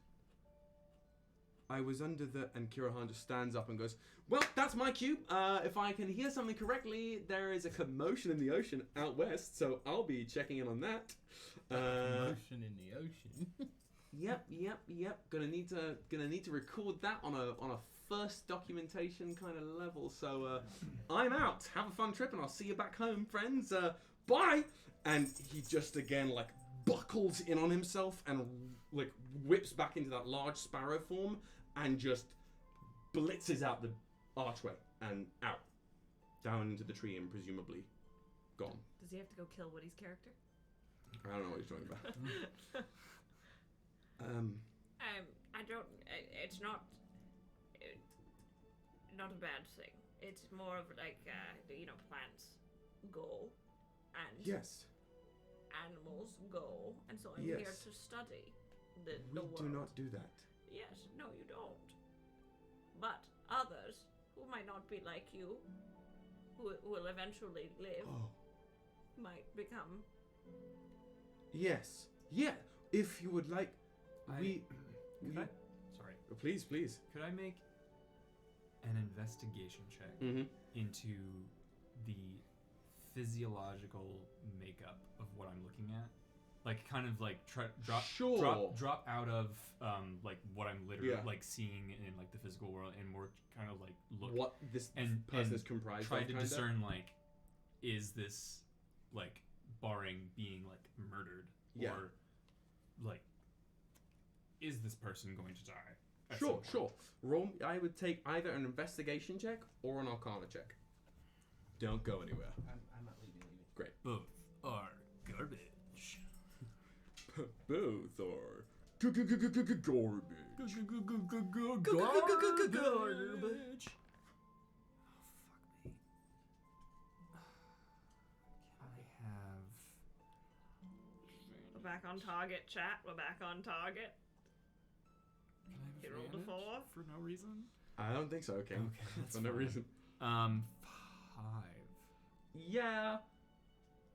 I was under the... And Kirahan just stands up and goes, well, that's my cue. If I can hear something correctly, there is a commotion in the ocean out west, so I'll be checking in on that. commotion in the ocean. Yep. Gonna need to record that on a first documentation kind of level. So I'm out. Have a fun trip, and I'll see you back home, friends. Bye. And he just again like buckles in on himself and like whips back into that large sparrow form and just blitzes out the archway and out down into the tree and presumably gone. Does he have to go kill Woody's character? I don't know what you're talking about. I don't. It's not a bad thing. It's more of like plants go, and Yes. animals go, and so I'm Yes. here to study the We world. do not do that. Yes, no, you don't. But others who might not be like you, who will eventually live, might become. Yes. Yeah. If you would like, Sorry. Please. Could I make an investigation check into the physiological makeup of what I'm looking at? Like, kind of like drop out of like what I'm literally like seeing in like the physical world, and more kind of like look what this person is comprised try of, to kinda? discern like, is this like barring being like murdered, or like, is this person going to die? Sure. Roll. I would take either an investigation check or an Arcana check. Don't go anywhere. I'm not leaving. Great. Both are garbage. Both are garbage. Garbage. We're back on target, chat. We're back on target. He rolled a 4 for no reason. I don't think so. Okay. That's for no fine. reason. 5. Yeah.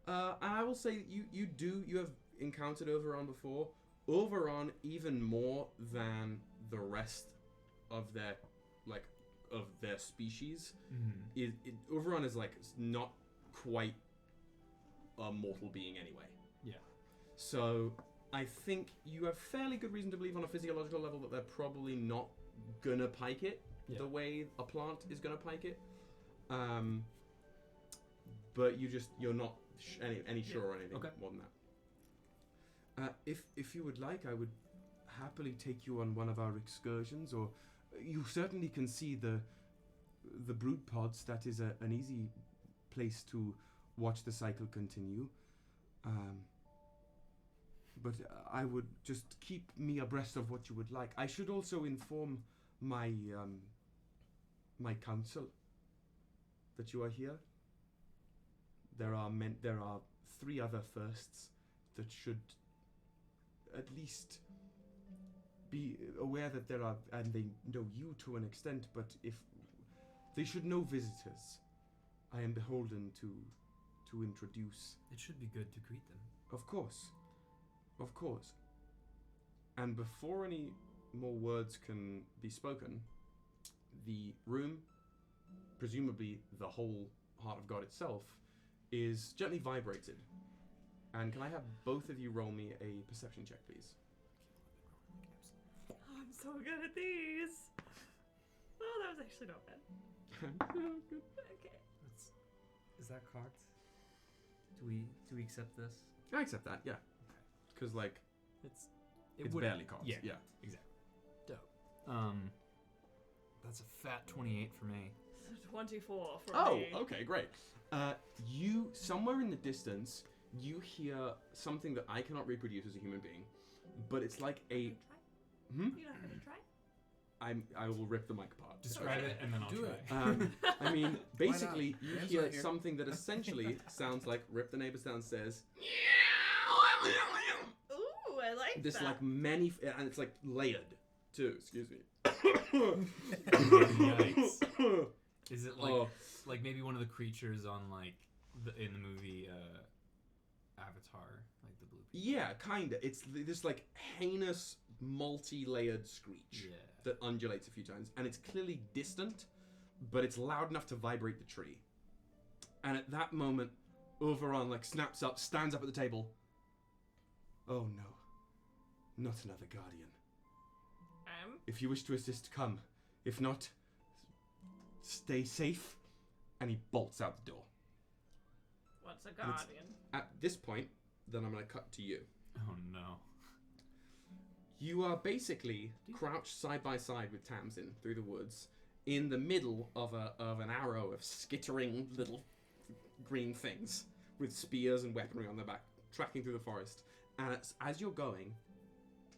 I will say you have encountered Overon before. Overon, even more than the rest of their species, Overon is like not quite a mortal being anyway. Yeah. So I think you have fairly good reason to believe on a physiological level that they're probably not gonna pike it the way a plant is gonna pike it. But you're not any sure or anything more than that. If you would like, I would happily take you on one of our excursions, or you certainly can see the brood pods. That is an easy place to watch the cycle continue. But I would just keep me abreast of what you would like. I should also inform my my council that you are here. There are 3 other firsts that should at least be aware that there are, and they know you to an extent, but if they should know visitors, I am beholden to introduce. It should be good to greet them. Of course. And before any more words can be spoken, the room, presumably the whole Heart of God itself, is gently vibrated. And can I have both of you roll me a perception check, please? Oh, I'm so good at these. Oh, that was actually not bad. Okay. Is that cocked? Do we accept this? I accept that, yeah. Because it's barely cocked. Yeah, yeah, exactly. Dope. That's a fat 28 for me. 24 for me. Oh, okay, great. You, somewhere in the distance, you hear something that I cannot reproduce as a human being, but it's like a. You don't have to try. I will rip the mic apart. Describe it and then I'll Do try. it. I mean, basically, you Dan's hear not here. something that essentially sounds like rip the neighbors downstairs. Ooh, I like This that. like many, and it's like layered too. Excuse me. Yikes. Is it like Oh. like maybe one of the creatures on like in the movie Avatar, like the blue people? Yeah, kinda. It's this like heinous, multi-layered screech Yeah. that undulates a few times, and it's clearly distant, but it's loud enough to vibrate the tree. And at that moment, Overon like snaps up, stands up at the table. Oh no, not another guardian. If you wish to assist, come. If not, stay safe. And he bolts out the door. What's a it's- guardian? At this point, then I'm going to cut to you. Oh no. You are basically crouched side by side with Tamsin through the woods, in the middle of an arrow of skittering little green things with spears and weaponry on their back, tracking through the forest. And as you're going,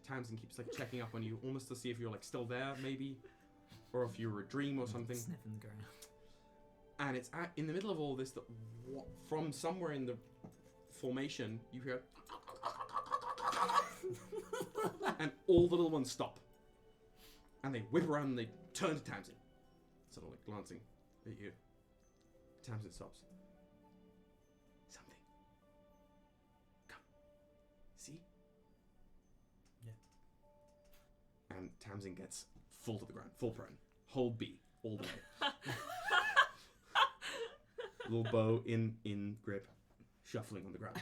Tamsin keeps like checking up on you, almost to see if you're like still there, maybe, or if you're a dream or something. Sniffing the ground. And it's in the middle of all this that from somewhere in the formation you hear, and all the little ones stop, and they whip around and they turn to Tamsin, sort of like glancing at you. Tamsin stops. Something. Come. See? Yeah. And Tamsin gets full to the ground, full prone. Hold B all the way. Little bow in grip, shuffling on the ground.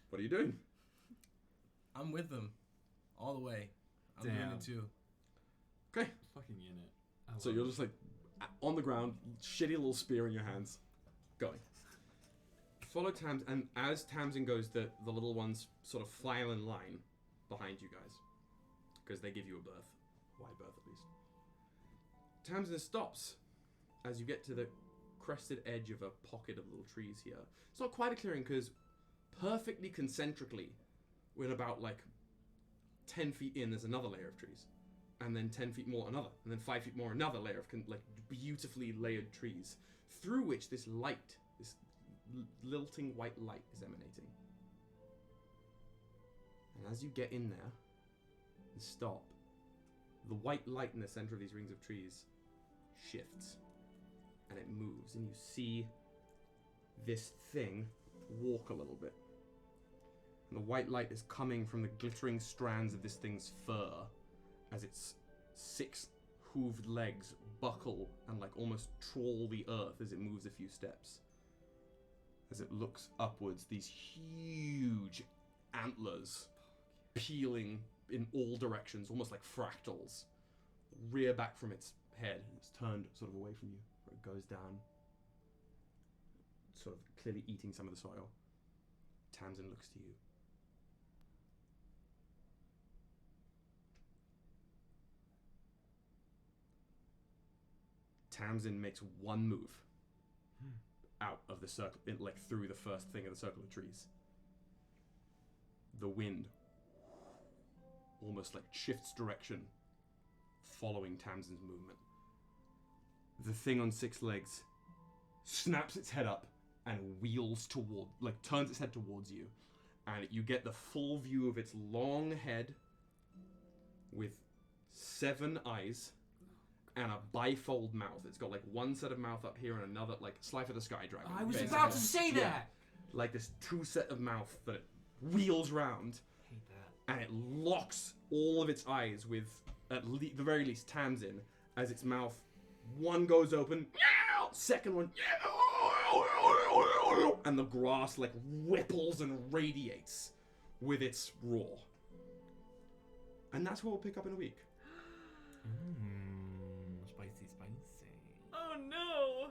What are you doing? I'm with them, all the way. I'm doing Damn. it too. Okay. Fucking unit. So you're just like on the ground, shitty little spear in your hands, going. Follow Tamsin, and as Tamsin goes, the little ones sort of file in line behind you guys, because they give you a berth, wide berth at least. Tamsin stops as you get to the crested edge of a pocket of little trees here. It's not quite a clearing because perfectly concentrically, when about like 10 feet in, there's another layer of trees. And then 10 feet more, another. And then 5 feet more, another layer of like beautifully layered trees, through which this light, this lilting white light is emanating. And as you get in there and stop, the white light in the center of these rings of trees shifts. And it moves. And you see this thing walk a little bit. And the white light is coming from the glittering strands of this thing's fur as its 6 hooved legs buckle and like almost trawl the earth as it moves a few steps. As it looks upwards, these huge antlers peeling in all directions, almost like fractals, rear back from its head. It's turned sort of away from you, where it goes down, sort of clearly eating some of the soil. Tamsin looks to you. Tamsin makes one move out of the circle, like through the first thing of the circle of trees. The wind almost like shifts direction, following Tamsin's movement. The thing on 6 legs snaps its head up and wheels toward, like turns its head towards you, and you get the full view of its long head with 7 eyes and a bifold mouth. It's got like one set of mouth up here and another, like Slife of the Sky Dragon. I was basically. about to say that! Yeah. Like this 2 set of mouth that it wheels round, Hate that. and it locks all of its eyes with, at the very least, Tamsin, as its mouth, one goes open, second one, and the grass like ripples and radiates with its roar. And that's what we'll pick up in a week. Spicy, spicy. Oh no!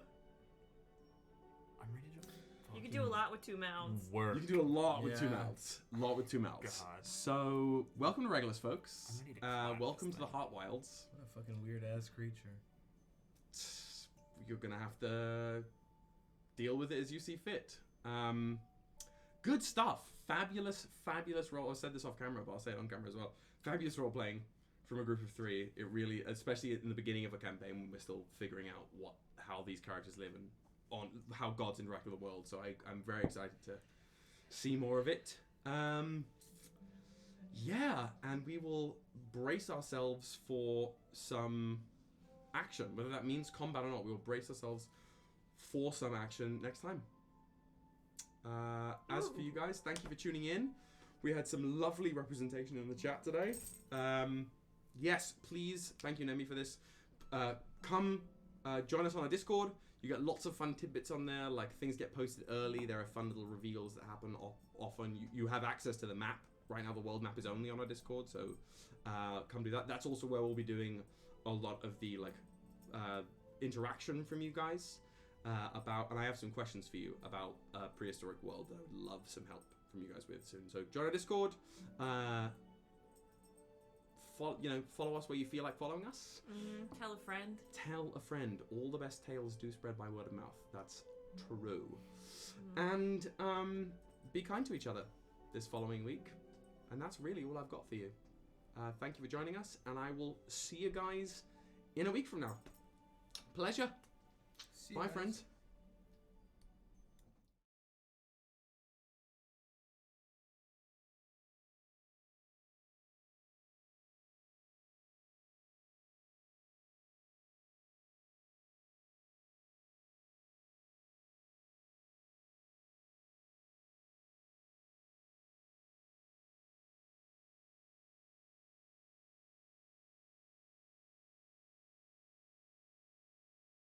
I'm ready to. You can do a lot with 2 mouths. Work. You can do a lot with 2 Yeah. mouths. A lot with 2 mouths. God. So, welcome to Regulus, folks. I'm ready to climb Welcome this to the thing. Heart Wilds. What a fucking weird ass creature. You're gonna have to deal with it as you see fit. Good stuff. Fabulous role. I said this off camera, but I'll say it on camera as well. Fabulous role playing from a group of 3. It really, especially in the beginning of a campaign when we're still figuring out how these characters live and on how gods interact with the world. So I'm very excited to see more of it. Yeah, and we will brace ourselves for some action, whether that means combat or not. We will brace ourselves for some action next time. As for you guys, thank you for tuning in. We had some lovely representation in the chat today. Yes, please, thank you, Nemi, for this. Come join us on our Discord. You get lots of fun tidbits on there, like things get posted early. There are fun little reveals that happen often. You have access to the map. Right now, the world map is only on our Discord, so come do that. That's also where we'll be doing a lot of the interaction from you guys about, and I have some questions for you about Prehistoric World that I would love some help from you guys with soon. So join our Discord. Follow us where you feel like following us. Tell a friend. Tell a friend. All the best tales do spread by word of mouth. That's true. And be kind to each other this following week. And that's really all I've got for you. Thank you for joining us, and I will see you guys in a week from now. Pleasure. Bye, friends.